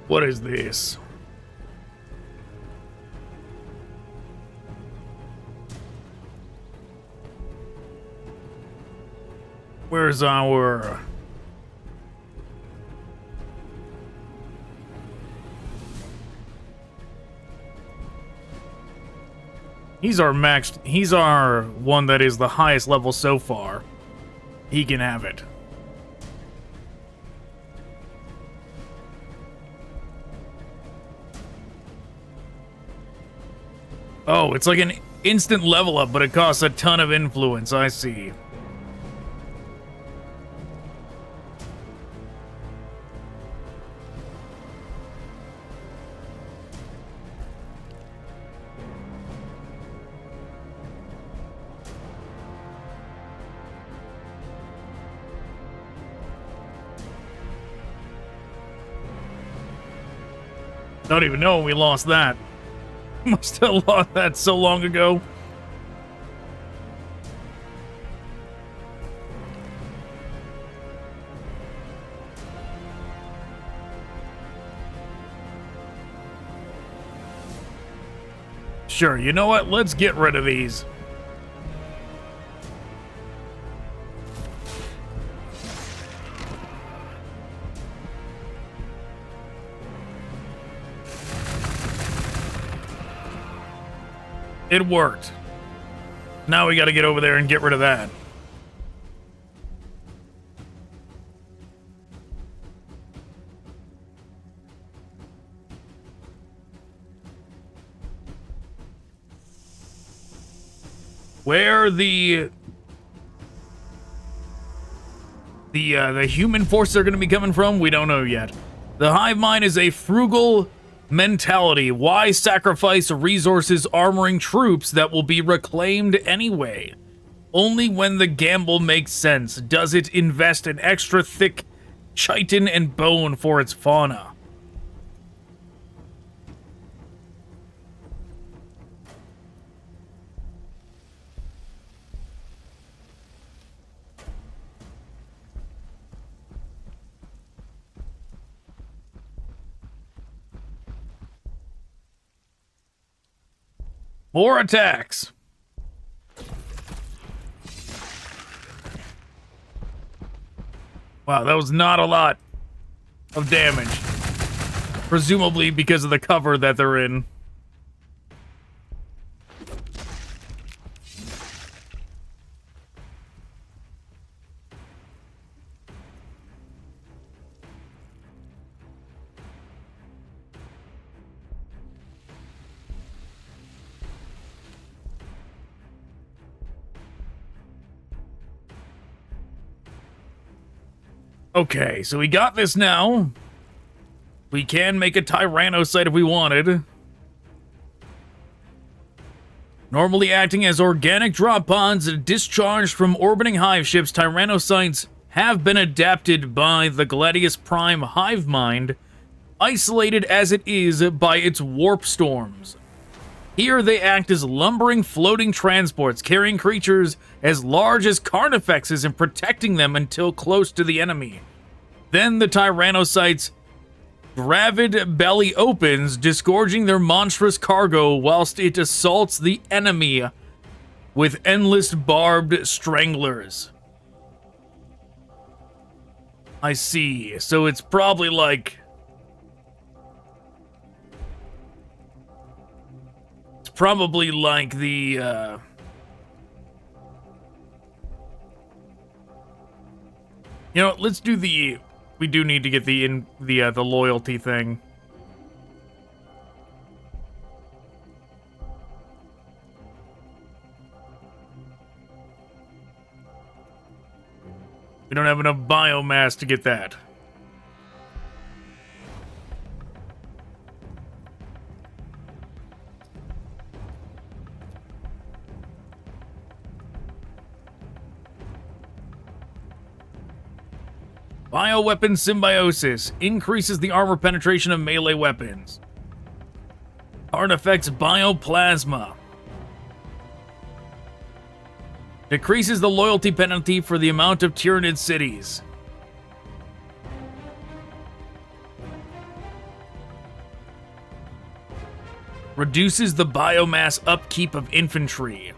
What is this? Where's our... He's our one that is the highest level so far. He can have it. Oh, it's like an instant level up, but it costs a ton of influence. I see. Don't even know when we lost that. Must have lost that so long ago. Sure, you know what? Let's get rid of these. It worked. Now we gotta get over there and get rid of that. Where the human forces are going to be coming from, we don't know yet. The hive mind is a frugal mentality. Why sacrifice resources armoring troops that will be reclaimed anyway? Only when the gamble makes sense does it invest in extra thick chitin and bone for its fauna. 4 attacks. Wow, that was not a lot of damage. Presumably because of the cover that they're in. Okay, so we got this now. We can make a Tyrannocyte if we wanted. Normally acting as organic drop pods discharged from orbiting hive ships, Tyrannocytes have been adapted by the Gladius Prime hive mind, isolated as it is by its warp storms. Here they act as lumbering floating transports, carrying creatures as large as carnifexes and protecting them until close to the enemy. Then the Tyrannocytes' gravid belly opens, disgorging their monstrous cargo whilst it assaults the enemy with endless barbed stranglers. I see. So it's probably like... It's probably like the, You know, let's do the... We do need to get the loyalty thing. We don't have enough biomass to get that. Bioweapon Symbiosis increases the armor penetration of melee weapons. Artifacts Bioplasma decreases the loyalty penalty for the amount of Tyranid cities. Reduces the biomass upkeep of infantry.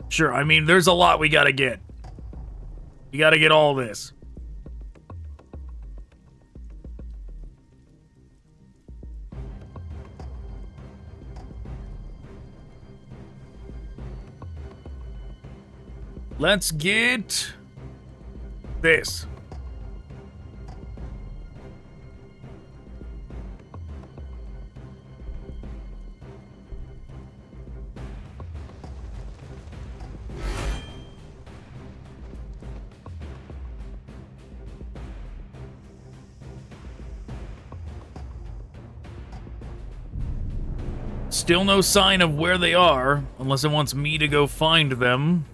Sure, I mean, there's a lot we gotta get. You gotta get all this. Let's get this. Still no sign of where they are, unless it wants me to go find them.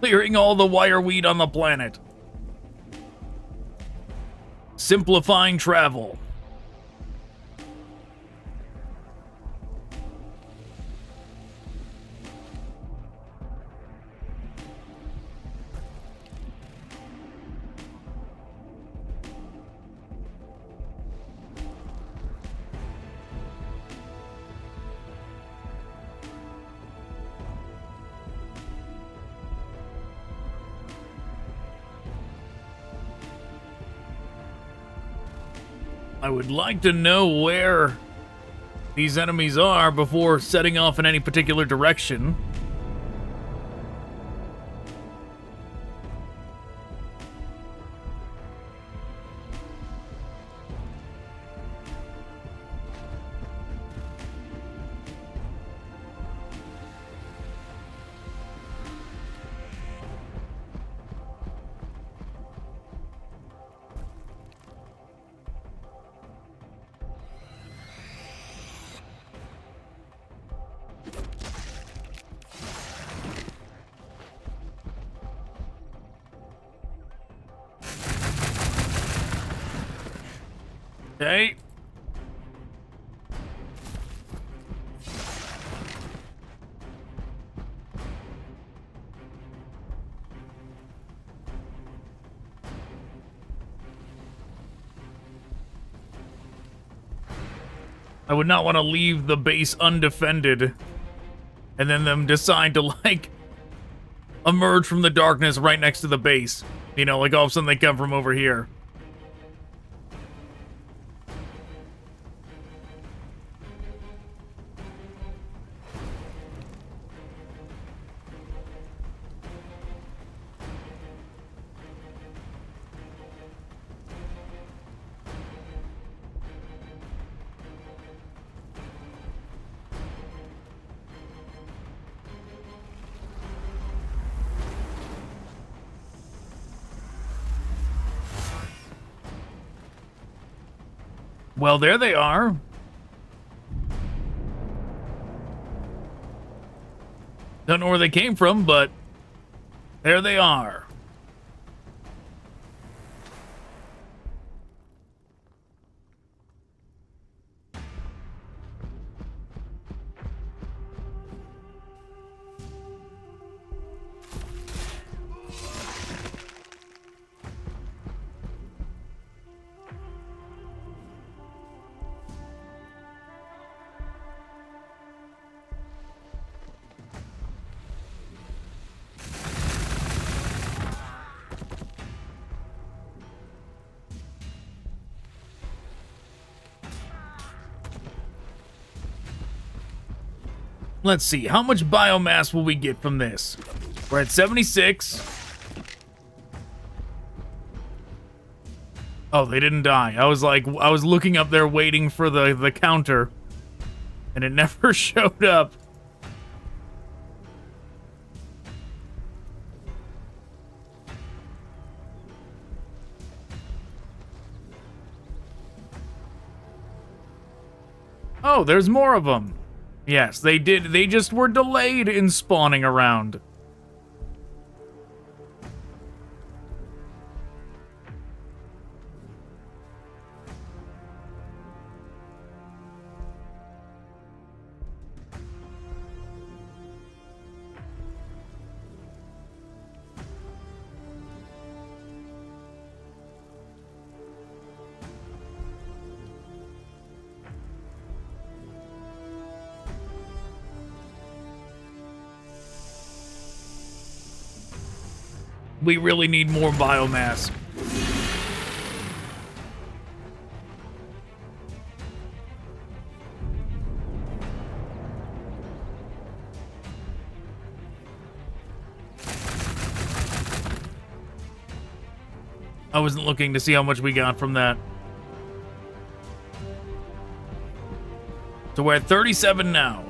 Clearing all the wireweed on the planet. Simplifying travel. I would like to know where these enemies are before setting off in any particular direction. Okay. I would not want to leave the base undefended and then them decide to, like, emerge from the darkness right next to the base. You know, like all of a sudden they come from over here. Well, there they are. Don't know where they came from, but there they are. Let's see, how much biomass will we get from this? We're at 76. Oh, they didn't die. I was looking up there waiting for the counter, and it never showed up. Oh, there's more of them. Yes, they did. They just were delayed in spawning around. We really need more biomass. I wasn't looking to see how much we got from that. So we're at 37 now.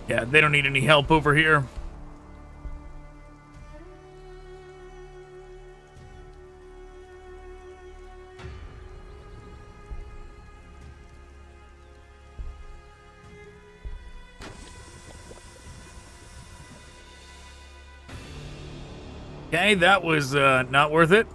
Yeah, they don't need any help over here. Okay, that was not worth it.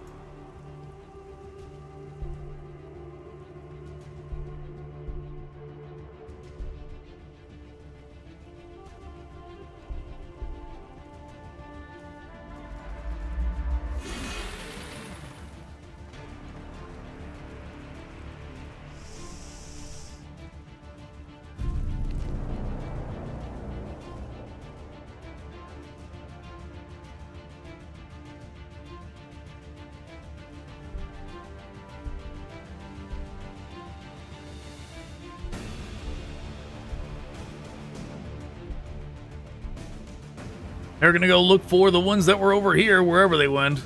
They're gonna go look for the ones that were over here, wherever they went.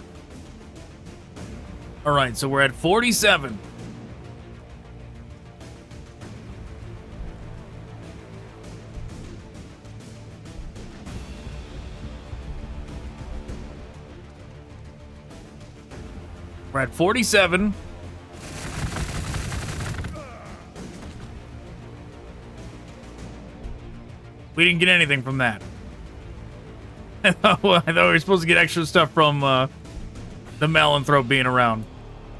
All right, so we're at 47. We're at 47. We didn't get anything from that. I thought we were supposed to get extra stuff from the Malanthrope being around.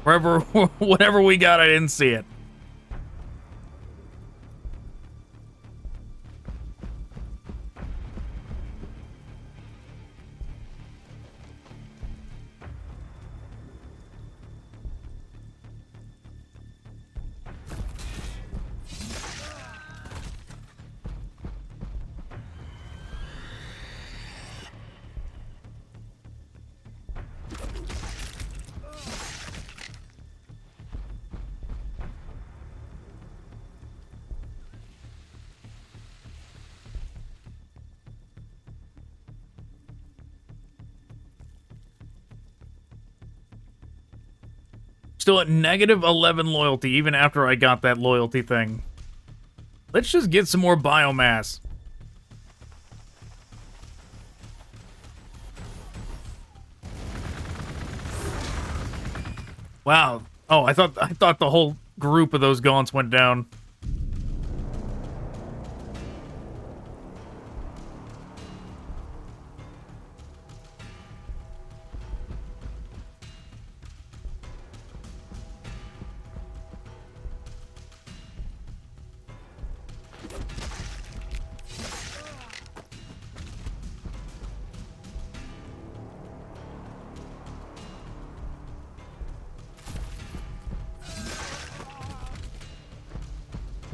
Wherever, whatever we got, I didn't see it. Still at negative 11 loyalty, even after I got that loyalty thing. Let's just get some more biomass. Wow. Oh, I thought the whole group of those gaunts went down.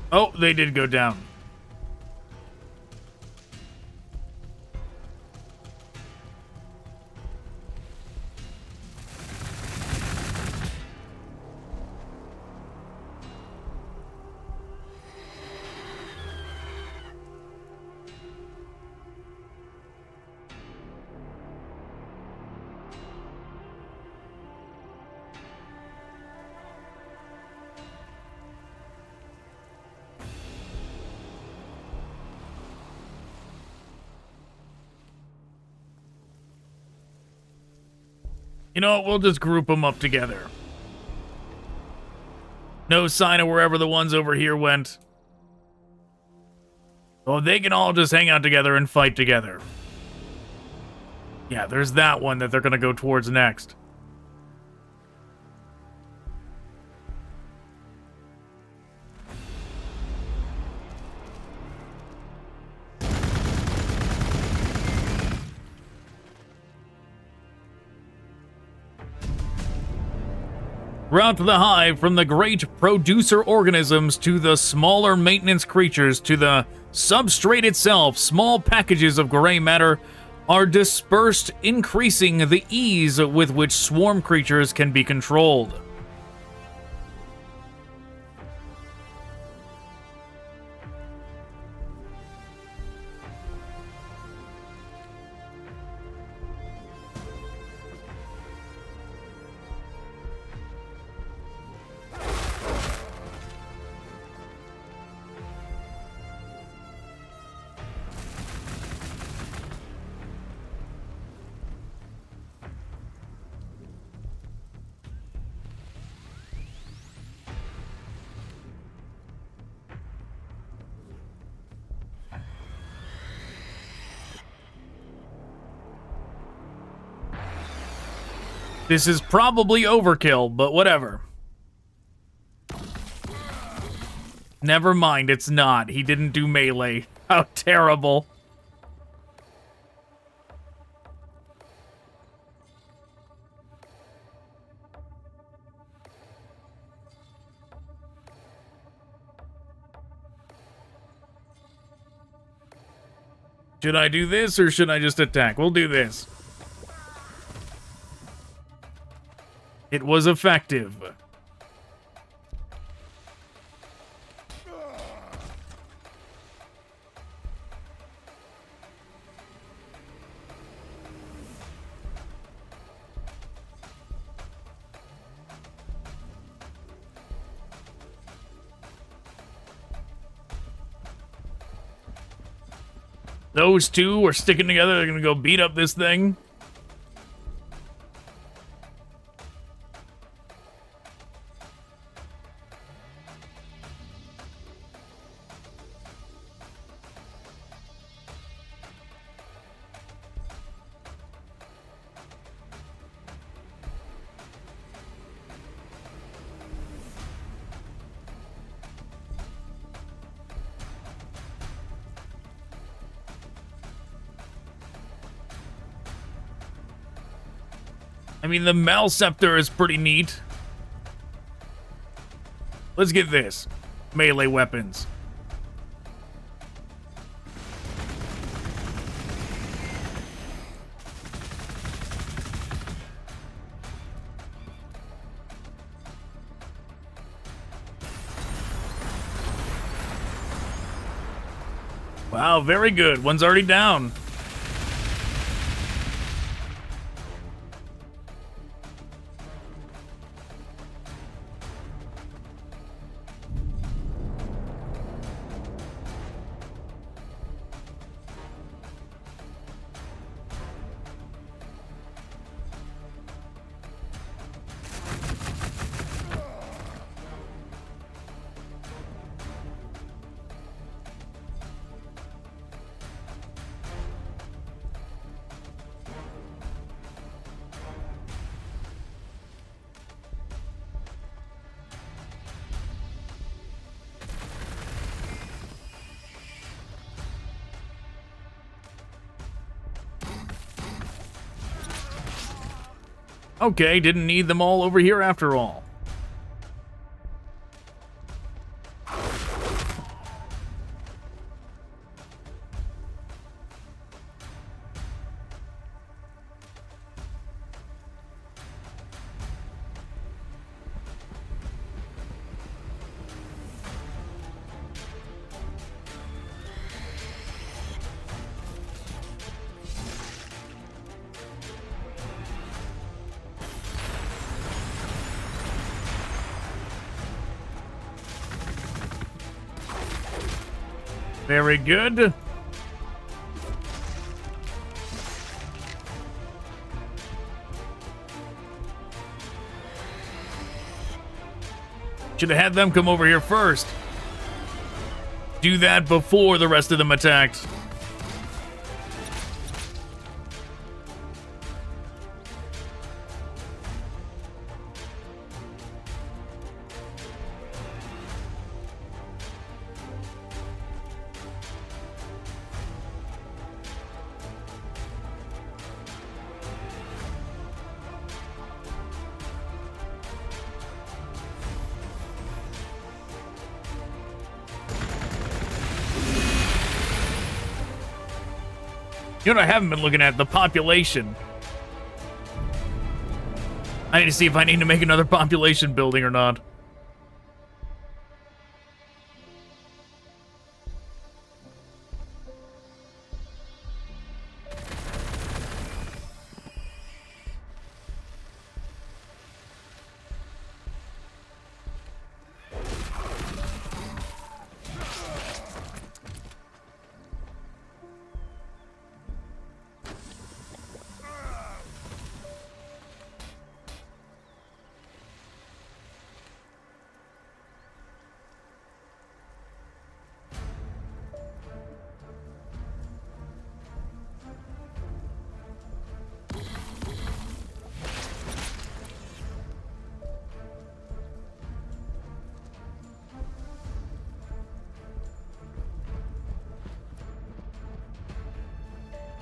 Oh, they did go down. You know what? We'll just group them up together. No sign of wherever the ones over here went. Oh, they can all just hang out together and fight together. Yeah, there's that one that they're going to go towards next. Throughout the hive, from the great producer organisms to the smaller maintenance creatures to the substrate itself, small packages of gray matter are dispersed, increasing the ease with which swarm creatures can be controlled. This is probably overkill, but whatever. Never mind, it's not. He didn't do melee. How terrible. Should I do this or should I just attack? We'll do this. It was effective. Those two are sticking together. They're gonna go beat up this thing. I mean, the Malceptor is pretty neat. Let's get this. Melee weapons. Wow, very good. One's already down. Okay, didn't need them all over here after all. Very good. Should have had them come over here first. Do that before the rest of them attacked. You know what I haven't been looking at? The population. I need to see if I need to make another population building or not.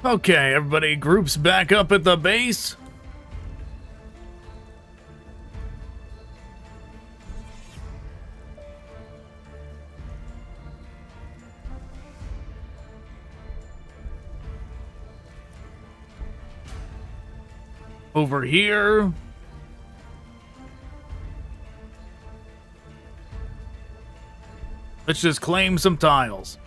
Okay, everybody groups back up at the base. Over here. Let's just claim some tiles.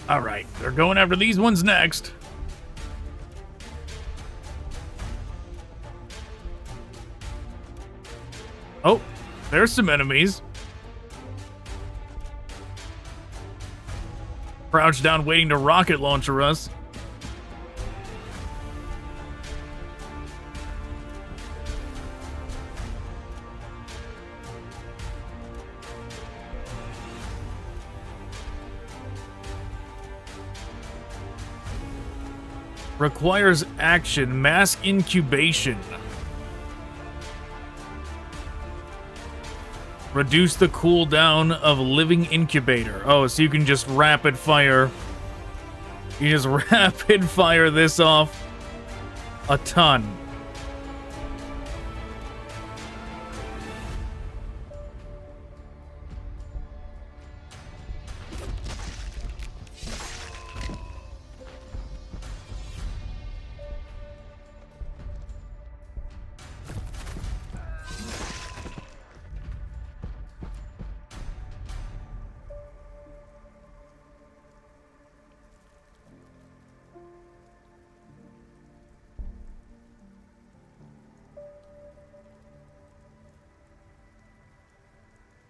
All right, they're going after these ones next. Oh, there's some enemies. Crouched down waiting to rocket launcher us. Requires action, mass incubation. Reduce the cooldown of living incubator. Oh, so you can just rapid fire. You just rapid fire this off a ton.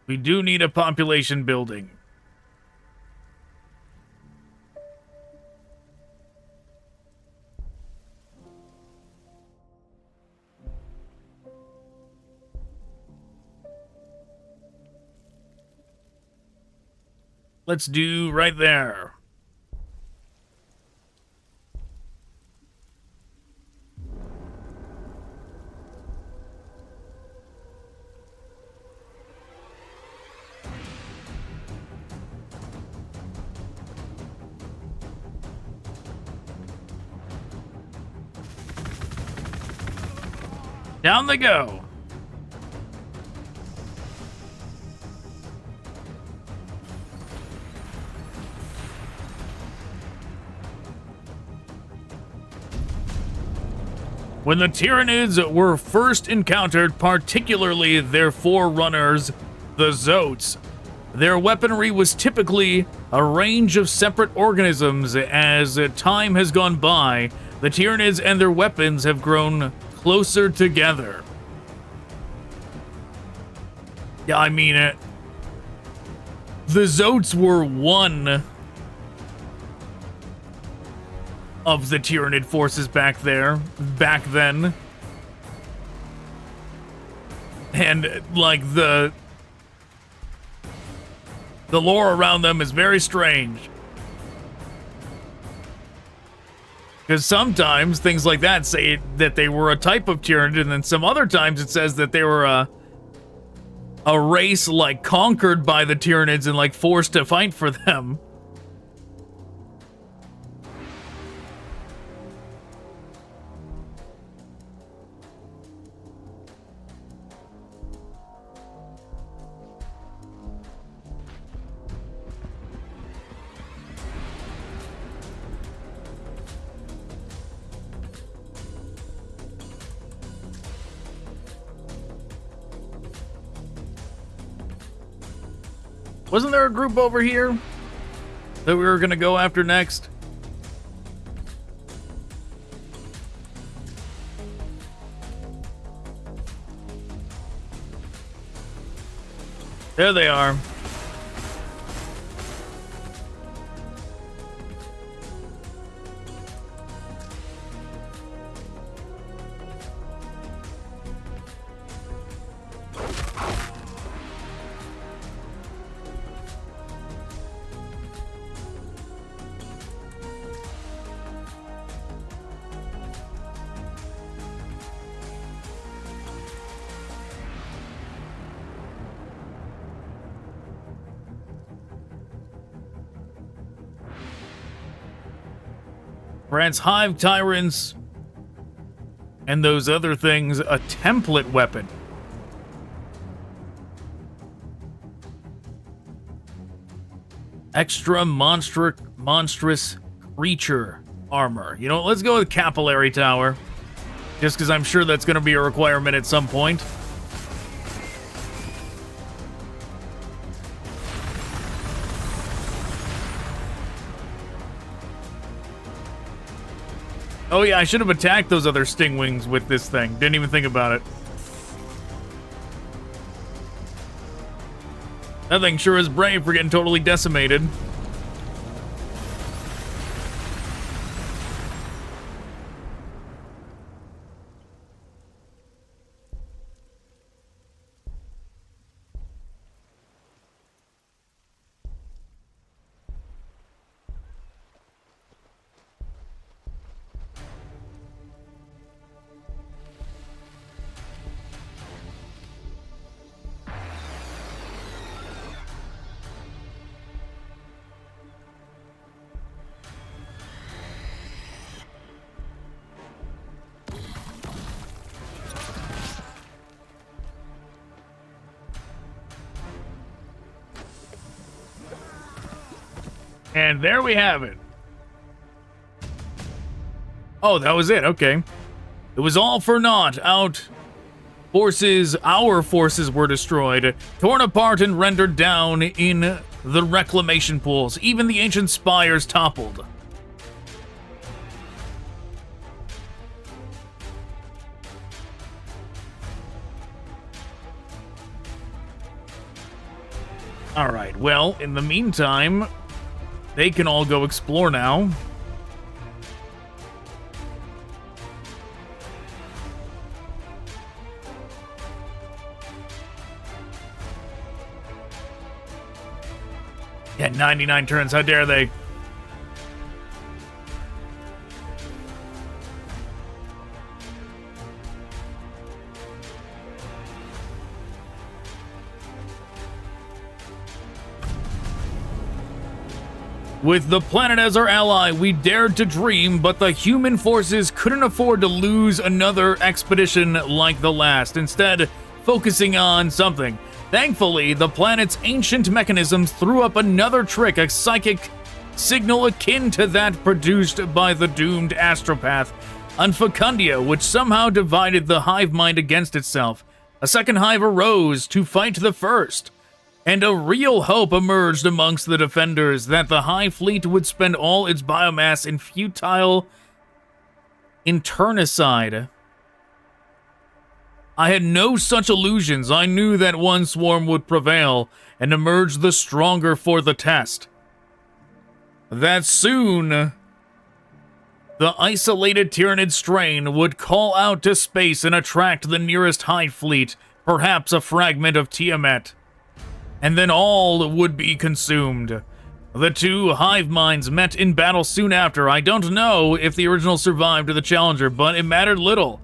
We do need a population building. Let's do right there. Down they go. When the Tyranids were first encountered, particularly their forerunners, the Zotes, their weaponry was typically a range of separate organisms. As time has gone by, the Tyranids and their weapons have grown closer together. Yeah, I mean it. The Zotes were one of the Tyranid forces back then. And, like, the lore around them is very strange. Because sometimes things like that say that they were a type of Tyranid, and then some other times it says that they were a race, like, conquered by the Tyranids and, like, forced to fight for them. Wasn't there a group over here that we were going to go after next? There they are. Grants hive tyrants and those other things a template weapon. Extra monstrous creature armor. You know, let's go with capillary tower. Just because I'm sure that's going to be a requirement at some point. Oh yeah, I should have attacked those other stingwings with this thing. Didn't even think about it. That thing sure is brave for getting totally decimated. And there we have it. Oh, that was it. Okay. It was all for naught. Our forces were destroyed, torn apart and rendered down in the reclamation pools. Even the ancient spires toppled. All right. Well, in the meantime, they can all go explore now. Yeah, 99 turns. How dare they? With the planet as our ally, we dared to dream, but the human forces couldn't afford to lose another expedition like the last, instead focusing on something. Thankfully, the planet's ancient mechanisms threw up another trick, a psychic signal akin to that produced by the doomed astropath, Unfecundia, which somehow divided the hive mind against itself. A second hive arose to fight the first. And a real hope emerged amongst the defenders that the High Fleet would spend all its biomass in futile internicide. I had no such illusions. I knew that one swarm would prevail and emerge the stronger for the test. That soon, the isolated Tyranid strain would call out to space and attract the nearest Hive Fleet, perhaps a fragment of Tiamat. And then all would be consumed. The two hive minds met in battle soon after. I don't know if the original survived the Challenger, but it mattered little.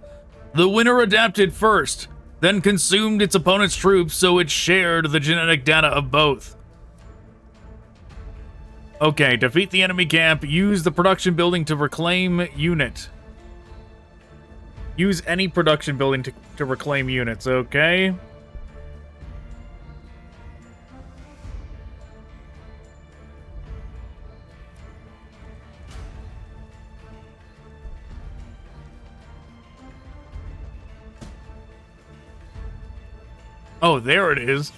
The winner adapted first, then consumed its opponent's troops, so it shared the genetic data of both. Okay, defeat the enemy camp. Use the production building to reclaim unit. Use any production building to reclaim units, okay? Oh, there it is.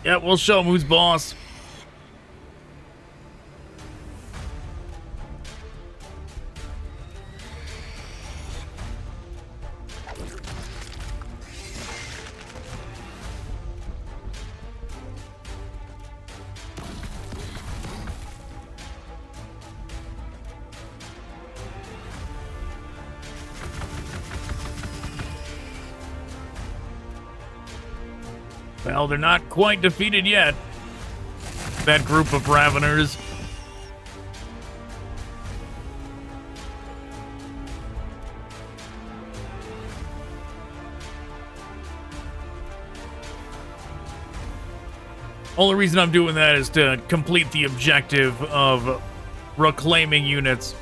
Yeah, we'll show him who's boss. Well, they're not quite defeated yet. That group of Raveners. Only reason I'm doing that is to complete the objective of reclaiming units.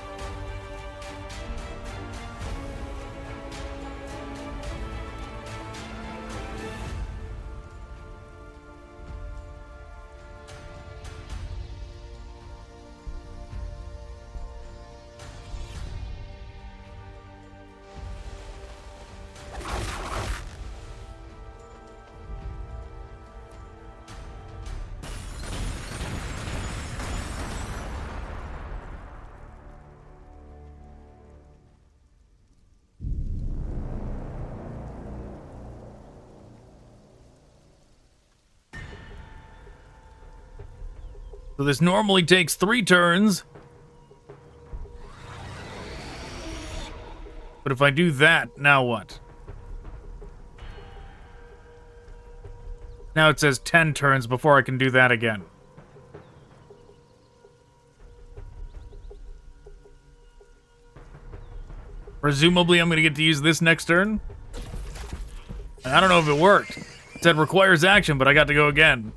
So this normally takes 3 turns. But if I do that, now what? Now it says 10 turns before I can do that again. Presumably I'm going to get to use this next turn. I don't know if it worked. It said requires action, but I got to go again.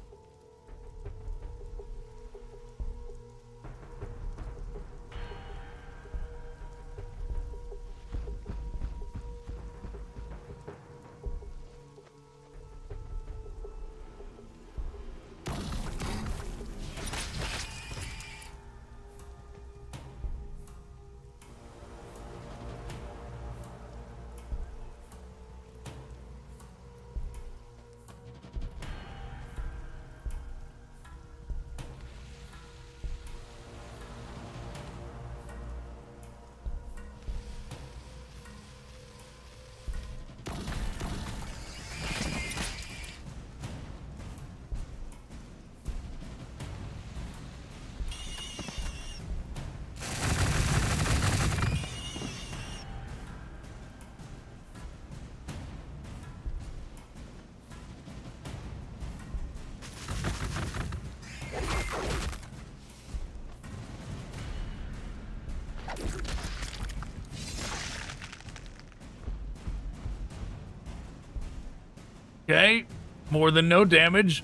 Okay, more than no damage.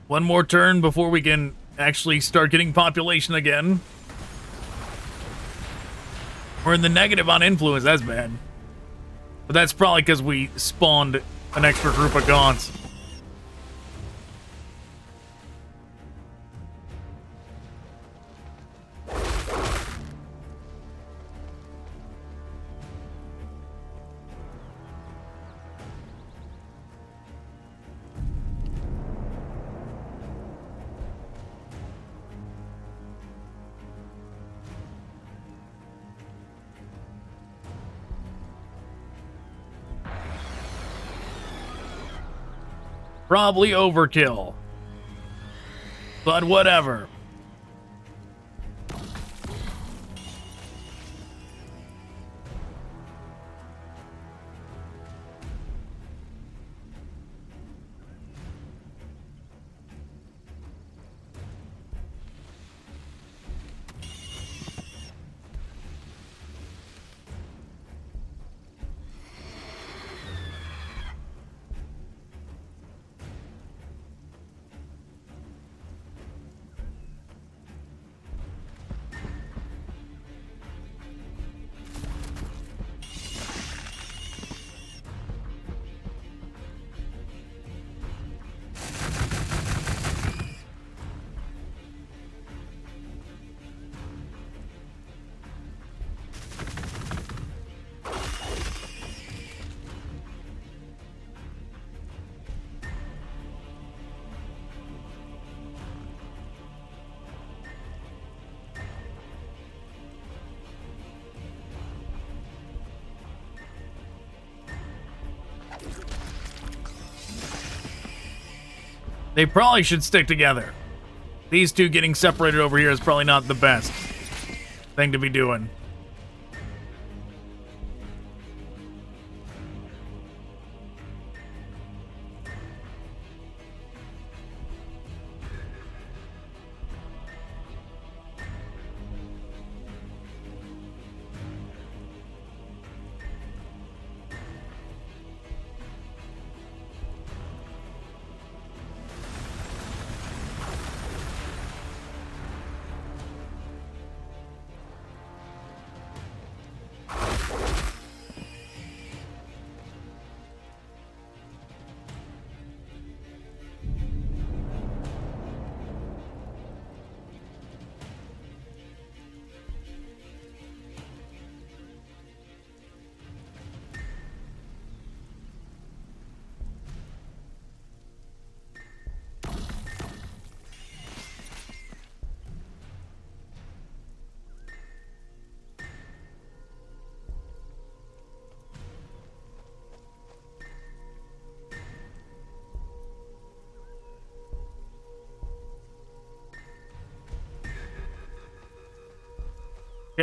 One more turn before we can actually start getting population again. We're in the negative on influence, that's bad. But that's probably because we spawned an extra group of gaunts. Probably overkill. But whatever. They probably should stick together. These two getting separated over here is probably not the best thing to be doing.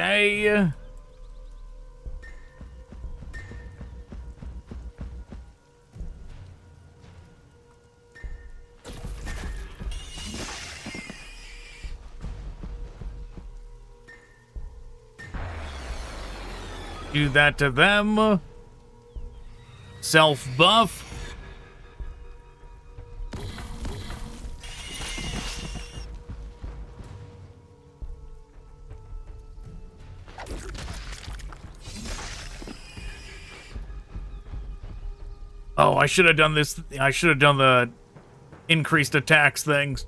Okay. Do that to them. Self buff. Oh, I should have done this. I should have done the increased attacks things.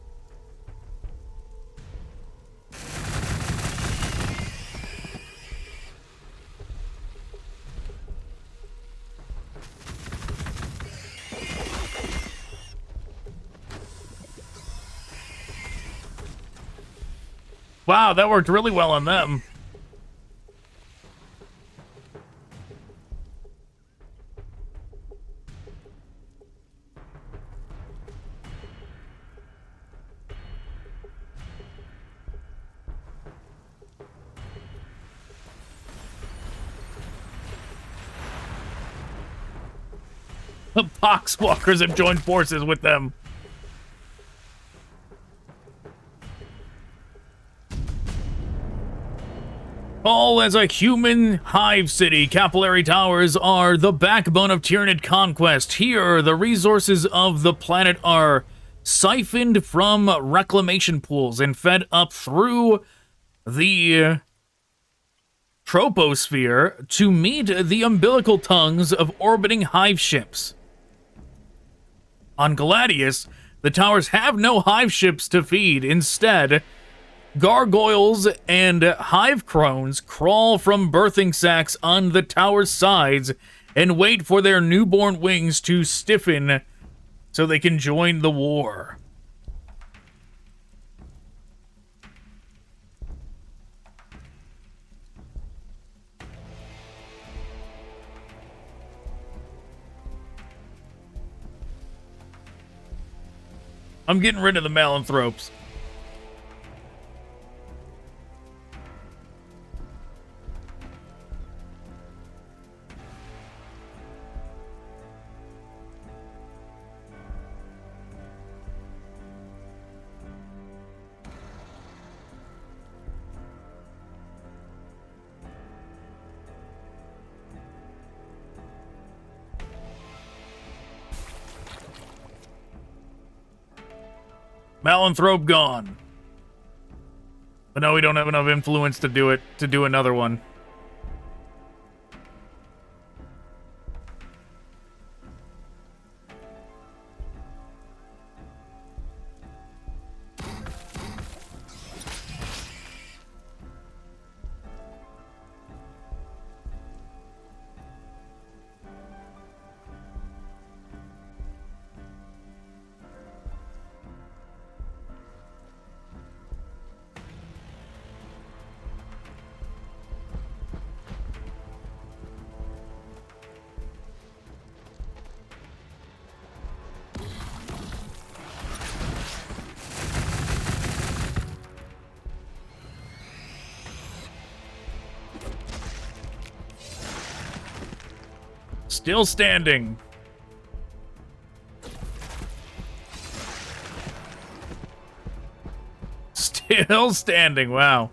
Wow, that worked really well on them. The Poxwalkers have joined forces with them. All as a human hive city, capillary towers are the backbone of Tyranid conquest. Here, the resources of the planet are siphoned from reclamation pools and fed up through the troposphere to meet the umbilical tongues of orbiting hive ships. On Gladius, the towers have no hive ships to feed. Instead, gargoyles and hive crones crawl from birthing sacs on the tower's sides and wait for their newborn wings to stiffen so they can join the war. I'm getting rid of the Malanthropes. Malanthrope gone. But no, we don't have enough influence to do it, to do another one. Still standing. Still standing, wow.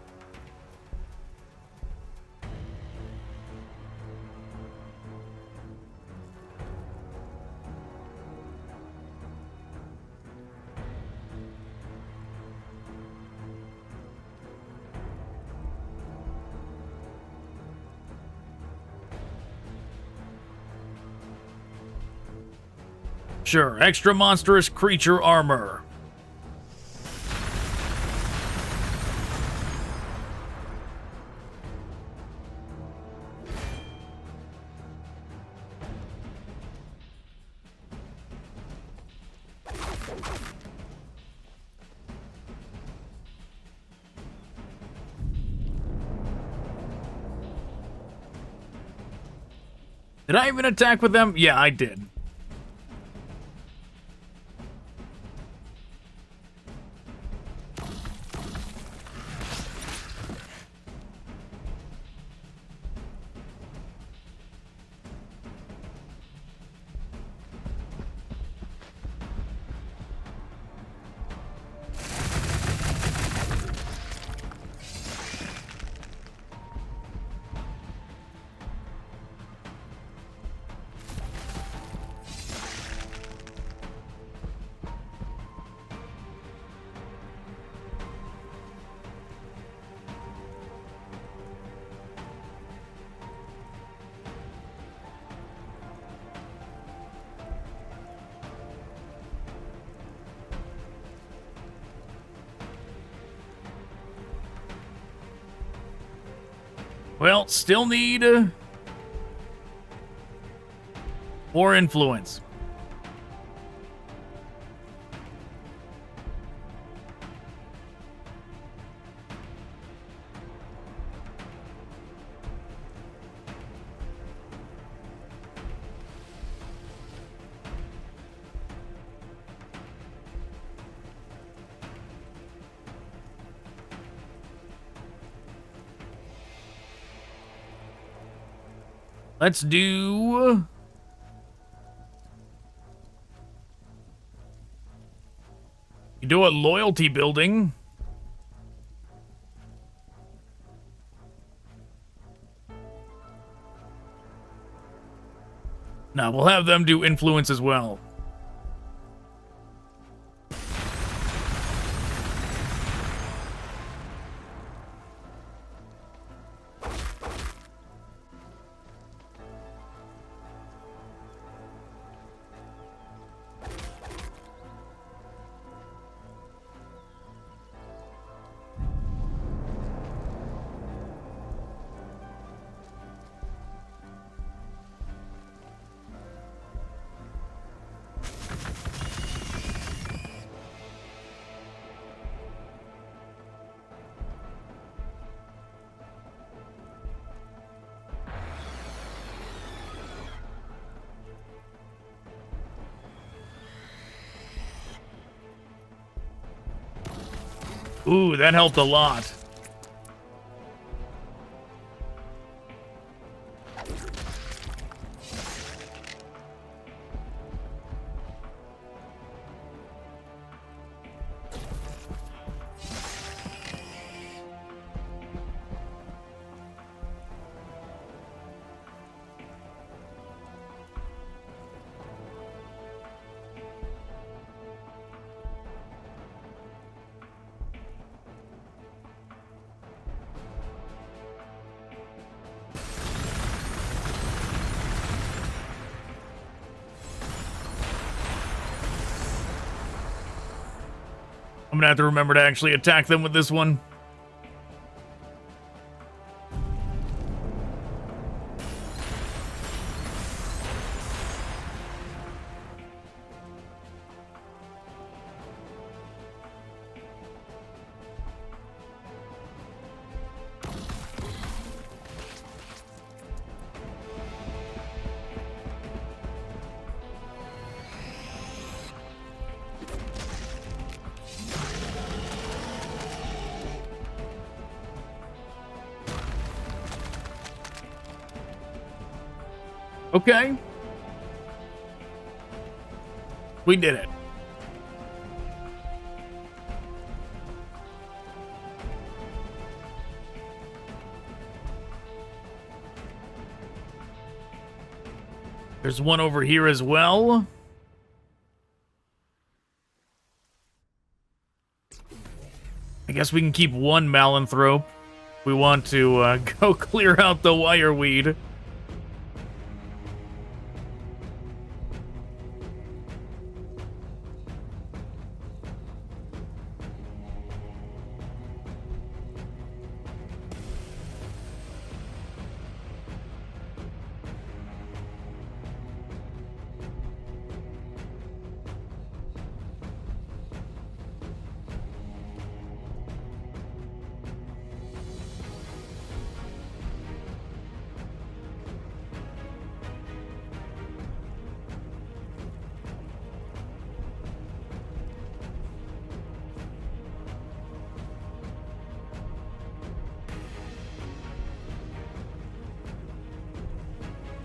Sure, extra monstrous creature armor. Did I even attack with them? Yeah, I did. Well, still need more influence. Let's do... You do a loyalty building. No, we'll have them do influence as well. Ooh, that helped a lot. I'm gonna have to remember to actually attack them with this one. Okay. We did it. There's one over here as well. I guess we can keep one Malanthrope. We want to go clear out the wireweed.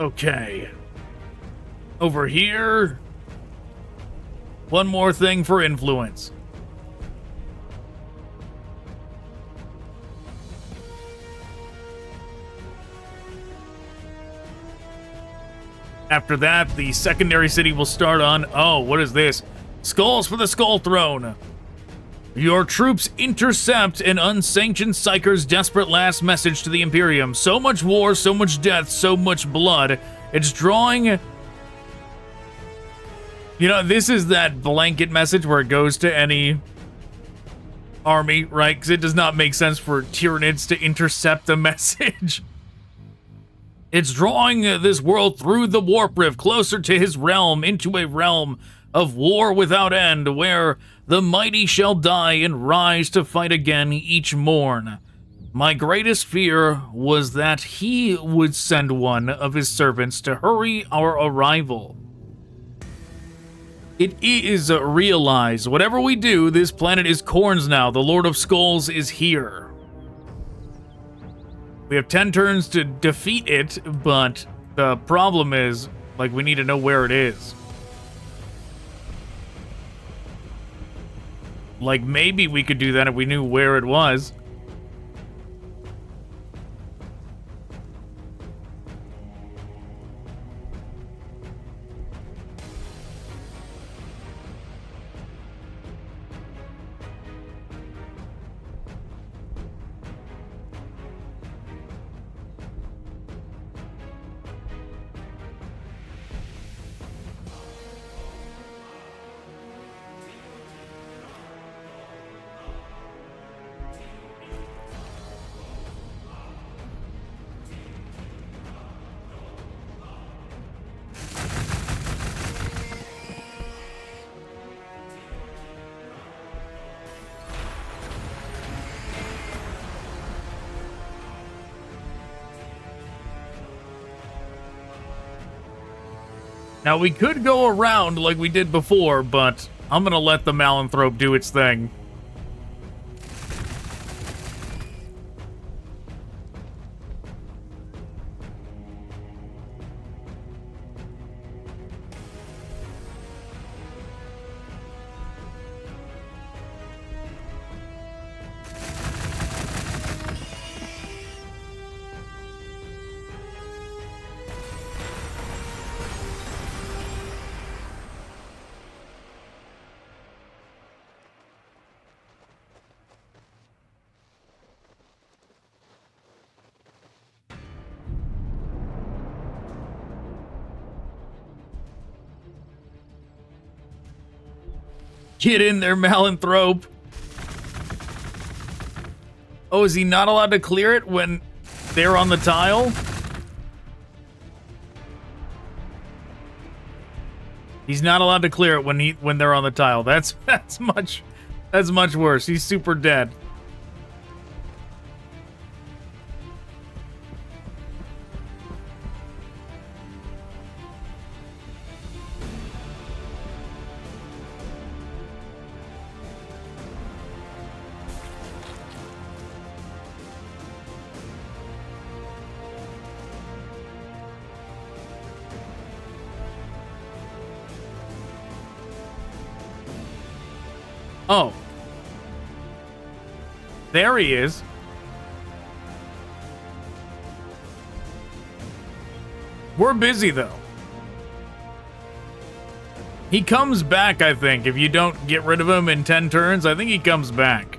Okay. Over here. One more thing for influence. After that, the secondary city will start on... Oh, what is this? Skulls for the Skull Throne. Your troops intercept an unsanctioned Psyker's desperate last message to the Imperium. So much war, so much death, so much blood. It's drawing... You know, this is that blanket message where it goes to any army, right? Because it does not make sense for Tyranids to intercept a message. It's drawing this world through the warp rift closer to his realm, into a realm of war without end, where the mighty shall die and rise to fight again each morn. My greatest fear was that he would send one of his servants to hurry our arrival. It is realized. Whatever we do, this planet is Khorne's now. The Lord of Skulls is here. We have 10 turns to defeat it, but the problem is, like, we need to know where it is. Like, maybe we could do that if we knew where it was. Now, we could go around like we did before, but I'm gonna let the Malanthrope do its thing. Get in there, Malanthrope. Oh, is he not allowed to clear it when they're on the tile? He's not allowed to clear it when they're on the tile. That's much worse. He's super dead. Oh. There he is. We're busy, though. He comes back, I think. If you don't get rid of him in 10 turns, I think he comes back.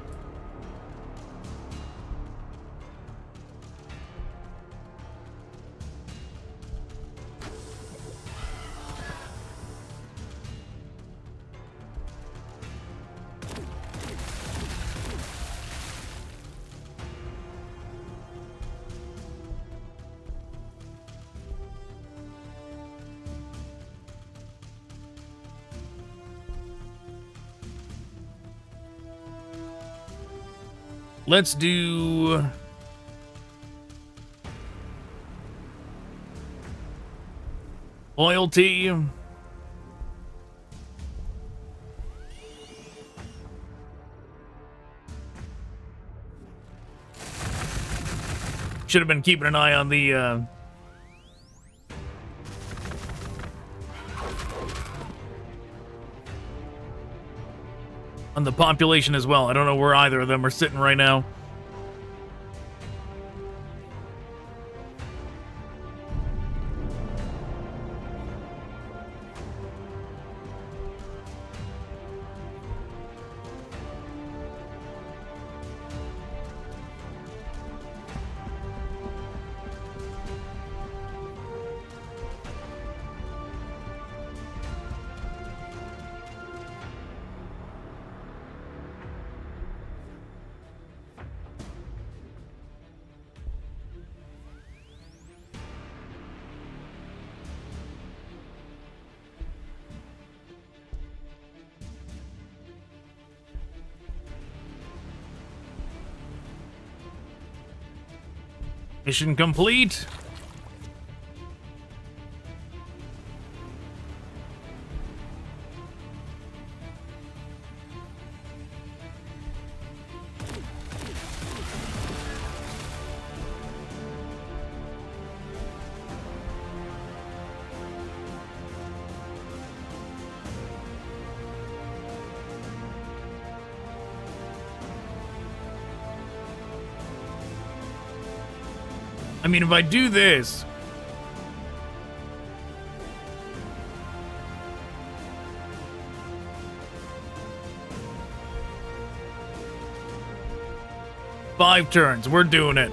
Let's do... loyalty. Should have been keeping an eye on the population as well. I don't know where either of them are sitting right now. Mission complete. I mean, if I do this... Five turns, we're doing it.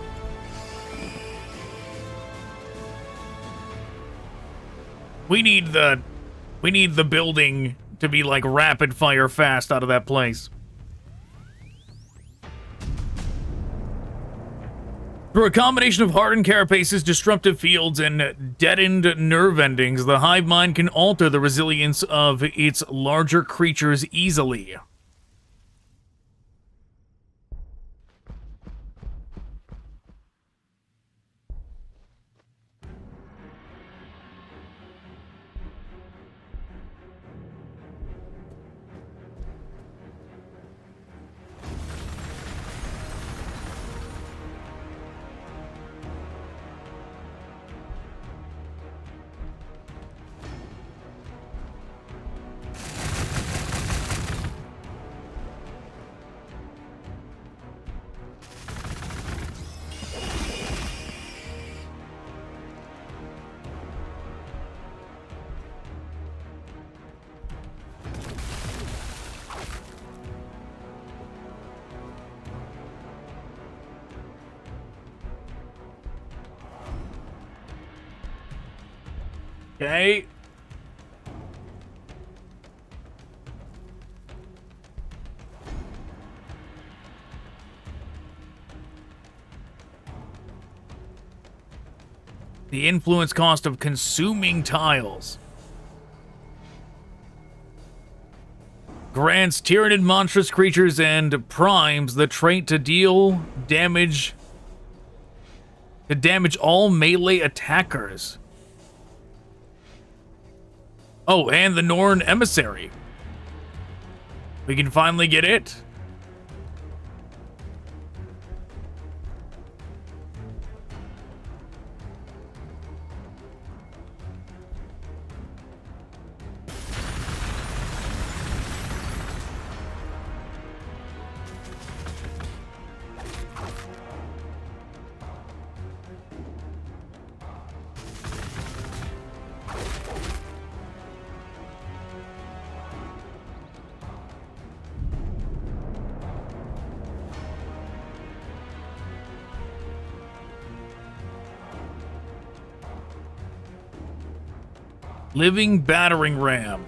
We need the building to be like rapid fire fast out of that place. Through a combination of hardened carapaces, disruptive fields, and deadened nerve endings, the hive mind can alter the resilience of its larger creatures easily. Okay. The influence cost of consuming tiles. Grants Tyranid monstrous creatures and primes the trait to deal damage all melee attackers. Oh, and the Norn Emissary. We can finally get it. Living battering ram.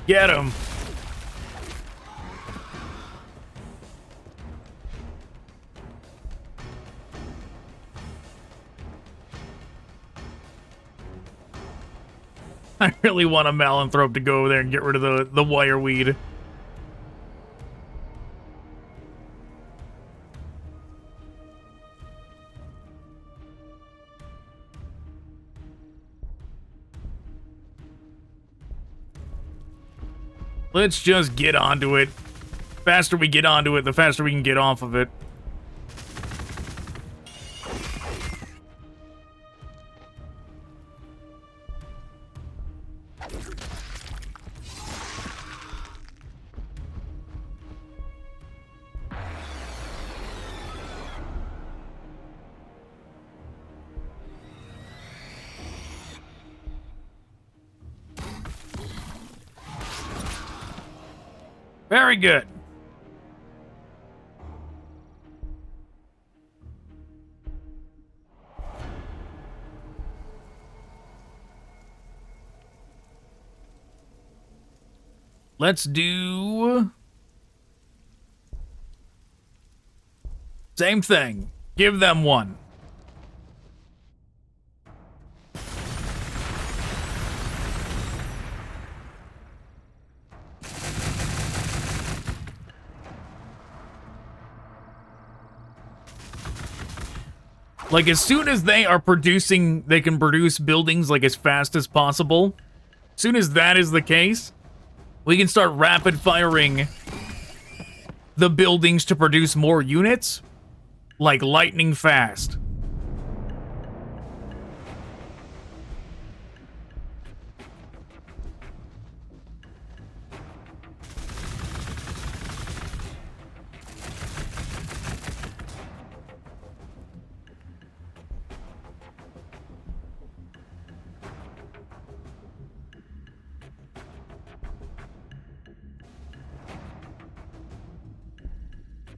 Get him. I really want a Malanthrope to go over there and get rid of the wireweed. Let's just get onto it. The faster we get onto it, the faster we can get off of it. Very good. Let's do same thing. Give them one. Like, as soon as they are producing, they can produce buildings, like, as fast as possible. As soon as that is the case, we can start rapid-firing the buildings to produce more units, like lightning fast.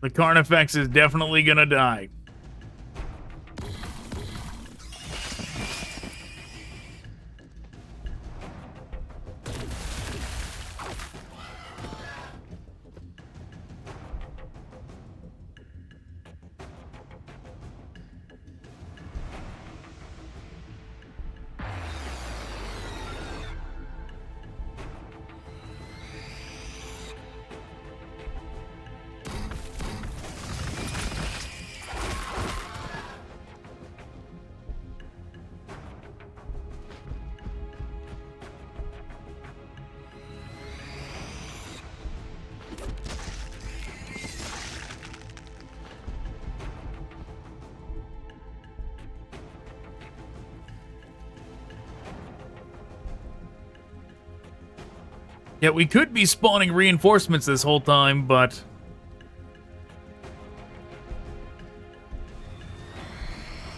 The Carnifex is definitely gonna die. Yeah, we could be spawning reinforcements this whole time, but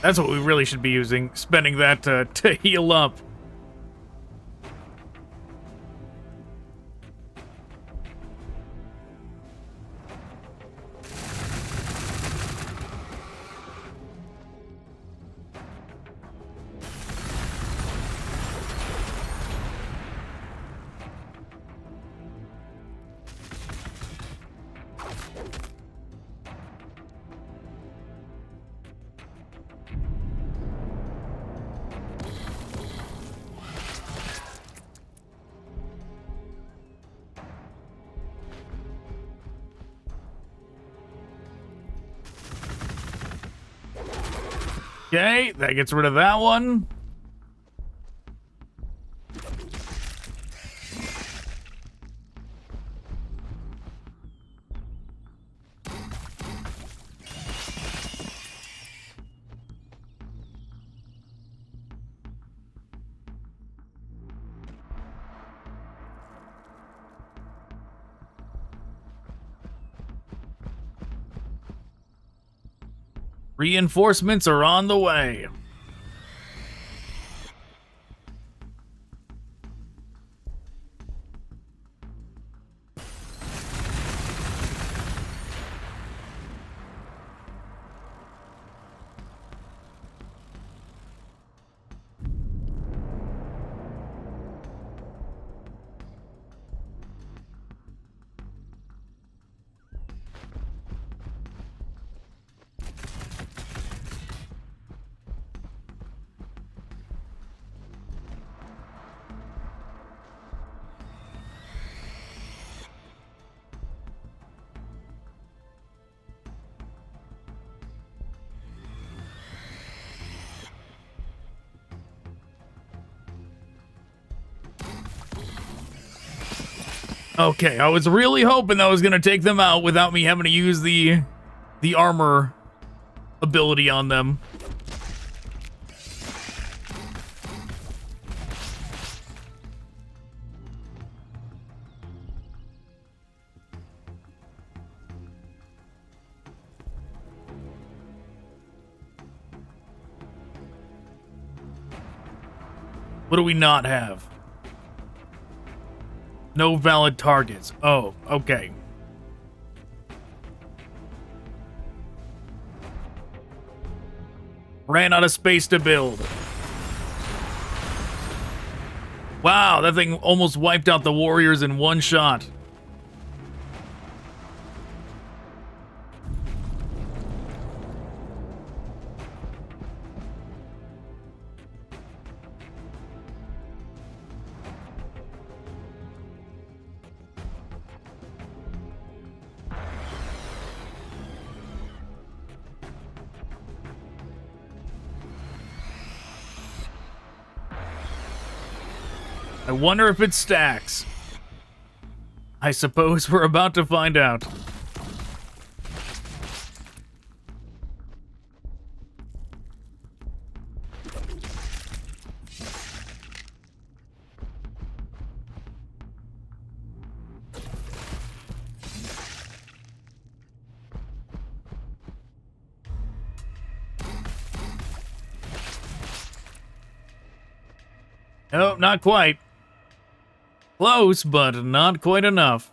that's what we really should be using, spending that to heal up. Okay, that gets rid of that one. Reinforcements are on the way. Okay, I was really hoping that was going to take them out without me having to use the armor ability on them. What do we not have? No valid targets. Oh, okay. Ran out of space to build. Wow, that thing almost wiped out the warriors in one shot. I wonder if it stacks. I suppose we're about to find out. Nope, not quite. Close, but not quite enough.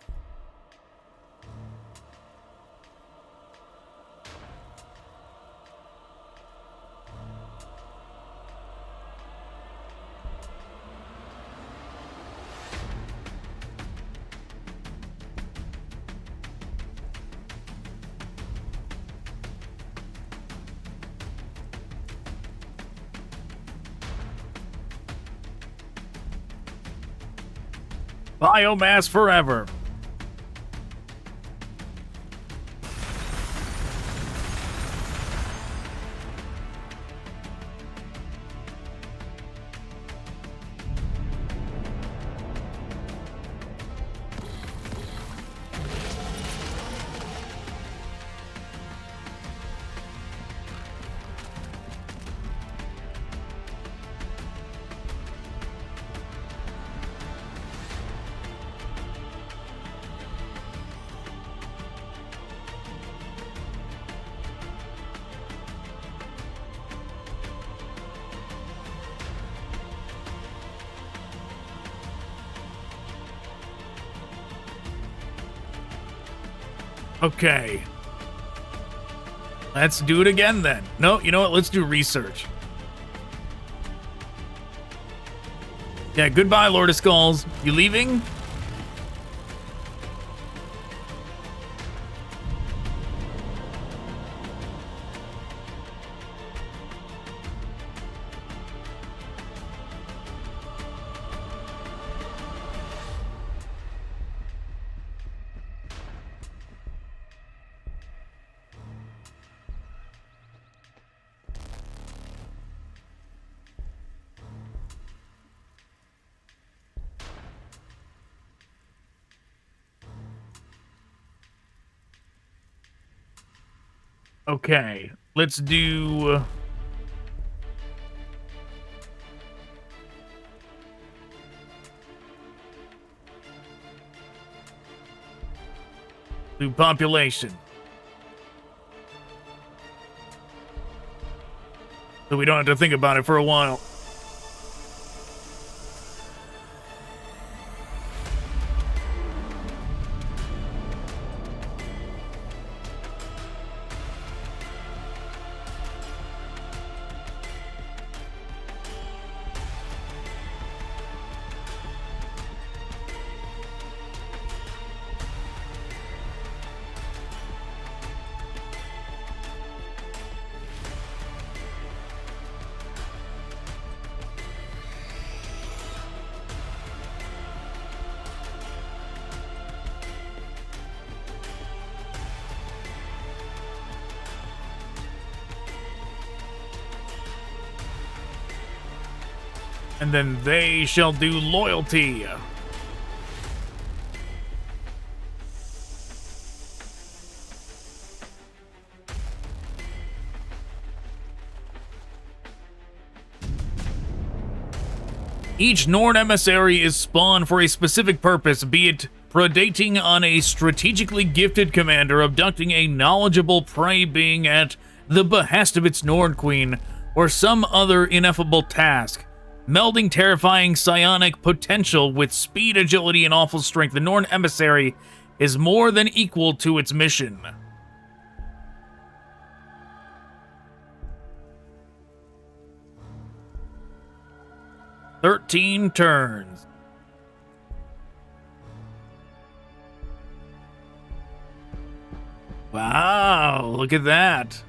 Biomass forever. Okay. Let's do it again then. No, you know what? Let's do research. Yeah, goodbye, Lord of Skulls. You leaving? Okay, let's do... do population. So we don't have to think about it for a while. And then they shall do loyalty. Each Norn Emissary is spawned for a specific purpose, be it predating on a strategically gifted commander, abducting a knowledgeable prey being at the behest of its Norn Queen, or some other ineffable task. Melding terrifying psionic potential with speed, agility, and awful strength, the Norn Emissary is more than equal to its mission. "13 turns. Wow, look at that.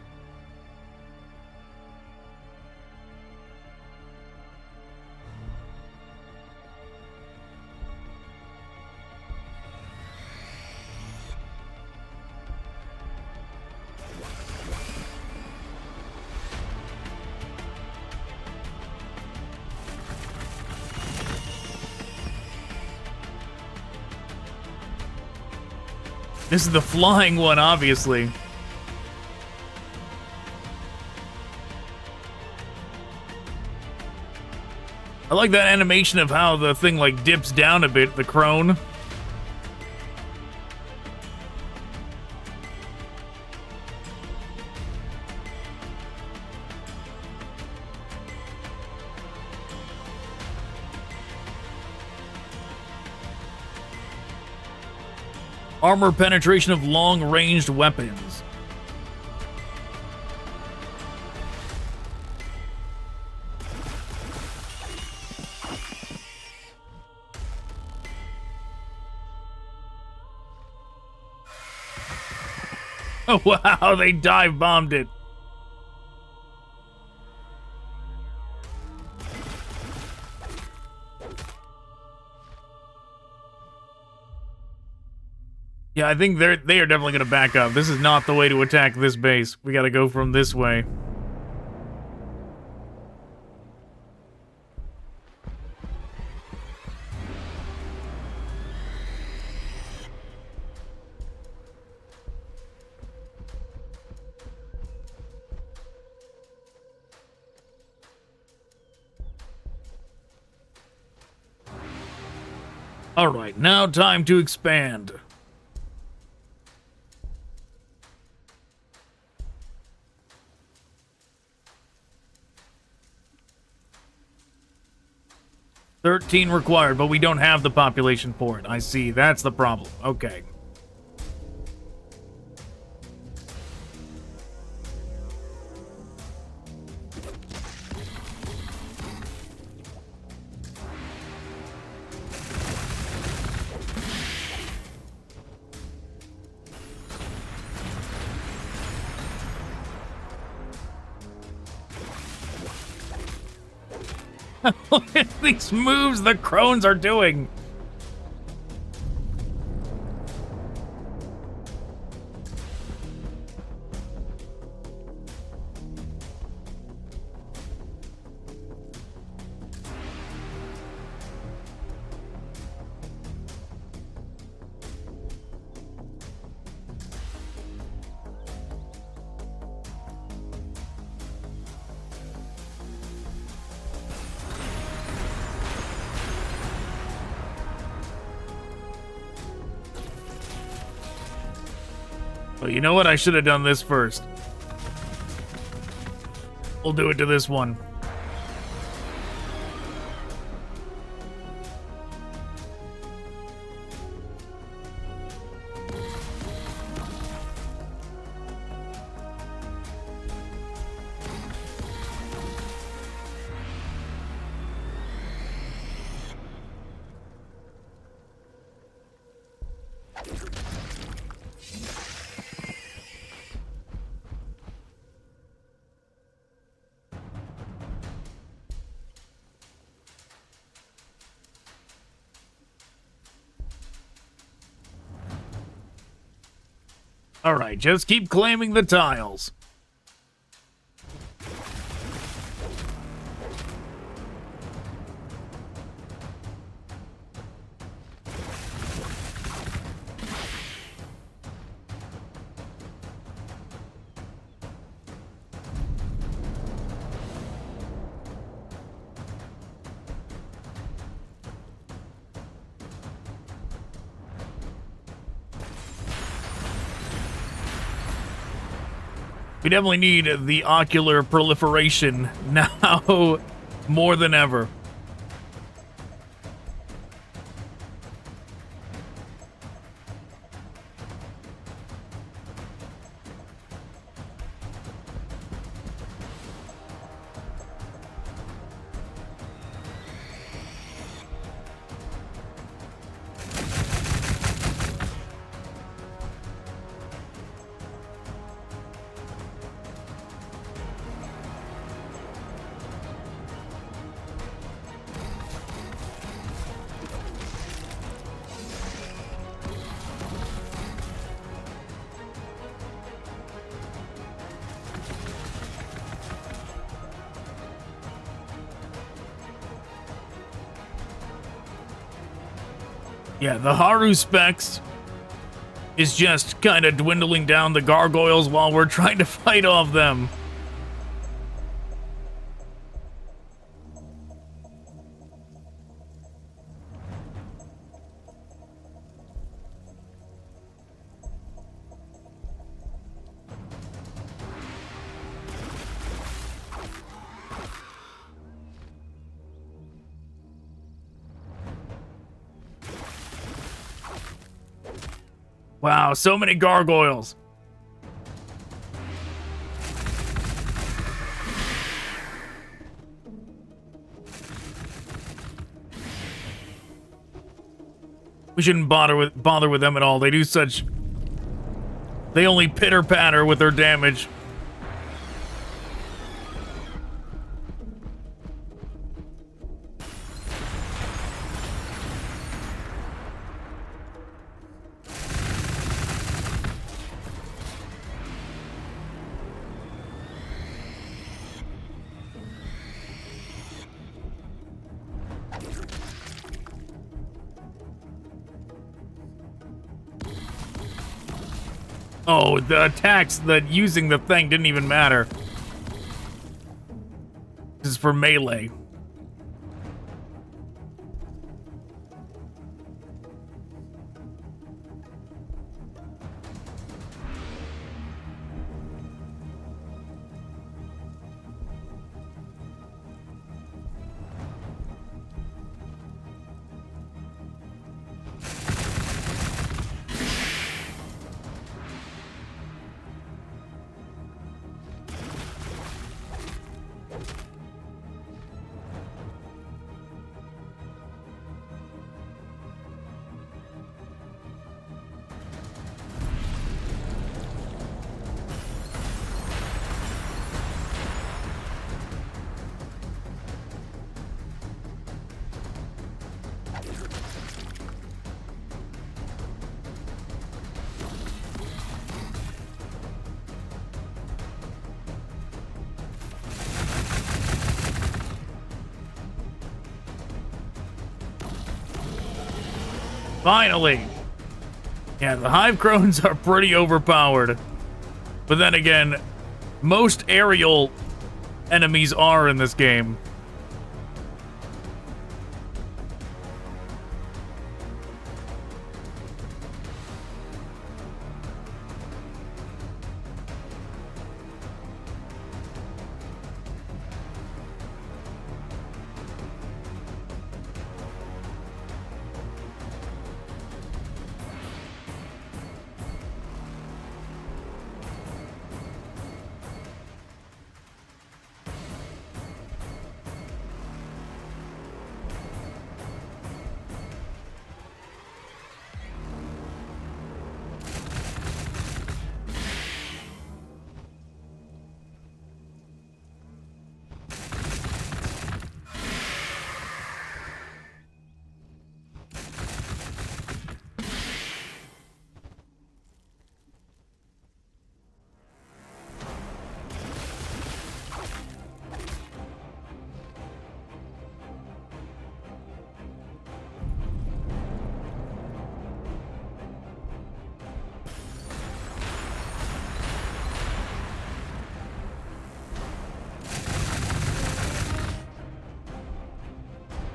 This is the flying one, obviously. I like that animation of how the thing, like, dips down a bit, the crone. Armor penetration of long-ranged weapons. Oh, wow, they dive bombed it. Yeah, I think they are definitely going to back up. This is not the way to attack this base. We got to go from this way. All right, now time to expand. $13 required, but we don't have the population for it. I see. That's the problem. Okay. Look at these moves the crones are doing. Well, you know what? I should have done this first. We'll do it to this one. All right, just keep claiming the tiles. We definitely need the ocular proliferation now more than ever. Yeah, the Haru specs is just kind of dwindling down the gargoyles while we're trying to fight off them. Wow, so many gargoyles. We shouldn't bother with them at all. They do such... They only pitter-patter with their damage. Oh, the attacks, using the thing didn't even matter. This is for melee. Finally! Yeah, the Hive Crones are pretty overpowered. But then again, most aerial enemies are in this game.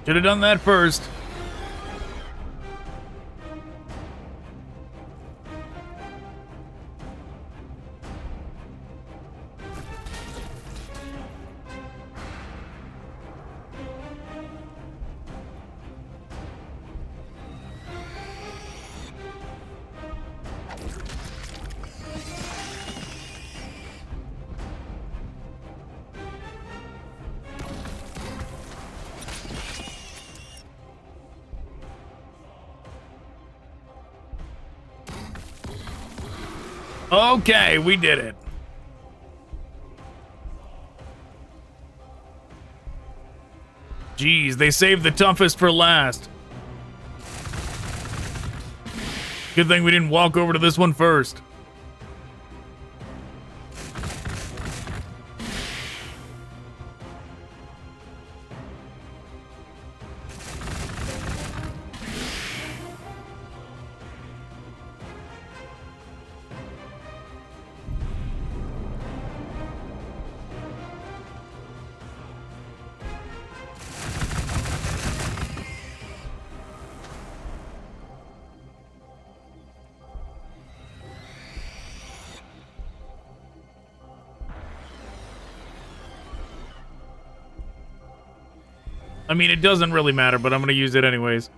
Should have done that first. Okay, we did it. Jeez, they saved the toughest for last. Good thing we didn't walk over to this one first. I mean, it doesn't really matter, but I'm going to use it anyways.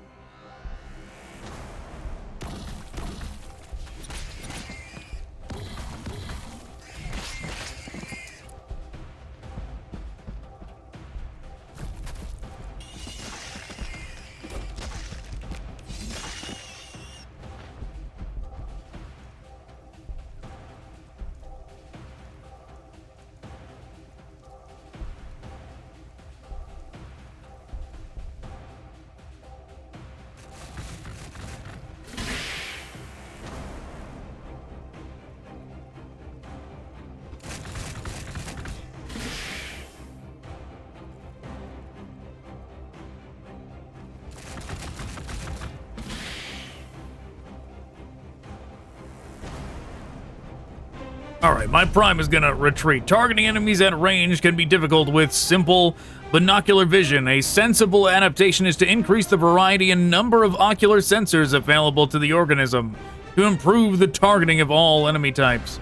Alright, my Prime is gonna retreat. Targeting enemies at range can be difficult with simple binocular vision. A sensible adaptation is to increase the variety and number of ocular sensors available to the organism to improve the targeting of all enemy types.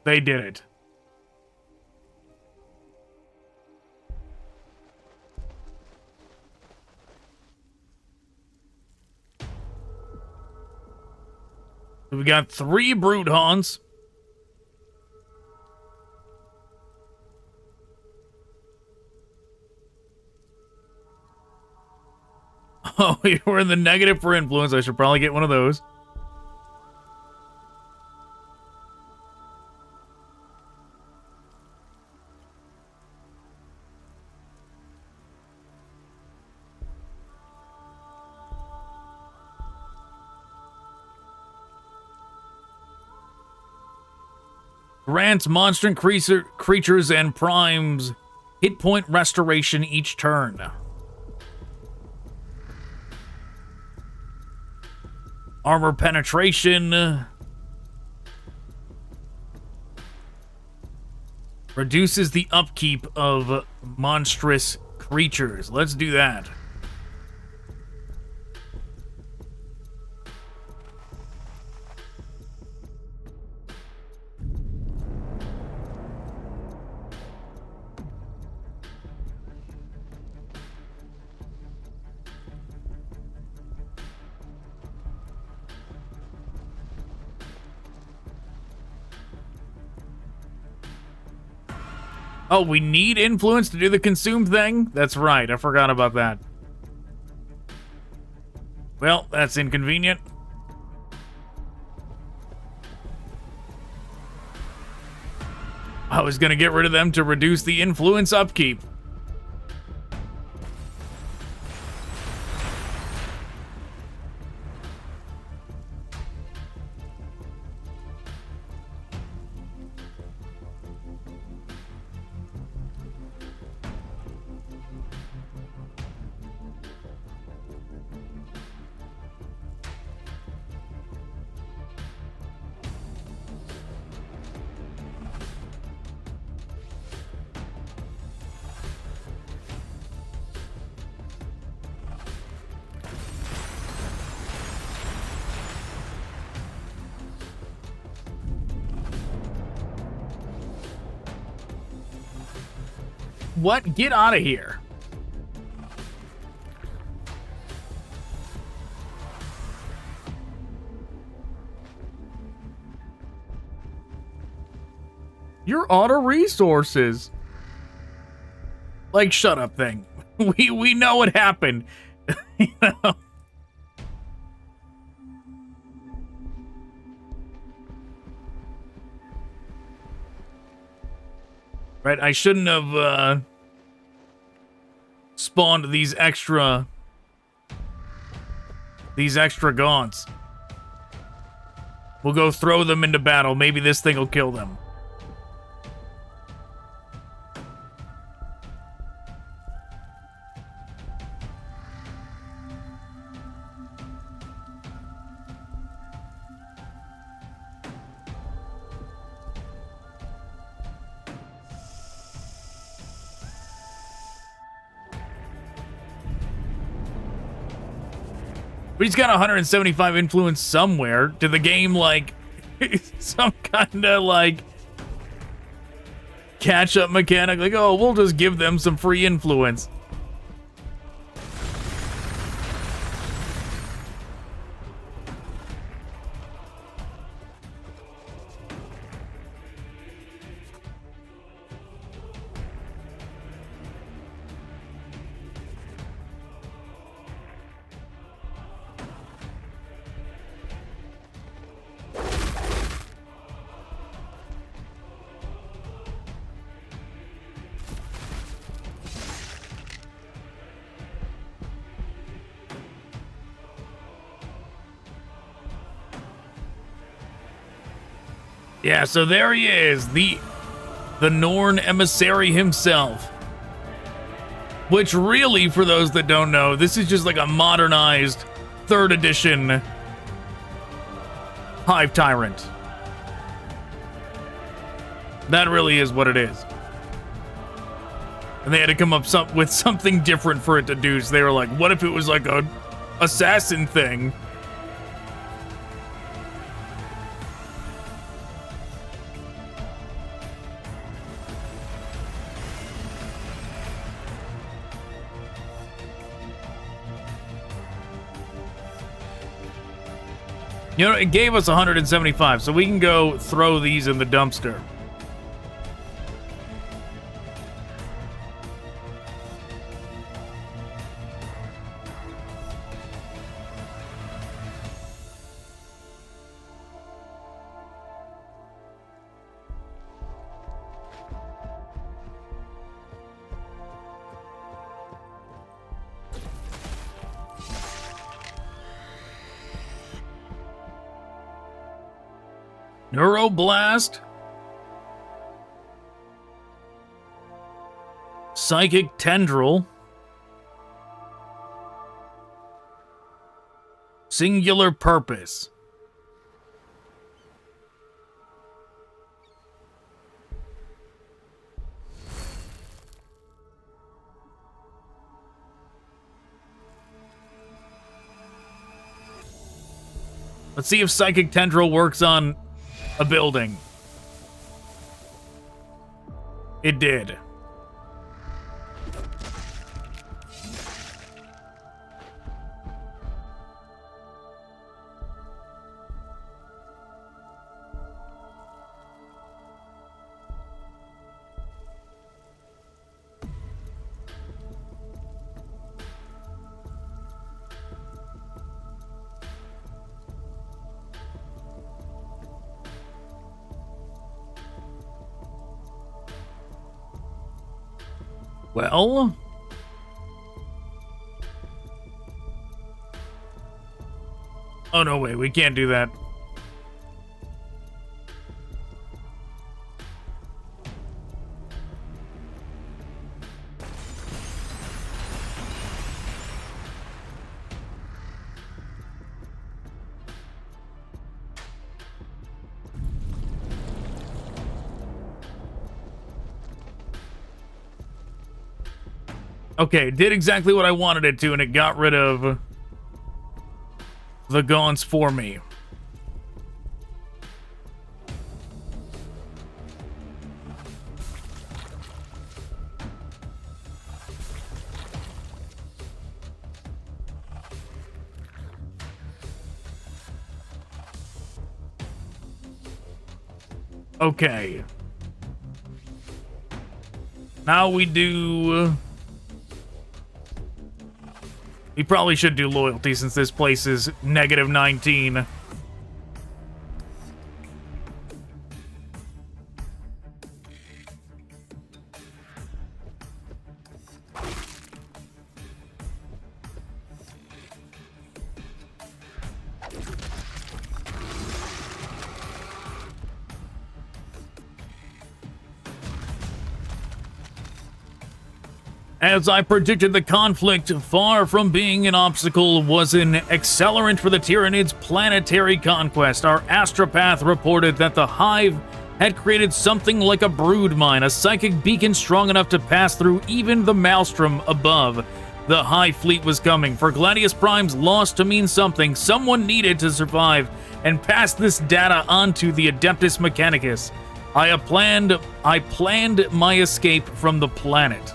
They did it. We got 3 Brute Haunts. Oh, you were in the negative for influence. I should probably get one of those. Grants monster creatures and primes hit point restoration each turn. Armor penetration. Reduces the upkeep of monstrous creatures. Let's do that. Oh, we need influence to do the consume thing? That's right, I forgot about that. Well, that's inconvenient. I was gonna get rid of them to reduce the influence upkeep. What? Get out of here. You're out of resources. Like, shut up thing. We know what happened. You know? Right, I shouldn't have spawned these extra gaunts. We'll go throw them into battle. Maybe this thing will kill them. But he's got 175 influence somewhere. Did the game, like, some kind of, like, catch-up mechanic? Like, oh, we'll just give them some free influence. Yeah, so there he is, the Norn Emissary himself. Which really, for those that don't know, this is just like a modernized 3rd edition Hive Tyrant. That really is what it is. And they had to come up with something different for it to do, so they were like, what if it was like a assassin thing? You know, it gave us 175, so we can go throw these in the dumpster. Neuroblast, Psychic Tendril, Singular Purpose. Let's see if Psychic Tendril works on a building. It did. Well, oh no, wait, we can't do that. Okay, did exactly what I wanted it to, and it got rid of the gaunts for me. Okay. Now we do... We probably should do loyalty since this place is -19. As I predicted, the conflict, far from being an obstacle, was an accelerant for the Tyranids' planetary conquest. Our astropath reported that the Hive had created something like a brood mine, a psychic beacon strong enough to pass through even the maelstrom above. The Hive fleet was coming. For Gladius Prime's loss to mean something, someone needed to survive and pass this data onto the Adeptus Mechanicus. I planned my escape from the planet.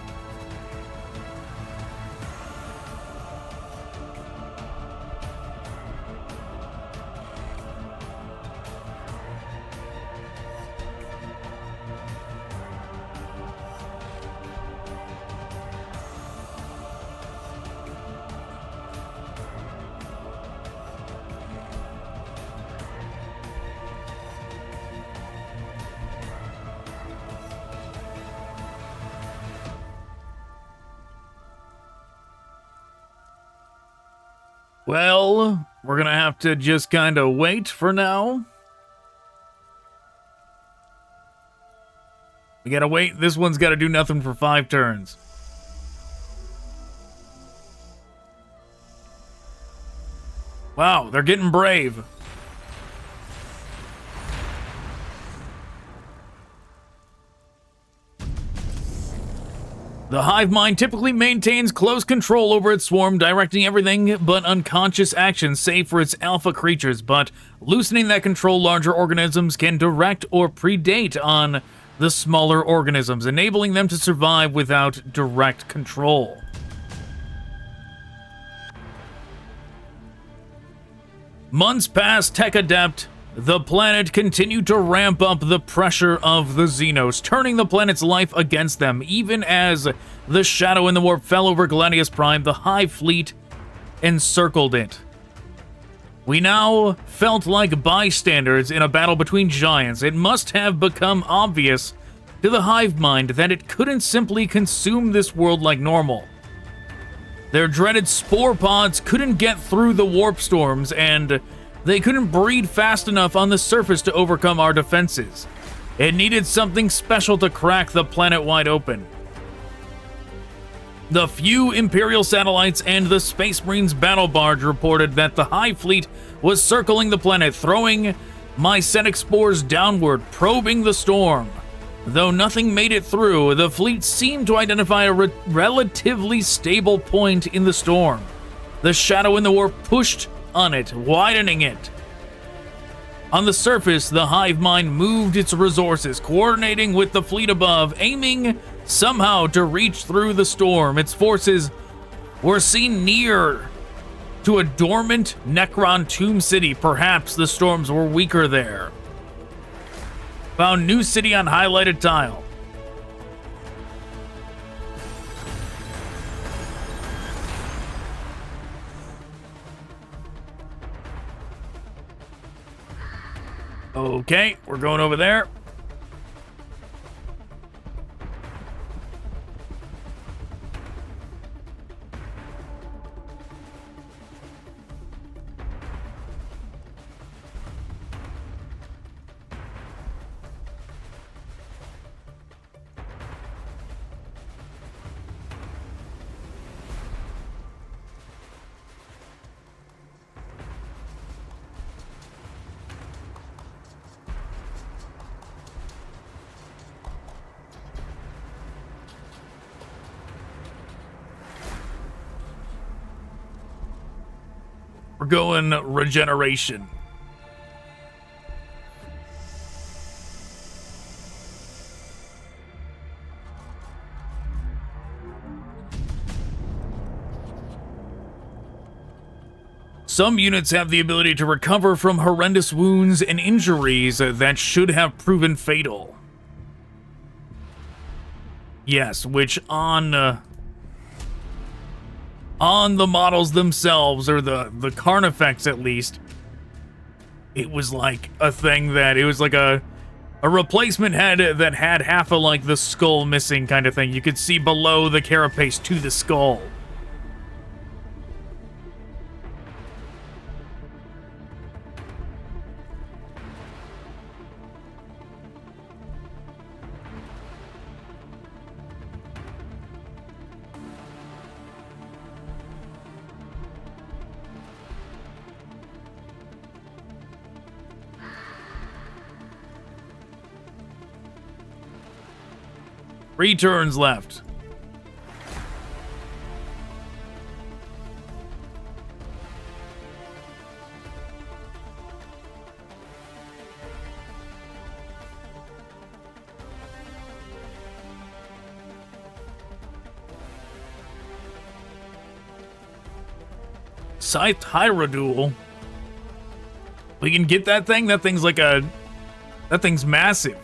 Well, we're gonna have to just kind of wait for now. We gotta wait. This one's gotta do nothing for 5 turns. Wow, they're getting brave. The hive mind typically maintains close control over its swarm, directing everything but unconscious actions, save for its alpha creatures, but loosening that control, larger organisms can direct or predate on the smaller organisms, enabling them to survive without direct control. Months past Tech Adept, the planet continued to ramp up the pressure of the Xenos, turning the planet's life against them. Even as the shadow in the warp fell over Gladius Prime, the Hive fleet encircled it. We now felt like bystanders in a battle between giants. It must have become obvious to the hive mind that it couldn't simply consume this world like normal. Their dreaded spore pods couldn't get through the warp storms, and they couldn't breed fast enough on the surface to overcome our defenses. It needed something special to crack the planet wide open. The few Imperial satellites and the Space Marines battle barge reported that the Hive fleet was circling the planet, throwing mycetic spores downward, probing the storm. Though nothing made it through, the fleet seemed to identify a relatively stable point in the storm. The shadow in the warp pushed on it, widening it. On the surface, the hive mind moved its resources, coordinating with the fleet above, aiming somehow to reach through the storm. Its forces were seen near to a dormant Necron tomb city. Perhaps the storms were weaker there. Found new city on highlighted tile. Okay, we're going over there. We're going regeneration. Some units have the ability to recover from horrendous wounds and injuries that should have proven fatal. Yes, which on the models themselves, or the Carnifex at least, it was like a thing that, it was like a replacement head that had half of like the skull missing kind of thing. You could see below the carapace to the skull. 3 turns left. Cytokinesis. We can get that thing? That thing's like a... That thing's massive.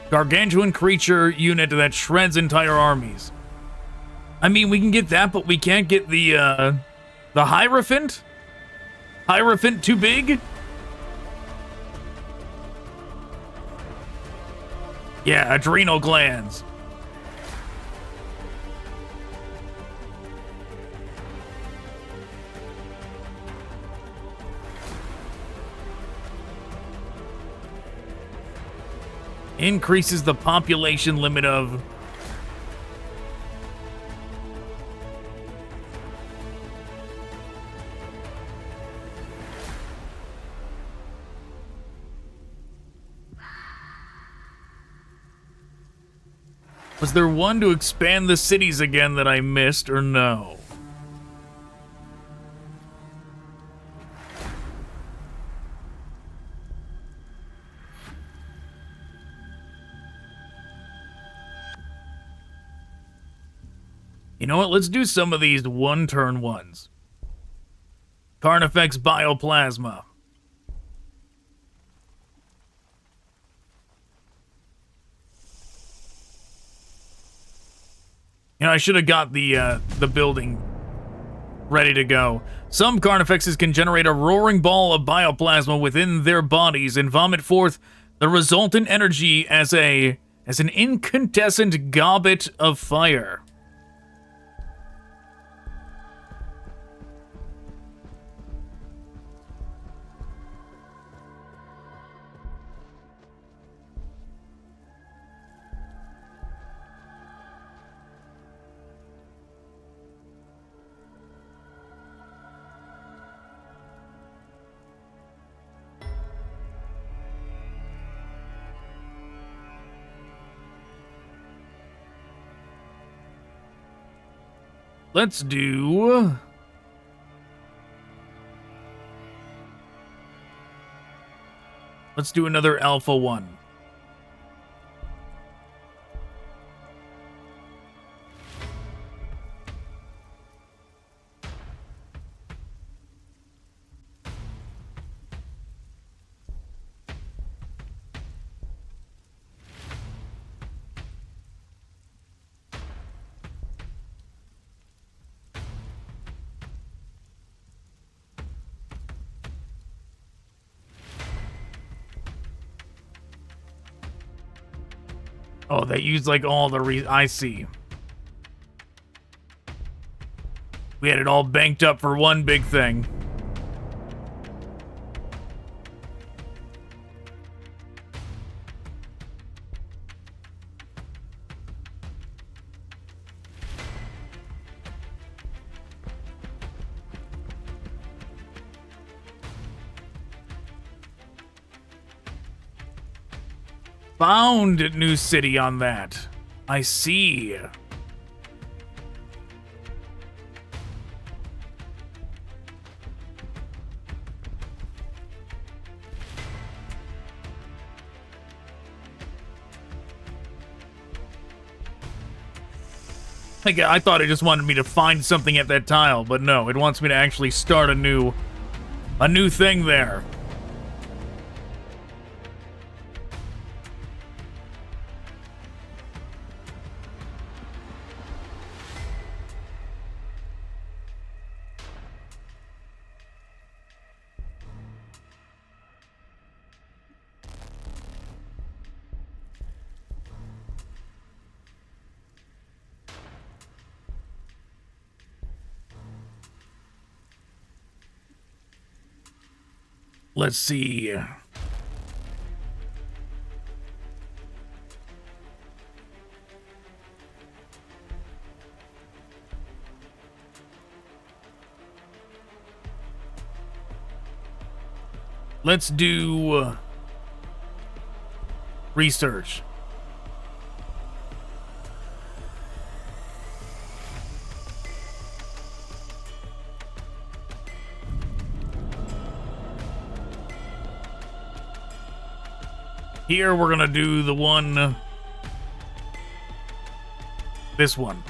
Gargantuan creature unit that shreds entire armies. I mean, we can get that, but we can't get the Hierophant? Hierophant too big? Yeah, adrenal glands. Increases the population limit of... Was there one to expand the cities again that I missed, or no? You know what? Let's do some of these one-turn ones. Carnifex Bioplasma. You know, I should have got the building ready to go. Some Carnifexes can generate a roaring ball of bioplasma within their bodies and vomit forth the resultant energy as an incandescent gobbet of fire. Let's do... Let's do another Alpha 1. Oh, they use like all the I see. We had it all banked up for one big thing. Found new city on that. I see. I thought it just wanted me to find something at that tile, but no, it wants me to actually start a new thing there. Let's see. Let's do research. Here we're gonna do the one... this one.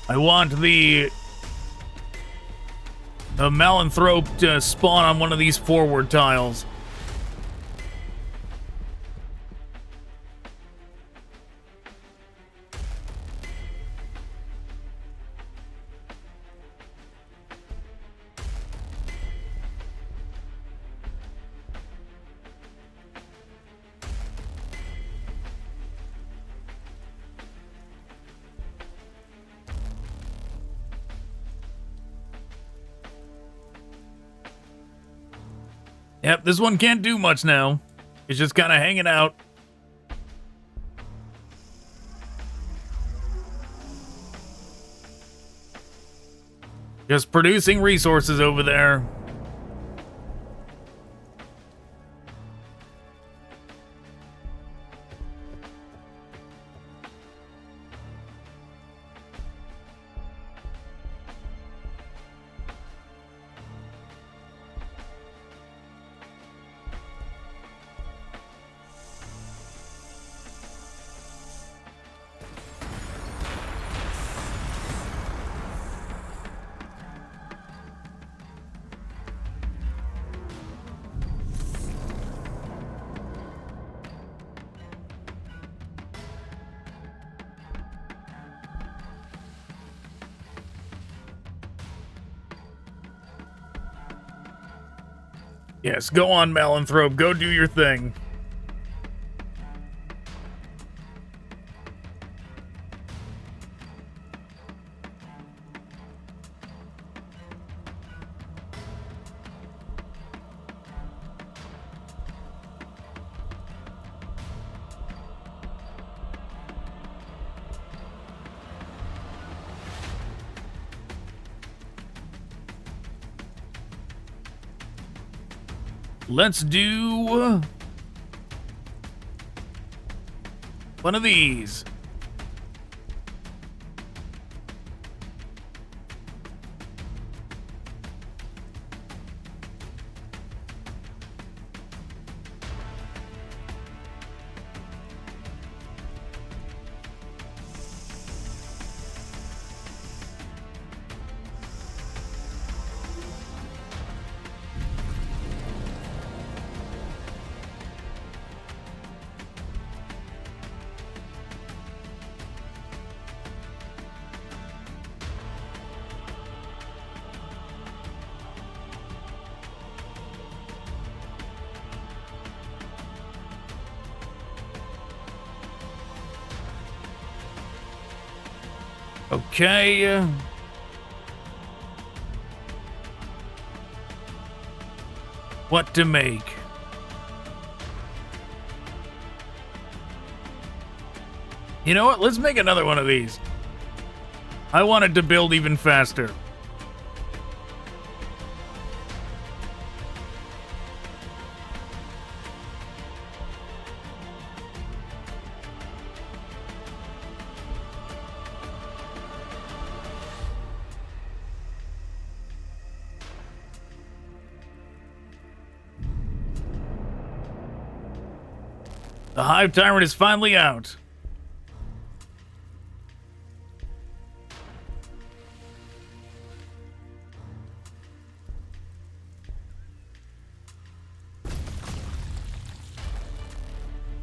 I want the Malanthrope to spawn on one of these forward tiles. Yep, this one can't do much now. It's just kind of hanging out. Just producing resources over there. Yes, go on, Malanthrope. Go do your thing. Let's do one of these. Okay. What to make? You know what? Let's make another one of these. I wanted to build even faster. The Hive Tyrant is finally out.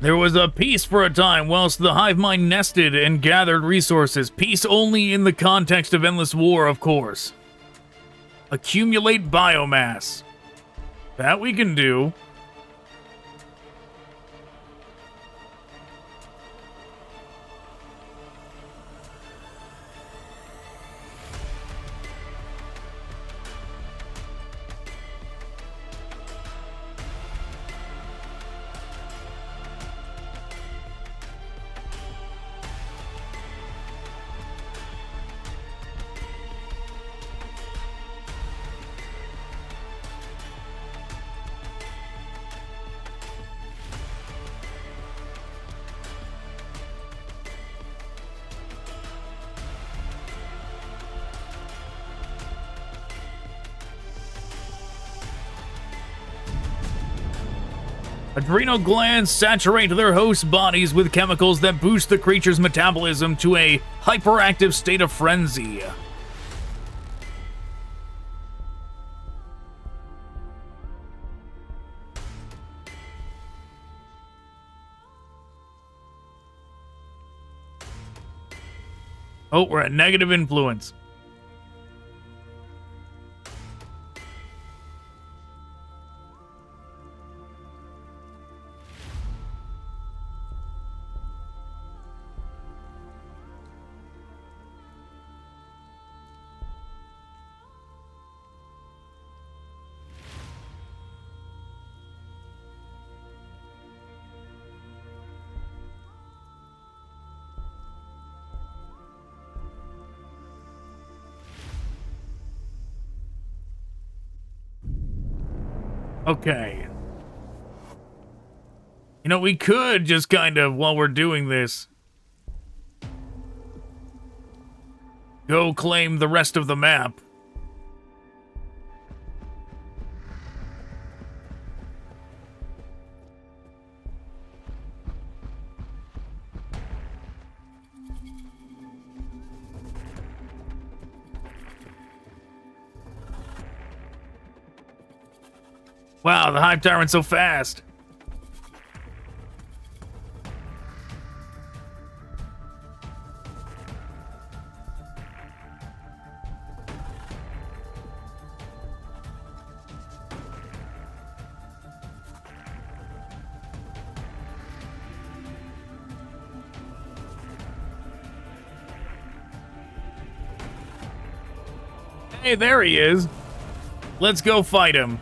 There was a peace for a time whilst the hive mind nested and gathered resources. Peace only in the context of endless war, of course. Accumulate biomass. That we can do. Adrenal glands saturate their host bodies with chemicals that boost the creature's metabolism to a hyperactive state of frenzy. Oh, we're at negative influence. Okay. You know, we could just kind of, while we're doing this, go claim the rest of the map. Wow, the Hive Tyrant's so fast. Hey, there he is. Let's go fight him.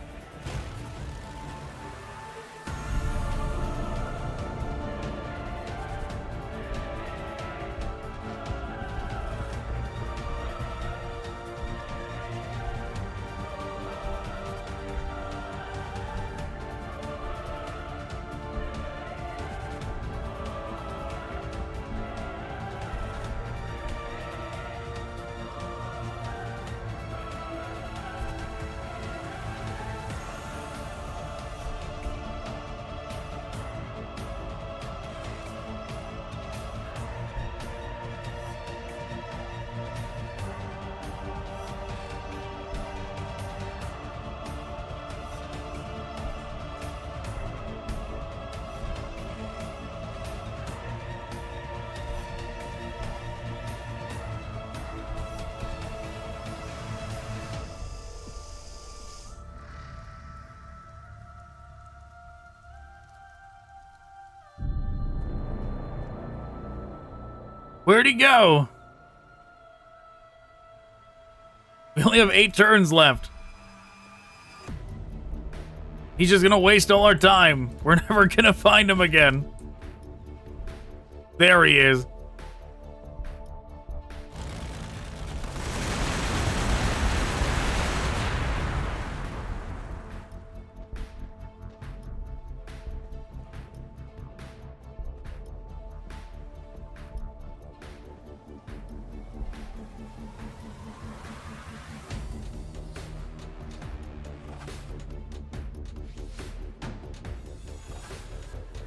Where'd he go? We only have 8 turns left. He's just gonna waste all our time. We're never gonna find him again. There he is.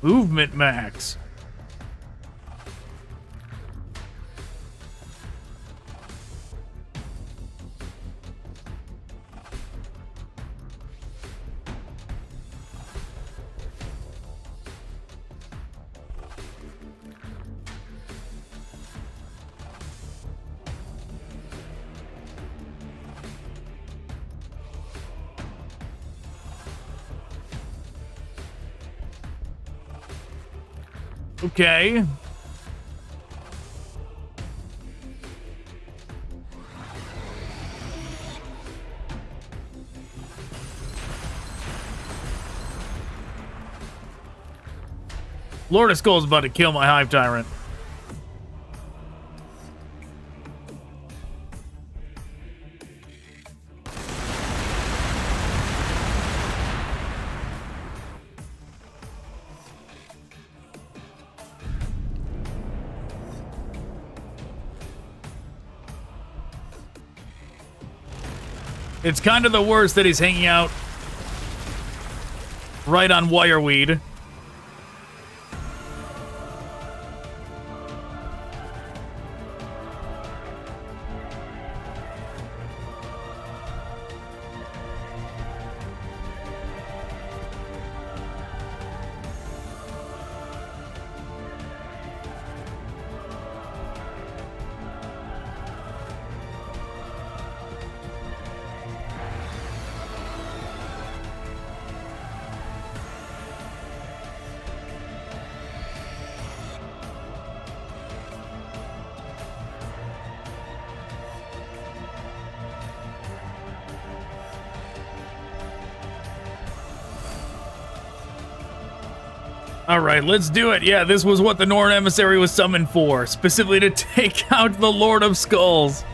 Movement max. Okay. Lord of Skull's about to kill my Hive Tyrant. It's kind of the worst that he's hanging out right on Wireweed. All right, let's do it. Yeah, this was what the Norn Emissary was summoned for, specifically to take out the Lord of Skulls.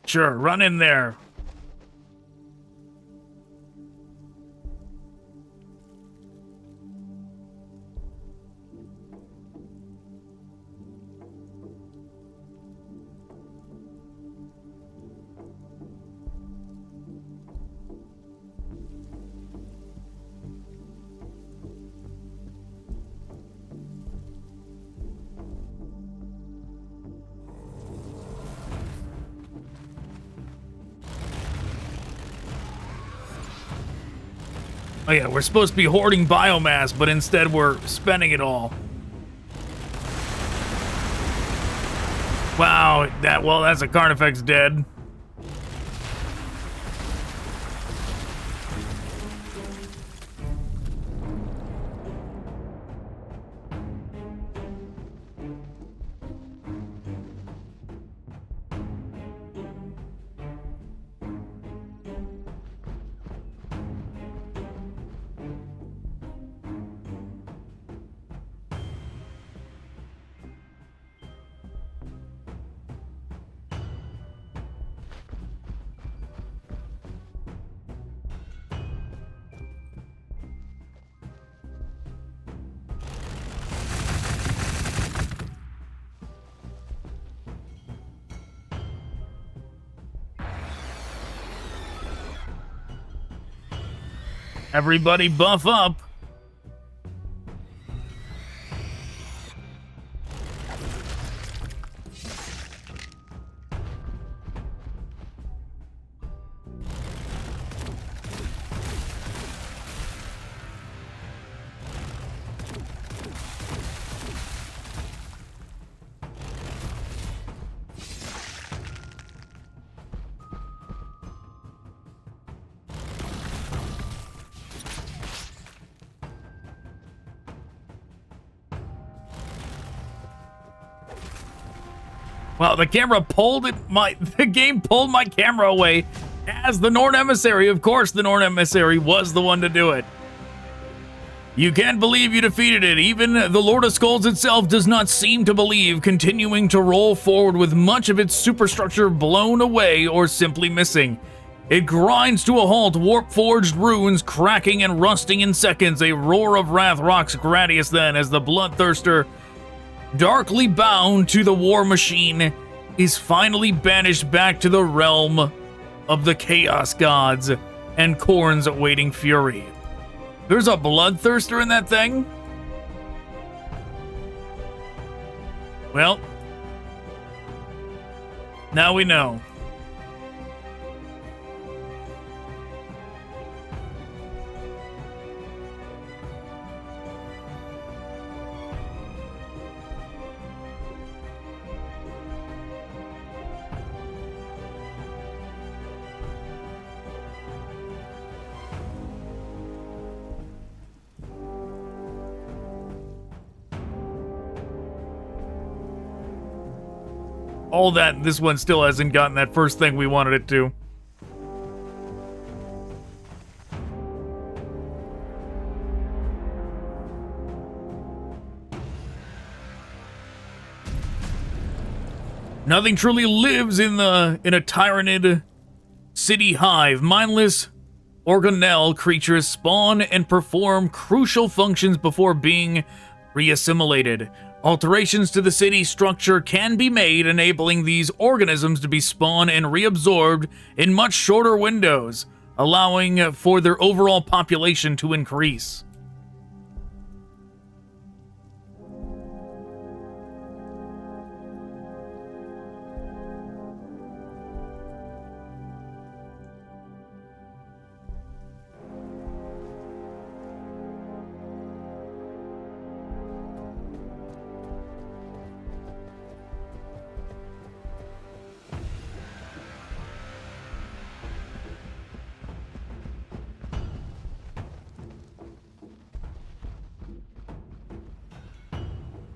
Sure, run in there. Oh yeah, we're supposed to be hoarding biomass, but instead we're spending it all. Wow, that's a Carnifex dead. Everybody buff up. Wow, the camera pulled it. The game pulled my camera away as the Norn Emissary. Of course, the Norn Emissary was the one to do it. You can't believe you defeated it. Even the Lord of Skulls itself does not seem to believe, continuing to roll forward with much of its superstructure blown away or simply missing. It grinds to a halt, warp-forged runes cracking and rusting in seconds. A roar of wrath rocks Gladius then as the bloodthirster, darkly bound to the war machine, is finally banished back to the realm of the Chaos Gods and Khorne's waiting fury. There's a bloodthirster in that thing? Well, now we know. All that, this one still hasn't gotten that first thing we wanted it to. Nothing truly lives in a Tyranid city hive. Mindless organelle creatures spawn and perform crucial functions before being reassimilated. Alterations to the city structure can be made, enabling these organisms to be spawned and reabsorbed in much shorter windows, allowing for their overall population to increase.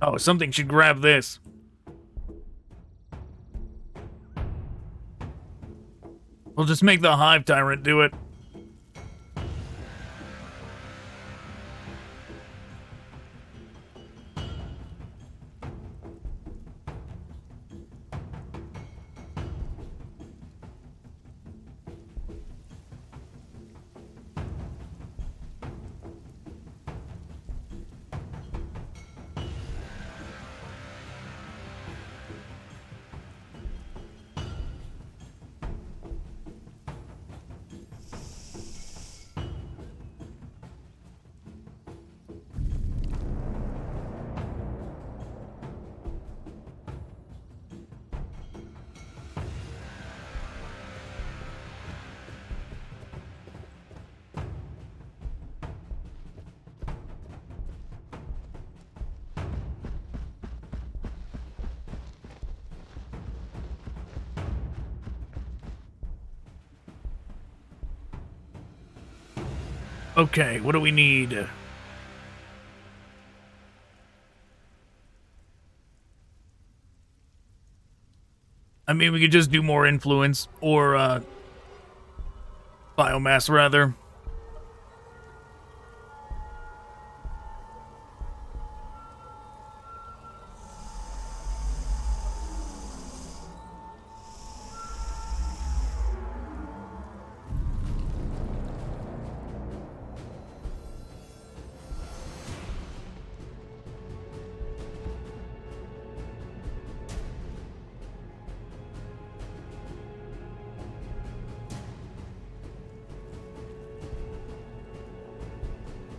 Oh, something should grab this. We'll just make the Hive Tyrant do it. Okay, what do we need? I mean, we could just do more influence, or, biomass, rather.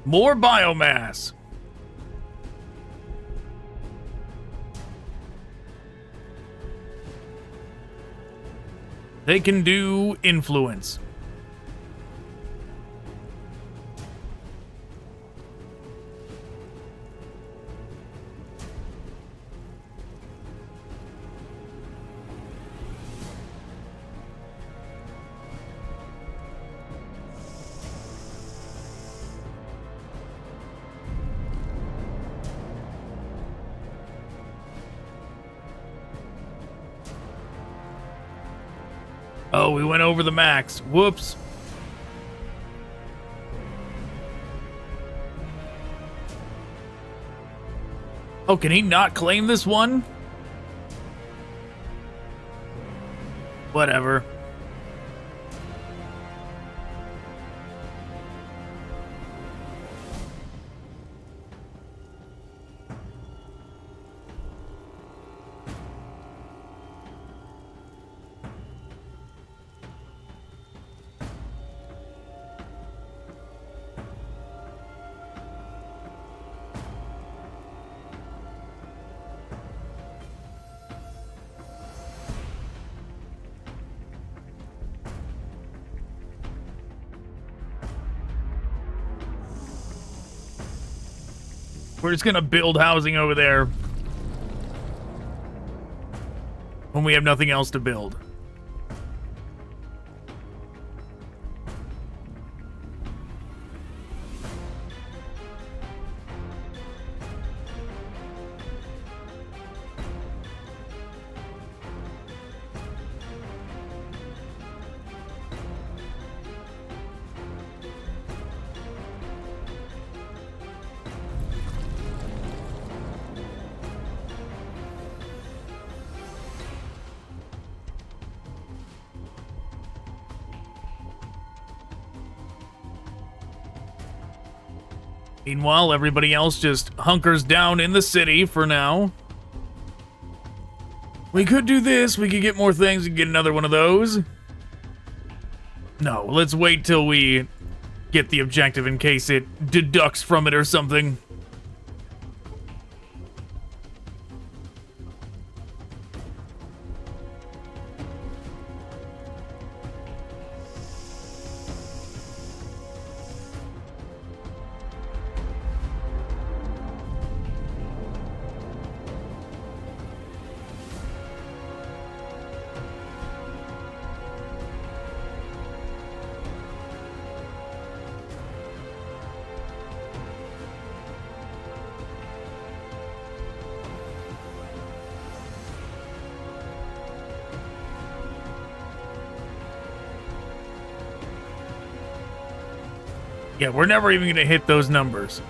More biomass. They can do influence. Oh, we went over the max. Whoops. Oh, can he not claim this one? Whatever. We're just gonna build housing over there when we have nothing else to build. Meanwhile, everybody else just hunkers down in the city for now. We could do this. We could get more things and get another one of those. No, let's wait till we get the objective in case it deducts from it or something. Yeah, we're never even going to hit those numbers.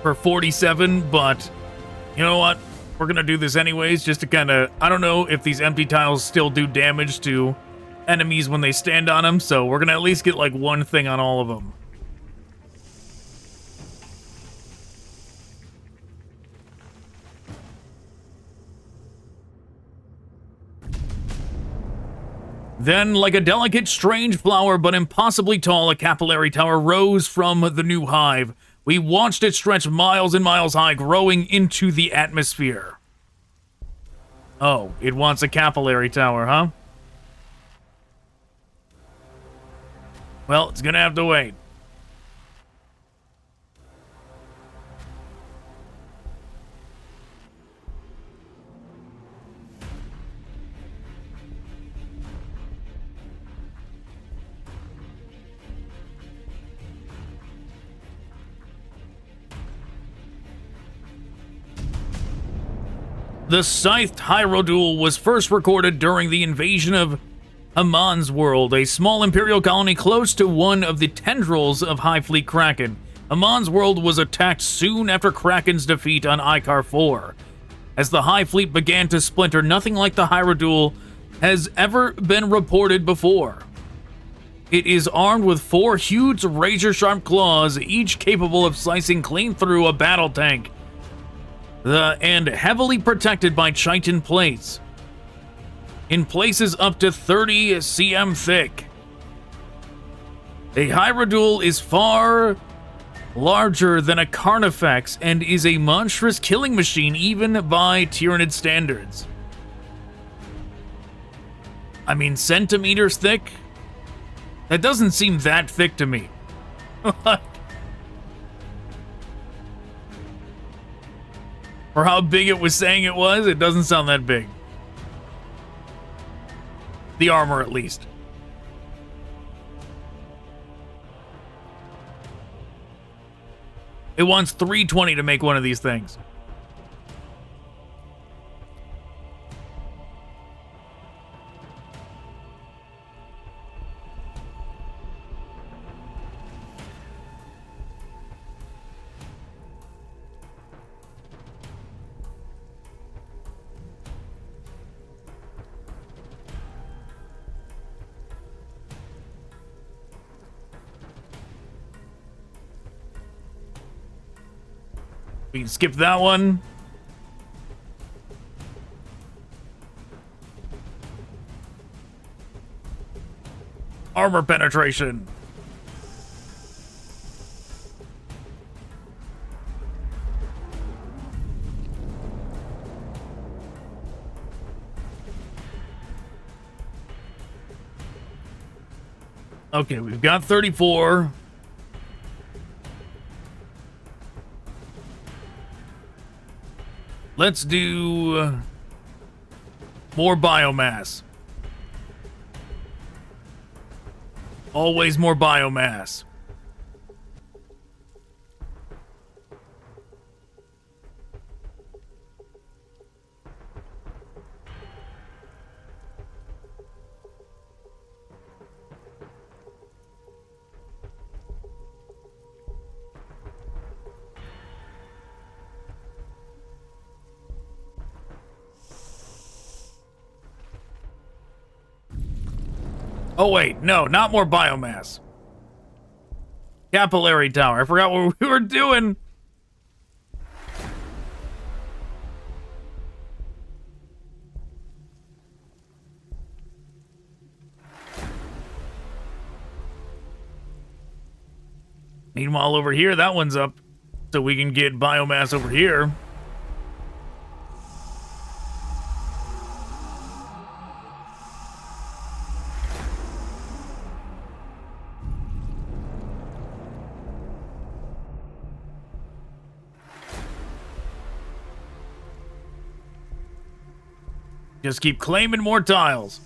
For 47, but you know what? We're going to do this anyways, just to kind of... I don't know if these empty tiles still do damage to enemies when they stand on them, so we're going to at least get like one thing on all of them. Then, like a delicate, strange flower, but impossibly tall, a capillary tower rose from the new hive. We watched it stretch miles and miles high, growing into the atmosphere. Oh, it wants a capillary tower, huh? Well, it's gonna have to wait. The Scythed Hierodual was first recorded during the invasion of Hamon's world, a small imperial colony close to one of the tendrils of High Fleet Kraken. Hamon's world was attacked soon after Kraken's defeat on Icar 4. As the High Fleet began to splinter, nothing like the Hierodual has ever been reported before. It is armed with 4 huge razor-sharp claws, each capable of slicing clean through a battle tank, and heavily protected by chitin plates, in places up to 30 cm thick. A Hierodual is far larger than a Carnifex and is a monstrous killing machine even by Tyranid standards. I mean, centimeters thick? That doesn't seem that thick to me. For how big it was saying it was, it doesn't sound that big. The armor, at least. It wants 320 to make one of these things. We can skip that one. Armor penetration. Okay, we've got 34. Let's do more biomass. Always more biomass. Oh, wait. No, not more biomass. Capillary tower. I forgot what we were doing. Meanwhile, over here, that one's up. So we can get biomass over here. Just keep claiming more tiles.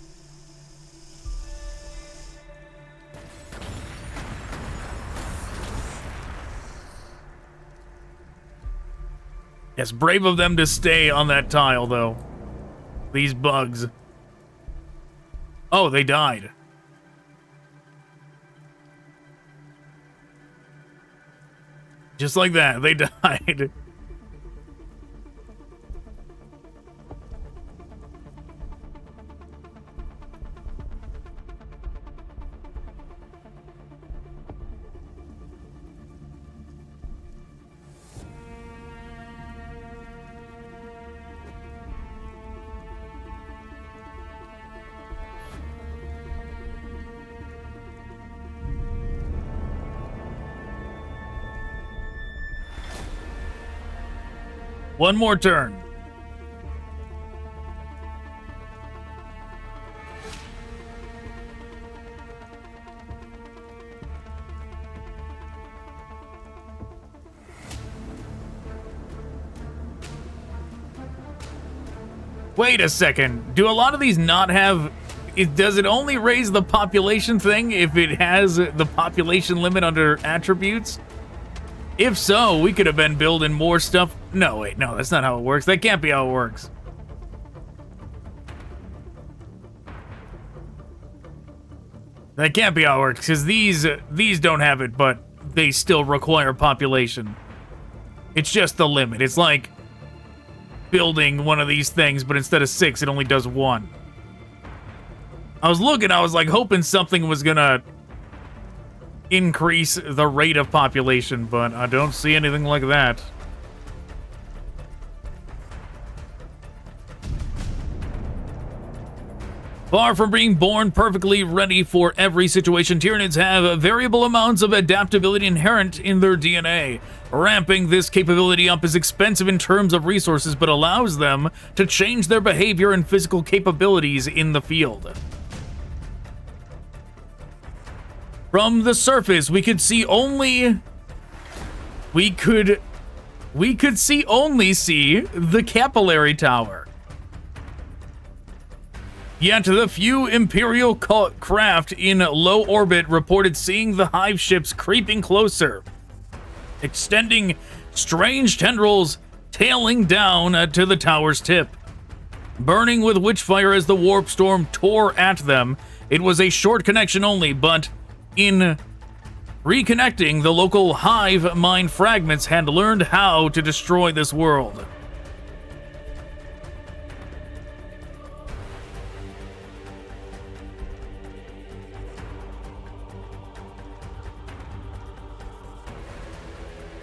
Yes, brave of them to stay on that tile, though. These bugs. Oh, they died. Just like that, they died. One more turn. Wait a second. Do a lot of these not have... Does it only raise the population thing if it has the population limit under attributes? If so, we could have been building more stuff. No, wait, no, that's not how it works. That can't be how it works. That can't be how it works, because these don't have it, but they still require population. It's just the limit. It's like building one of these things, but instead of 6, it only does 1. I was looking, I was like hoping something was gonna increase the rate of population, but I don't see anything like that. Far from being born perfectly ready for every situation, Tyranids have variable amounts of adaptability inherent in their DNA. Ramping this capability up is expensive in terms of resources, but allows them to change their behavior and physical capabilities in the field. From the surface, we could see only... We could only see the capillary tower. Yet the few Imperial craft in low orbit reported seeing the hive ships creeping closer, extending strange tendrils tailing down to the tower's tip. Burning with witchfire as the warp storm tore at them, it was a short connection only, but in reconnecting, the local hive mind fragments had learned how to destroy this world.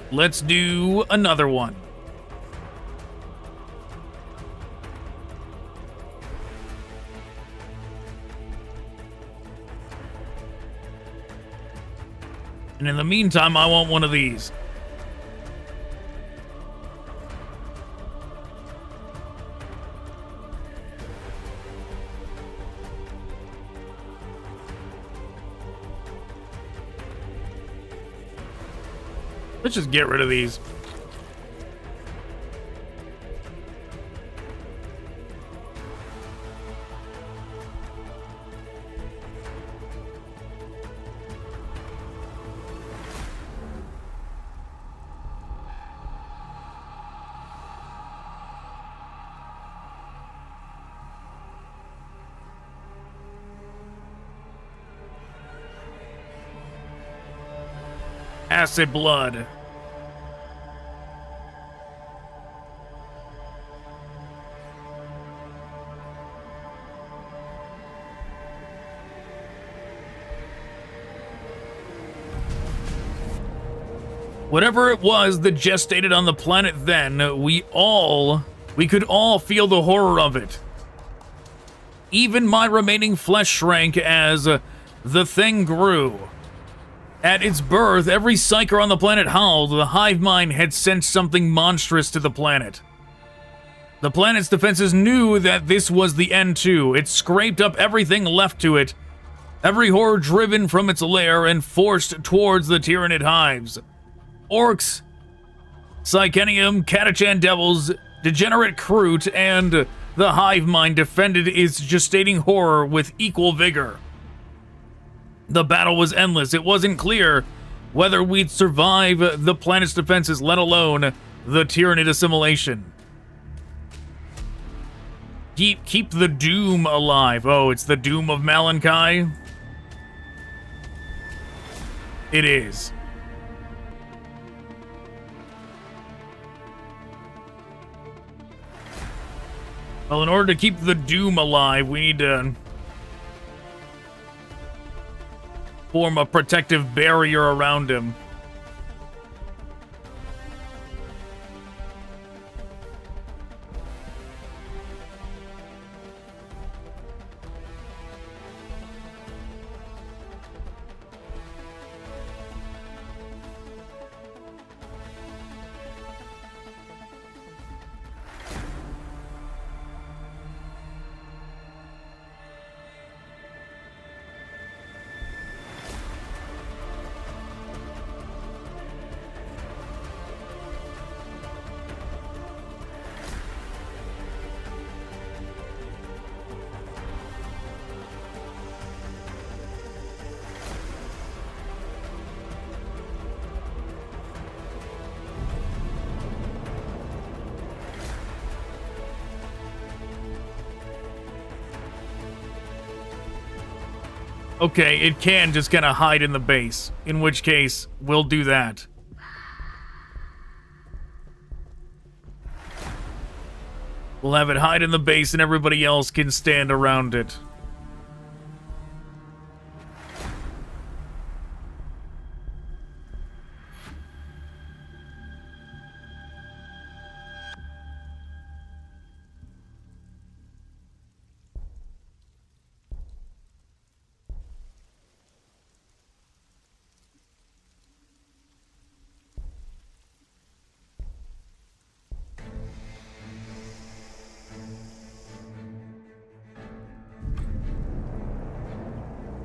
Let's do another one. And in the meantime, I want one of these. Let's just get rid of these. Acid blood. Whatever it was that gestated on the planet then, we could all feel the horror of it. Even my remaining flesh shrank as the thing grew. At its birth, every psyker on the planet howled. The hive mind had sent something monstrous to the planet. The planet's defenses knew that this was the end too. It scraped up everything left to it, every horror driven from its lair and forced towards the Tyranid hives. Orks, Psychenium, Catachan devils, degenerate Kroot, and the hive mind defended its gestating horror with equal vigor. The battle was endless. It wasn't clear whether we'd survive the planet's defenses, let alone the Tyranid assimilation. Keep the doom alive. Oh, it's the doom of Malachi? It is. Well, in order to keep the Doom alive, we need to form a protective barrier around him. Okay, it can just kind of hide in the base, in which case, we'll do that. We'll have it hide in the base and everybody else can stand around it.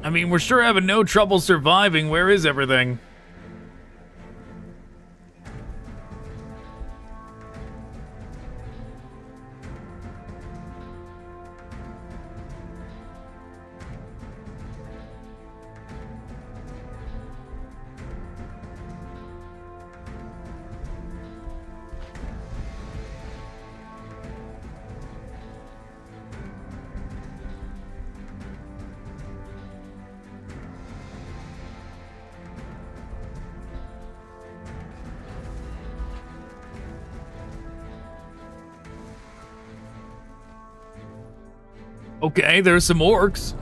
I mean, we're sure having no trouble surviving. Where is everything? Okay, there's some orcs.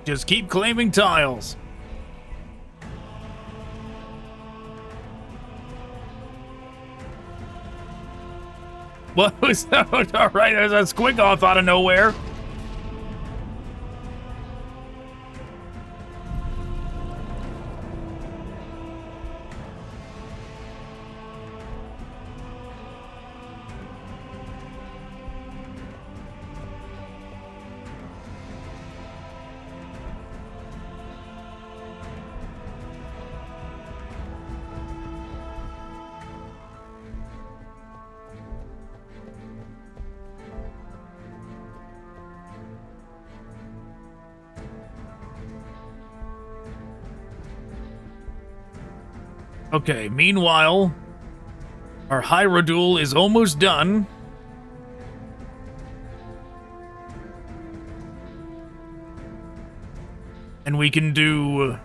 Just keep claiming tiles. What was that? All right, there's a squig off out of nowhere. Okay, meanwhile, our Hyrule is almost done. And we can do...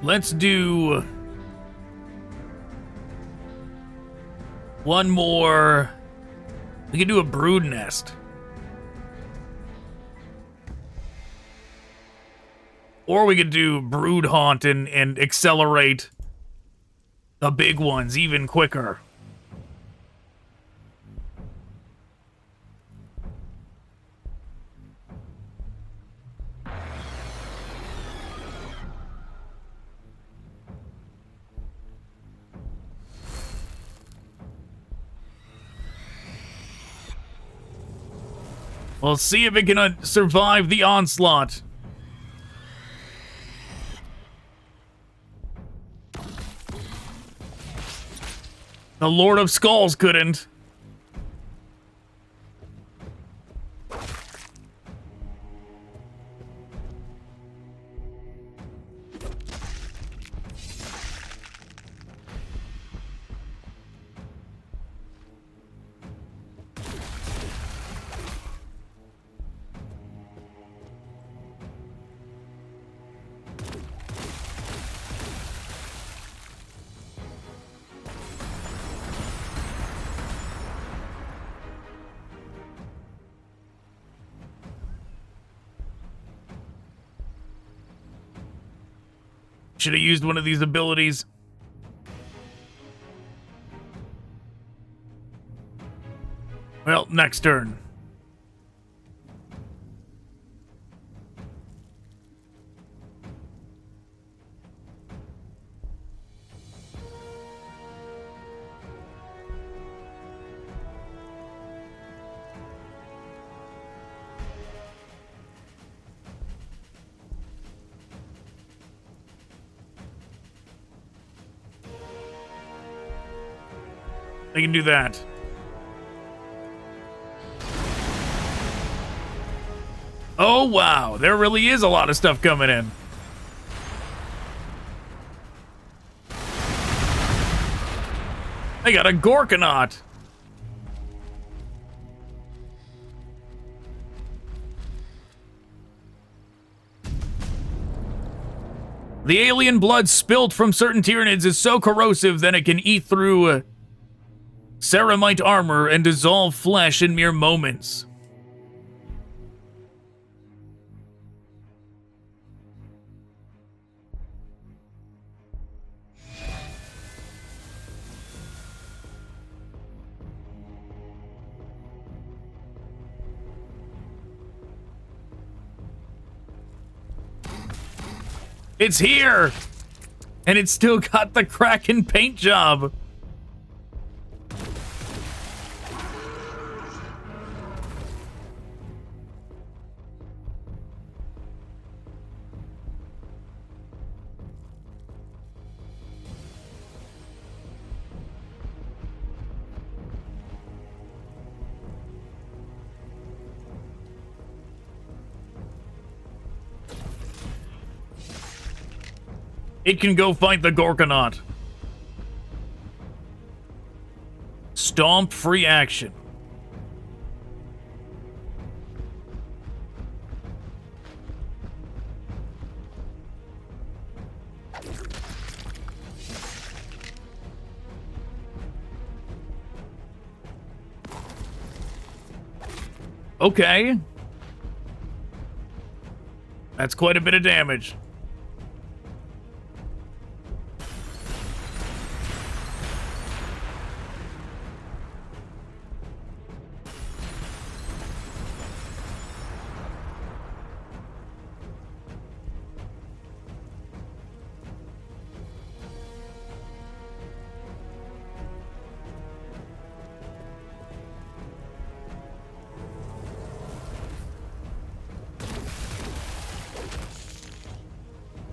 Let's do... one more... We can do a brood nest. Or we could do Brood Haunt and accelerate the big ones even quicker. We'll see if it can survive the onslaught. The Lord of Skulls couldn't. Should have used one of these abilities. Well, next turn. They can do that. Oh, wow. There really is a lot of stuff coming in. They got a Gorkanaut. The alien blood spilt from certain Tyranids is so corrosive that it can eat through ceramite armor and dissolve flesh in mere moments. It's here! And it's still got the Kraken paint job. It can go fight the Gorkanaut. Stomp free action. Okay. That's quite a bit of damage.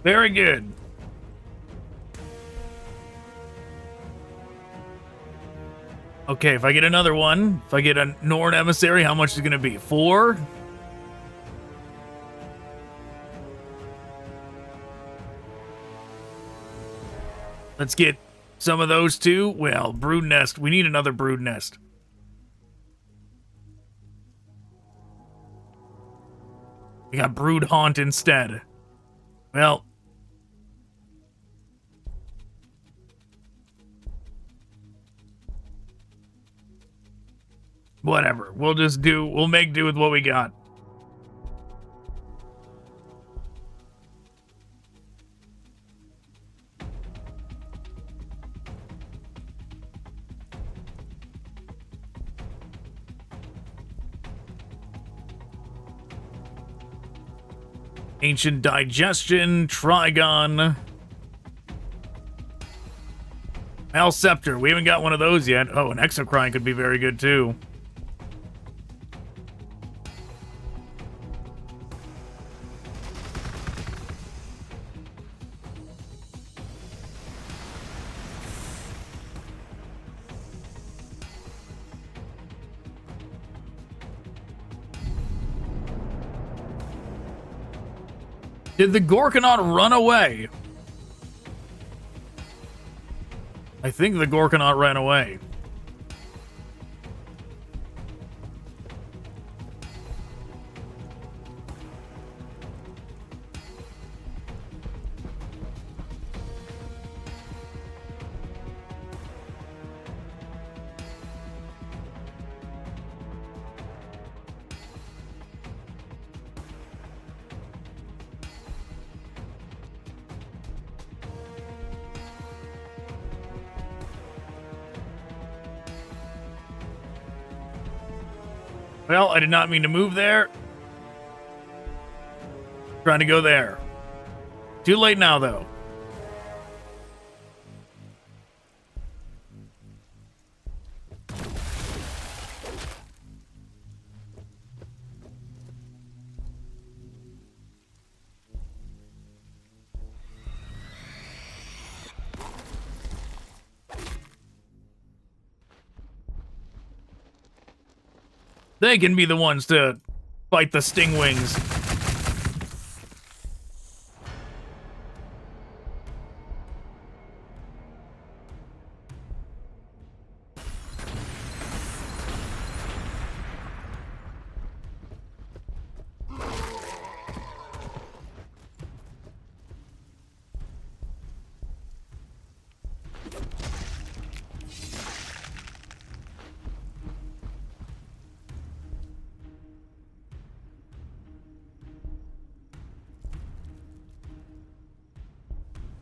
Very good. Okay, if I get another one, if I get a Norn Emissary, how much is it going to be? 4? Let's get some of those too. Well, brood nest. We need another brood nest. We got brood haunt instead. Well, whatever. We'll make do with what we got. Ancient Digestion, Trigon. Malceptor. We haven't got one of those yet. Oh, an Exocrine could be very good too. Did the Gorkanaut run away? I think the Gorkanaut ran away. Well, I did not mean to move there. Trying to go there. Too late now, though. They can be the ones to fight the stingwings.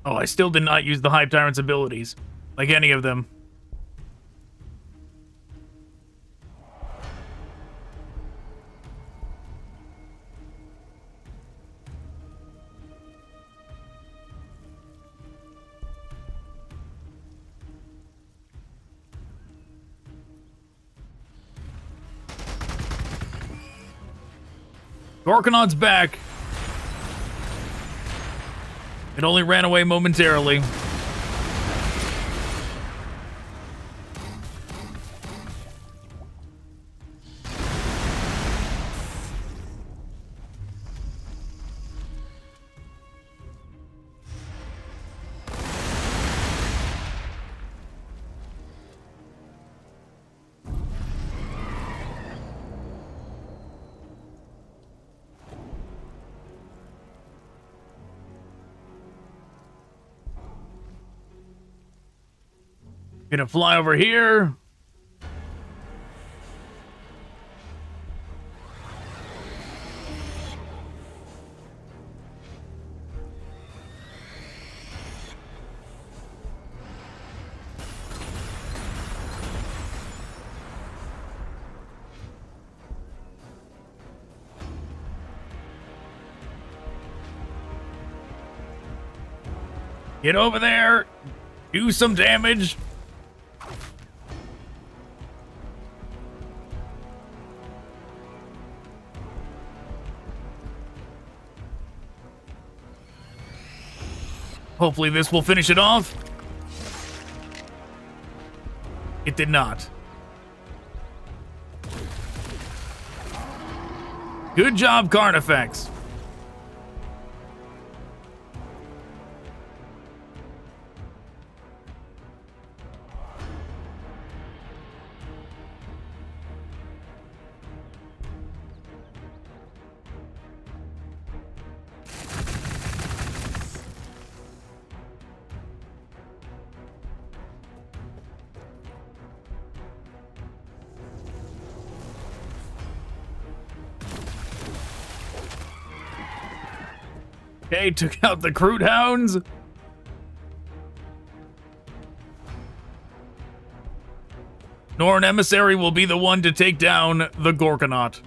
Oh, I still did not use the Hive Tyrant's abilities. Like any of them. Gorkanaut's back. It only ran away momentarily. Gonna fly over here. Get over there. Do some damage. Hopefully this will finish it off. It did not. Good job, Carnifex. Okay, took out the Crude Hounds. Norn Emissary will be the one to take down the Gorkanaut.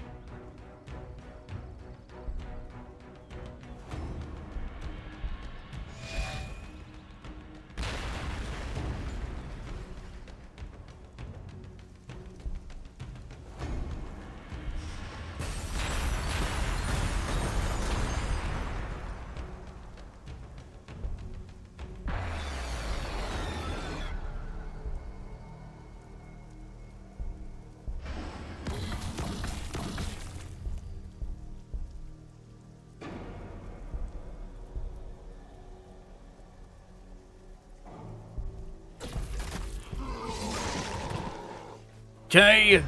Okay.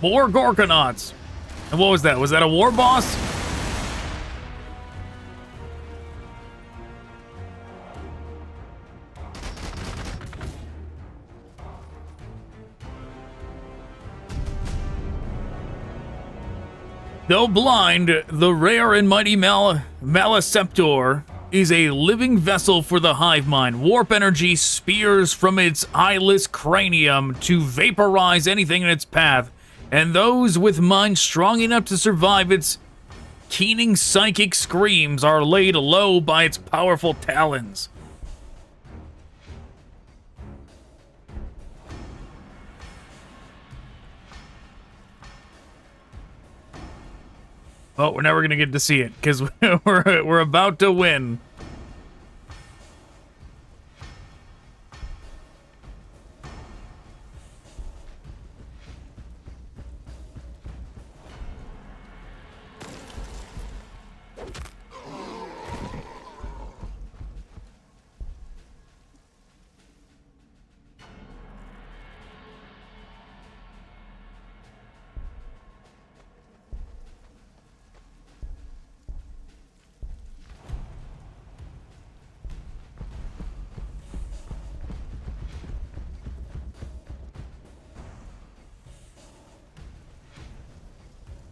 More Gorkonauts. And what was that? Was that a war boss? Though blind, the rare and mighty Maleceptor is a living vessel for the hive mind. Warp energy spears from its eyeless cranium to vaporize anything in its path, and those with minds strong enough to survive its keening psychic screams are laid low by its powerful talons. Oh, we're never gonna get to see it because we're about to win.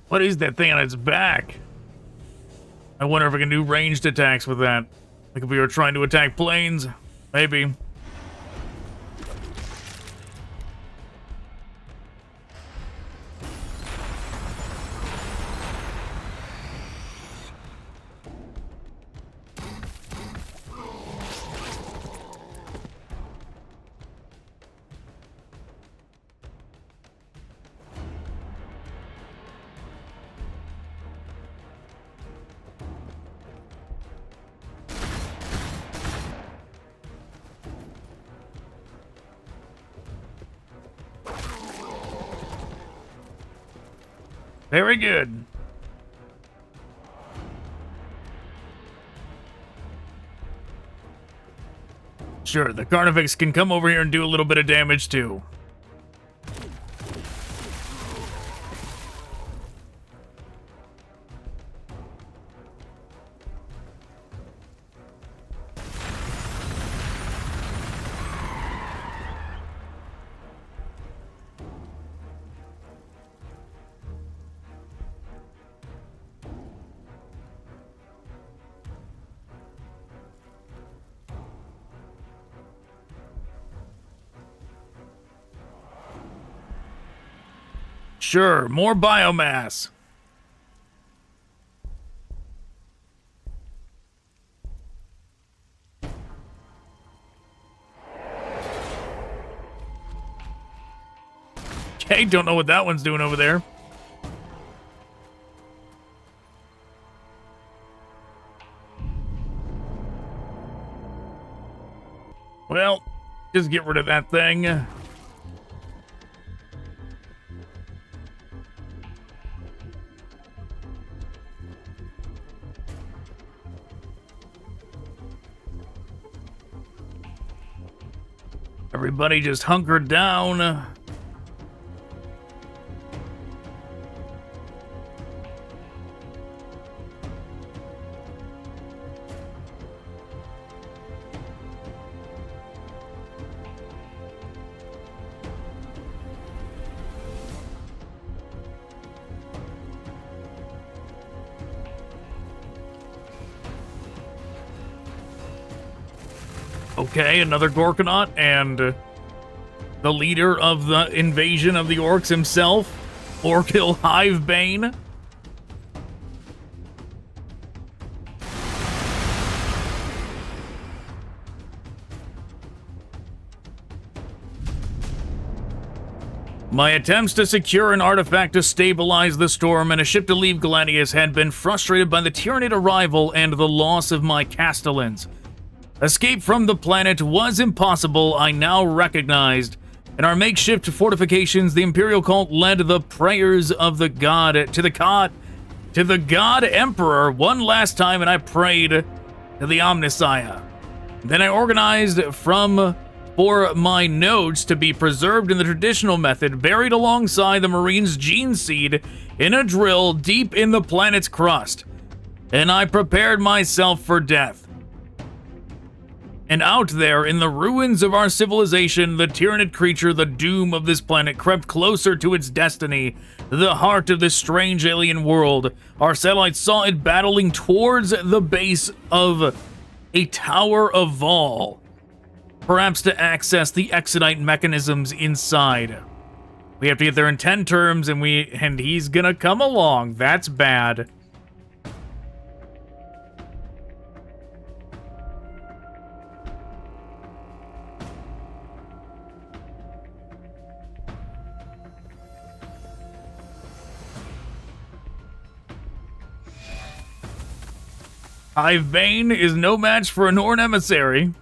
What is that thing on its back? I wonder if I can do ranged attacks with that. Like if we were trying to attack planes, maybe. Very good. Sure, the Carnifex can come over here and do a little bit of damage too. Sure, more biomass. Okay, don't know what that one's doing over there. Well, just get rid of that thing. Everybody just hunker down. Okay, another Gorkonaut, and the leader of the invasion of the Orks himself, Orkil Hivebane. My attempts to secure an artifact to stabilize the storm and a ship to leave Gladius had been frustrated by the Tyranid arrival and the loss of my castellans. Escape from the planet was impossible, I now recognized. In our makeshift fortifications, the Imperial cult led the prayers of the god to the god Emperor one last time, and I prayed to the Omnissiah. Then I organized for my nodes to be preserved in the traditional method, buried alongside the Marine's gene seed in a drill deep in the planet's crust. And I prepared myself for death. And out there, in the ruins of our civilization, the Tyranid creature, the doom of this planet, crept closer to its destiny, the heart of this strange alien world. Our satellites saw it battling towards the base of a Tower of Vol, perhaps to access the exodite mechanisms inside. We have to get there in 10 terms, and he's gonna come along. That's bad. Phagein is no match for a Norn Emissary.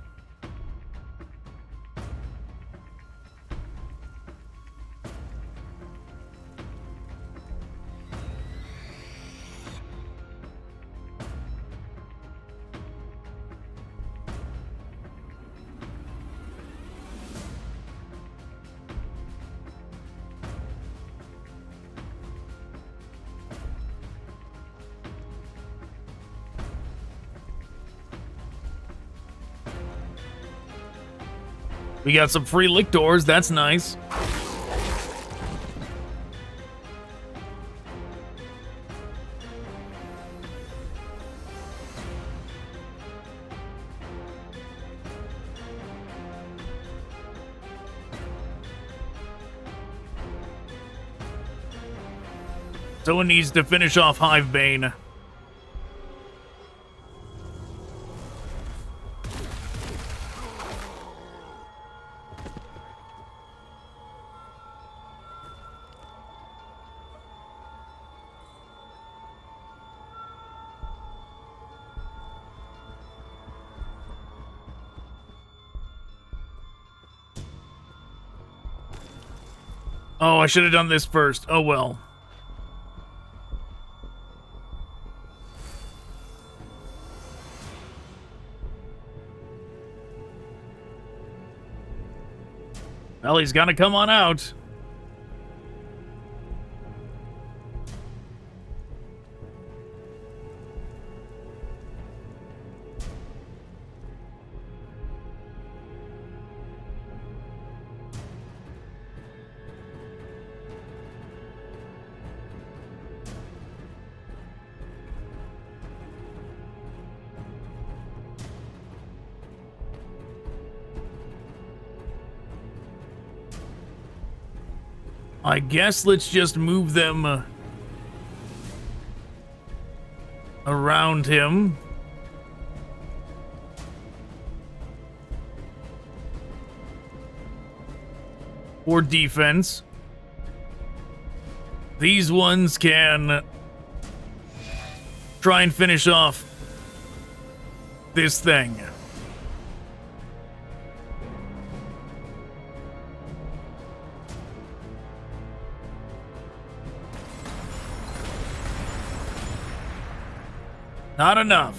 We got some free lictors, that's nice. Someone needs to finish off Hivebane. Oh, I should have done this first. Oh well. Well, he's gonna come on out. I guess let's just move them around him. For defense. These ones can try and finish off this thing. Not enough.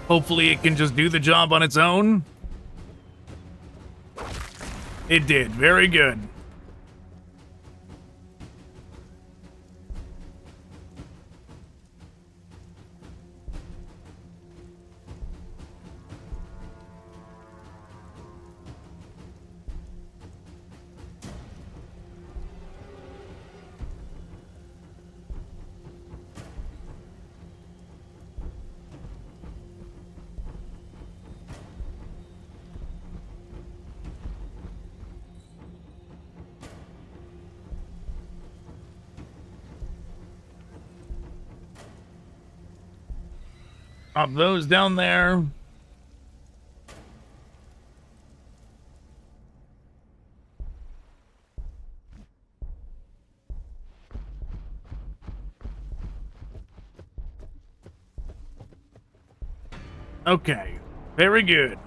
Hopefully it can just do the job on its own. It did. Very good. Drop those down there. Okay, very good.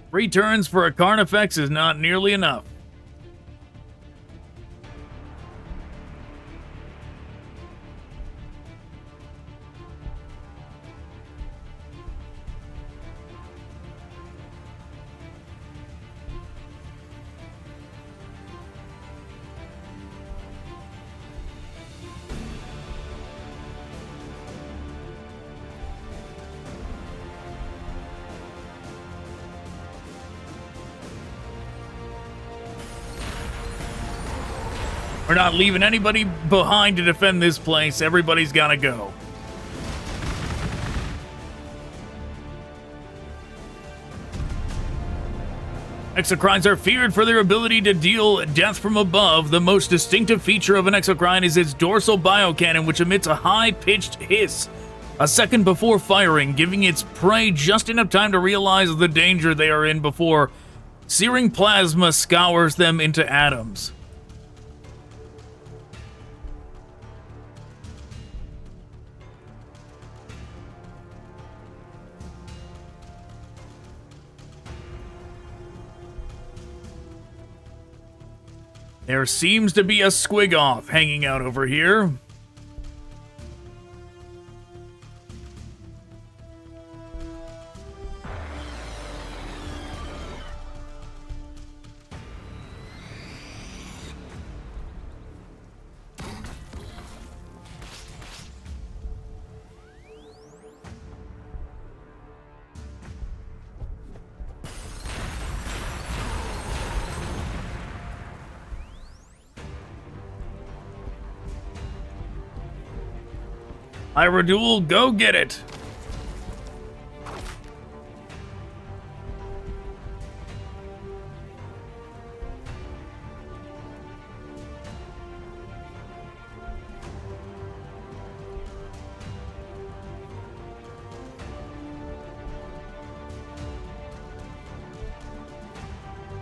Three turns for a Carnifex is not nearly enough. We're not leaving anybody behind to defend this place. Everybody's gotta go. Exocrines are feared for their ability to deal death from above. The most distinctive feature of an exocrine is its dorsal biocannon, which emits a high-pitched hiss a second before firing, giving its prey just enough time to realize the danger they are in before searing plasma scours them into atoms. There seems to be a squig-off hanging out over here. Iradul, go get it!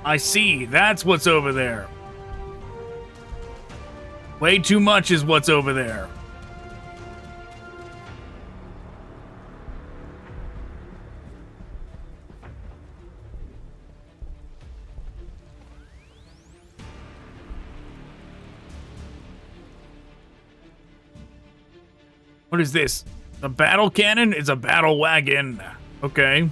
I see, that's what's over there. Way too much is what's over there. What is this? A battle cannon? It's a battle wagon. Okay.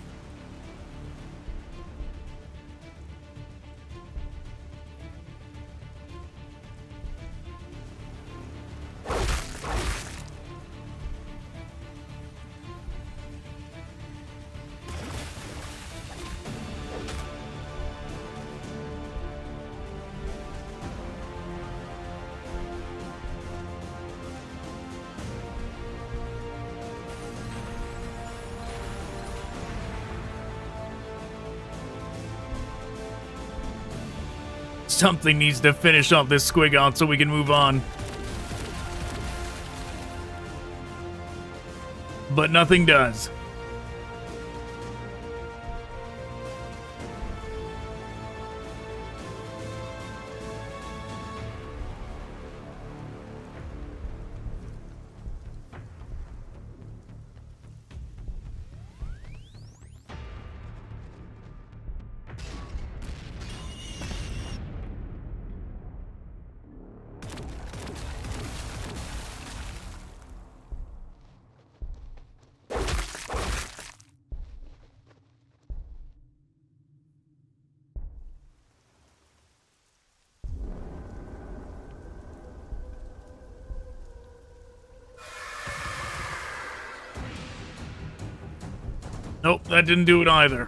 Something needs to finish off this squig out so we can move on. But nothing does. Nope, that didn't do it either.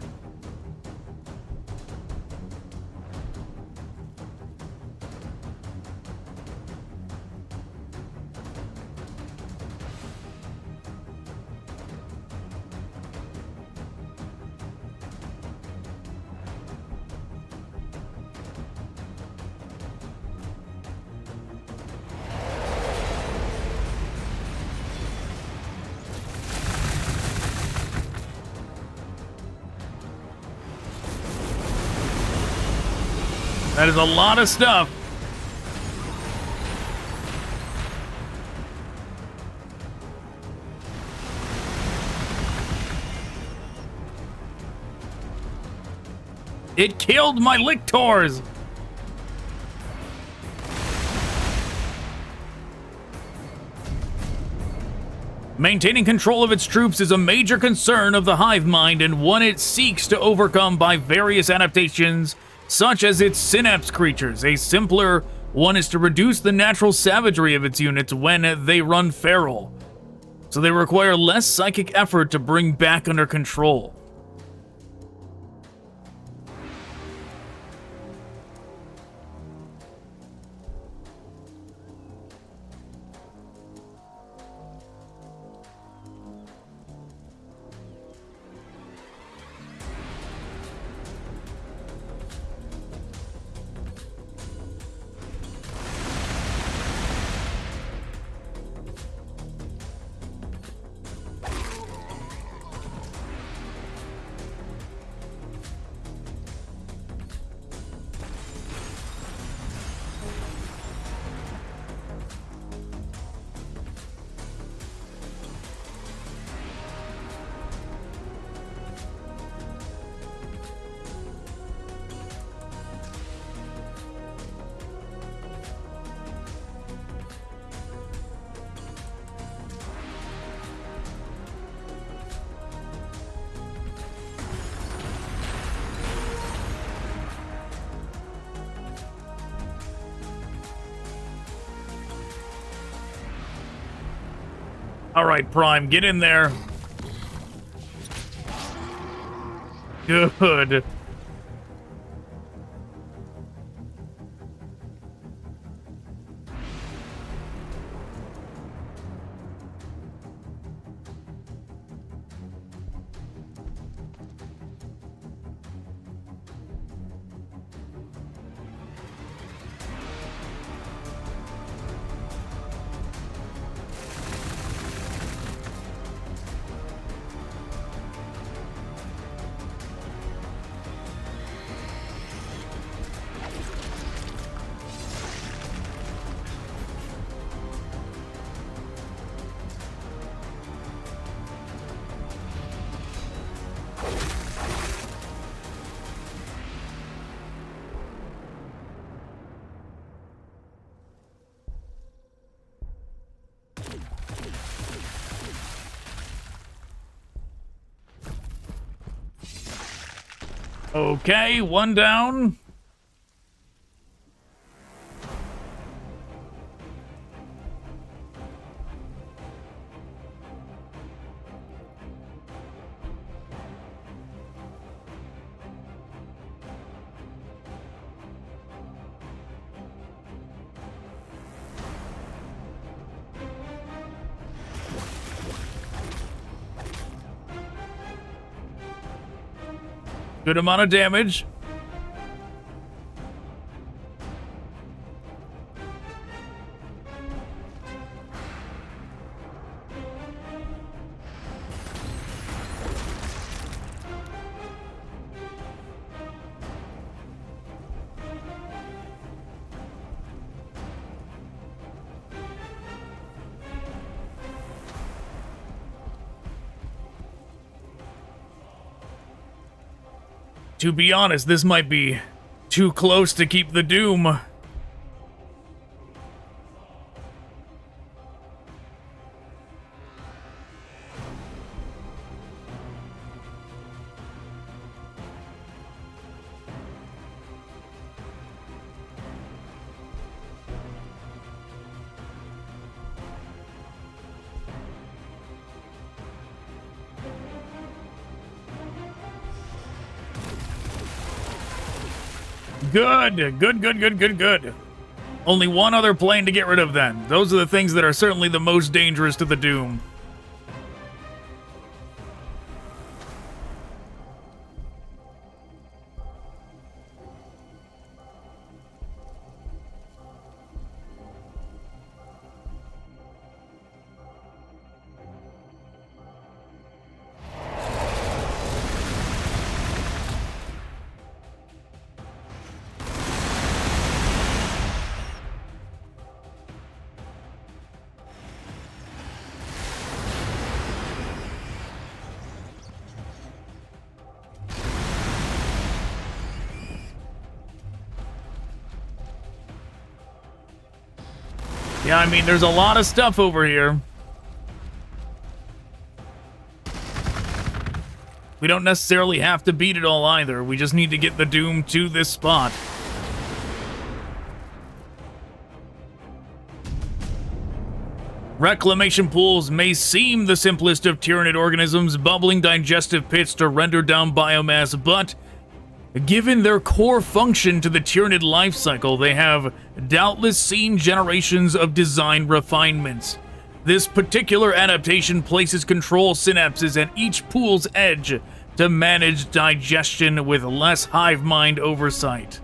That is a lot of stuff. It killed my lictors. Maintaining control of its troops is a major concern of the hive mind and one it seeks to overcome by various adaptations, such as its Synapse creatures. A simpler one is to reduce the natural savagery of its units when they run feral, so they require less psychic effort to bring back under control. All right, Prime, get in there. Good. Okay, one down. Good amount of damage. To be honest, this might be too close to keep the doom. Good, good, good, good, good, good. Only one other plane to get rid of then. Those are the things that are certainly the most dangerous to the Doom. Yeah, I mean, there's a lot of stuff over here. We don't necessarily have to beat it all either. We just need to get the Doom to this spot. Reclamation pools may seem the simplest of Tyranid organisms, bubbling digestive pits to render down biomass, but given their core function to the Tyranid life cycle, they have doubtless seen generations of design refinements. This particular adaptation places control synapses at each pool's edge to manage digestion with less hive mind oversight.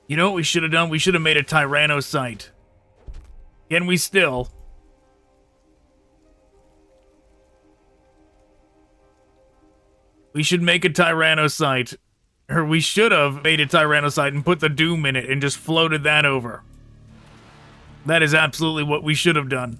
You know what we should have done? We should have made a Tyrannocyte. Can we still? We should make a Tyrannocyte. Or we should have made a Tyrannocyte and put the Doom in it and just floated that over. That is absolutely what we should have done.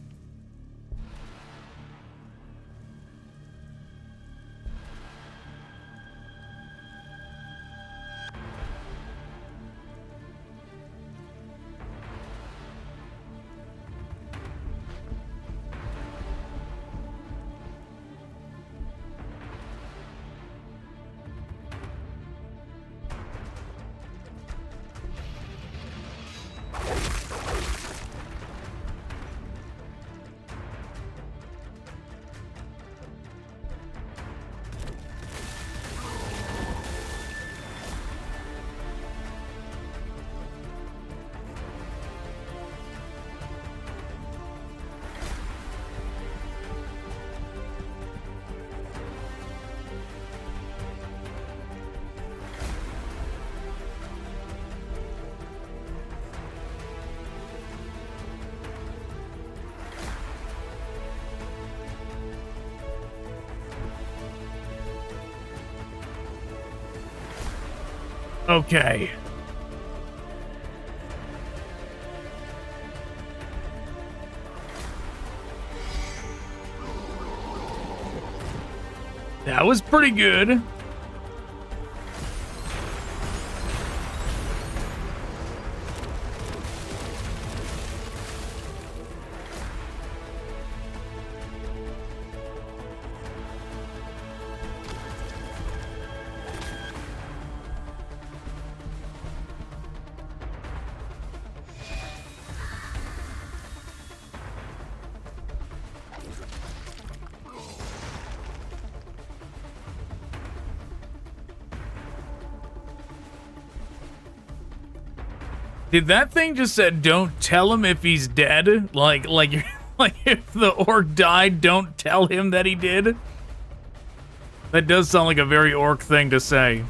Okay. That was pretty good. Did that thing just said, "Don't tell him if he's dead"? Like if the orc died, don't tell him that he did? That does sound like a very orc thing to say.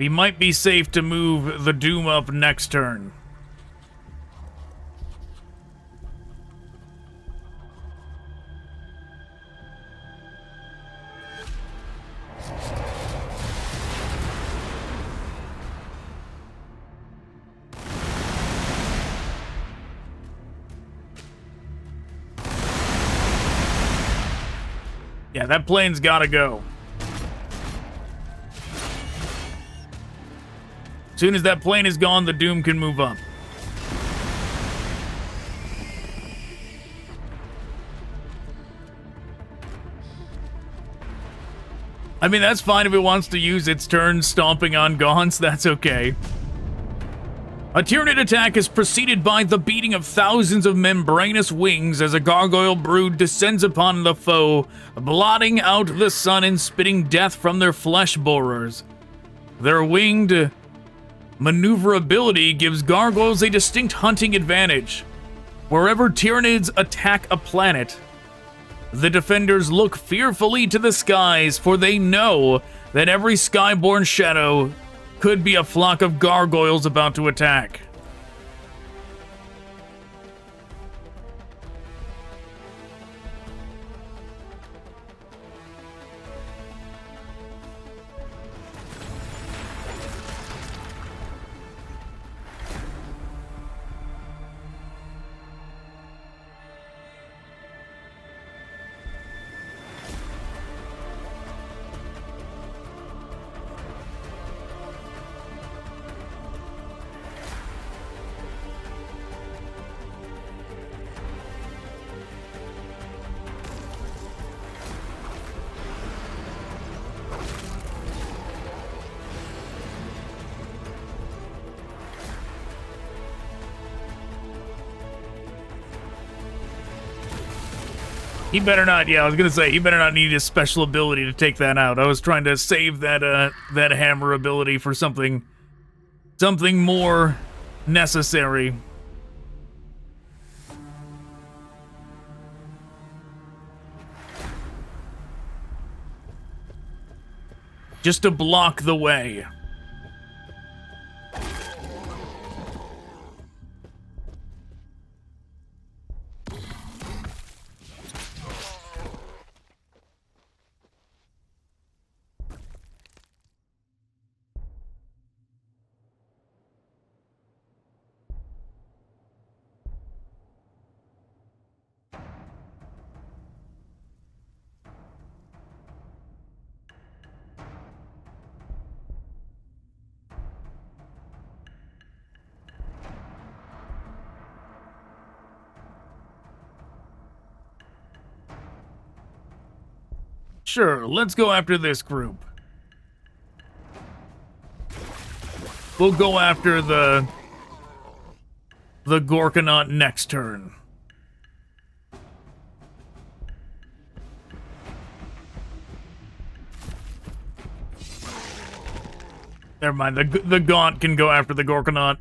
We might be safe to move the Doom up next turn. Yeah, that plane's gotta go. As soon as that plane is gone, the Doom can move up. I mean, that's fine if it wants to use its turn stomping on gaunts, that's okay. A Tyranid attack is preceded by the beating of thousands of membranous wings as a gargoyle brood descends upon the foe, blotting out the sun and spitting death from their flesh borers. Their winged maneuverability gives gargoyles a distinct hunting advantage. Wherever Tyranids attack a planet, the defenders look fearfully to the skies, for they know that every skyborn shadow could be a flock of gargoyles about to attack. He better not, yeah, I was gonna say, he better not need his special ability to take that out. I was trying to save that, that hammer ability for something more necessary. Just to block the way. Sure, let's go after this group. We'll go after the Gorkanaut next turn. Never mind, the Gaunt can go after the Gorkanaut.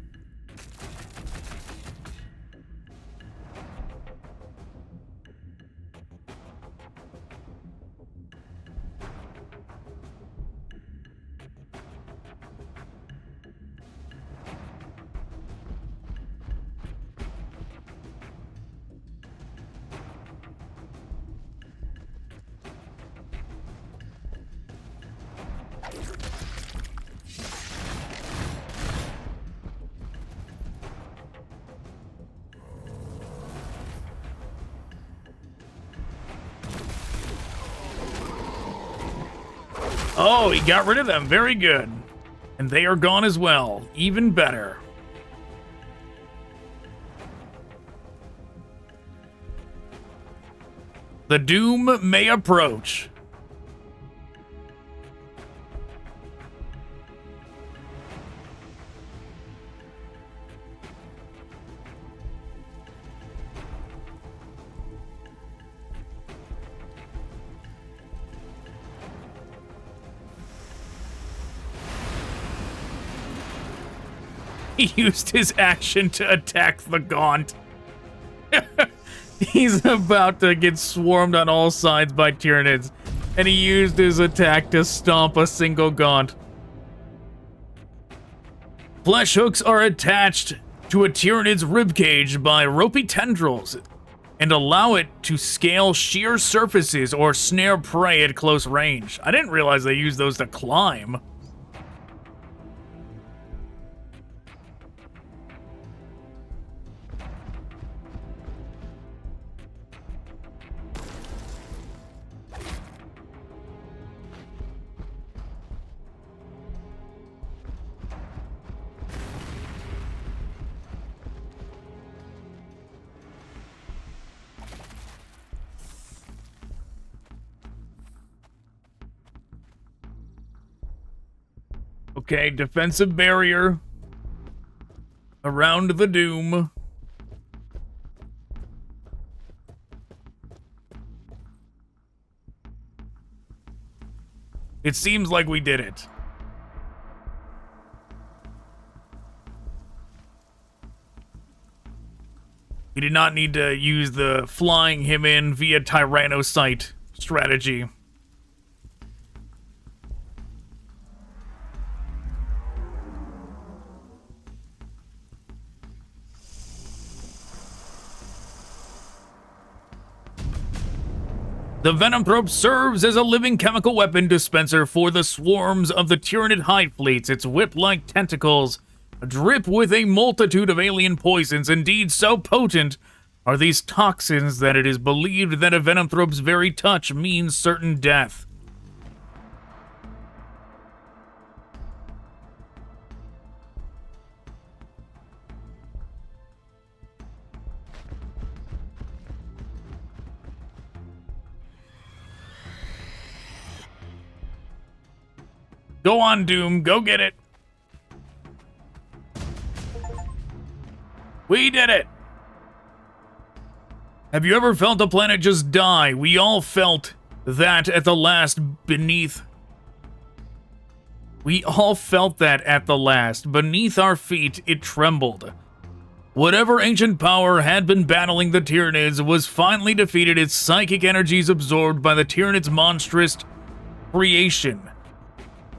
Oh, he got rid of them. Very good. And they are gone as well. Even better. The Doom may approach. He used his action to attack the Gaunt. He's about to get swarmed on all sides by Tyranids, and he used his attack to stomp a single Gaunt. Flesh hooks are attached to a Tyranid's ribcage by ropey tendrils and allow it to scale sheer surfaces or snare prey at close range. I didn't realize they used those to climb. Okay, defensive barrier around the doom. It seems like we did it. We did not need to use the flying him in via Tyrannocyte strategy. The Venomthrope serves as a living chemical weapon dispenser for the swarms of the Tyranid hive fleets. Its whip-like tentacles drip with a multitude of alien poisons. Indeed, so potent are these toxins that it is believed that a Venomthrope's very touch means certain death. Go on, Doom. Go get it. We did it. Have you ever felt a planet just die? We all felt that at the last beneath. We all felt that at the last. Beneath our feet, it trembled. Whatever ancient power had been battling the Tyranids was finally defeated, its psychic energies absorbed by the Tyranids' monstrous creation.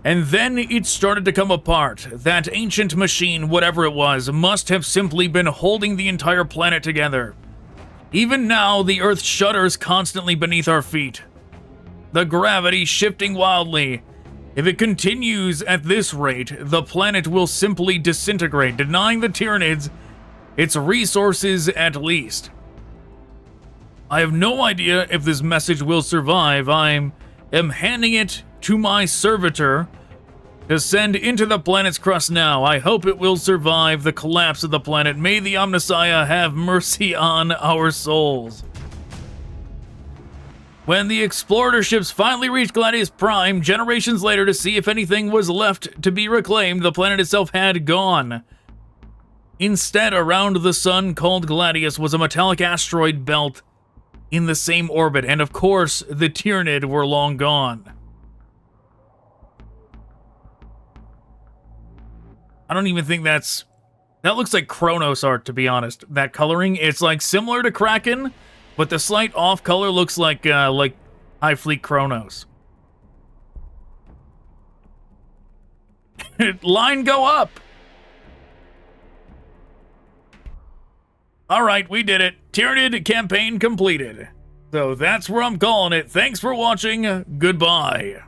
And then it started to come apart. That ancient machine, whatever it was, must have simply been holding the entire planet together. Even now, the Earth shudders constantly beneath our feet. The gravity shifting wildly. If it continues at this rate, the planet will simply disintegrate, denying the Tyranids its resources at least. I have no idea if this message will survive. I am handing it to my servitor to send into the planet's crust now. I hope it will survive the collapse of the planet. May the Omnissiah have mercy on our souls. When the explorer ships finally reached Gladius Prime, generations later, to see if anything was left to be reclaimed, the planet itself had gone. Instead, around the sun called Gladius was a metallic asteroid belt in the same orbit, and of course, the Tyranid were long gone. I don't even think that looks like Kronos art, to be honest. That coloring, it's like similar to Kraken, but the slight off color looks like High Fleet Kronos. Line go up. All right, we did it. Tyranid campaign completed. So that's where I'm calling it. Thanks for watching. Goodbye.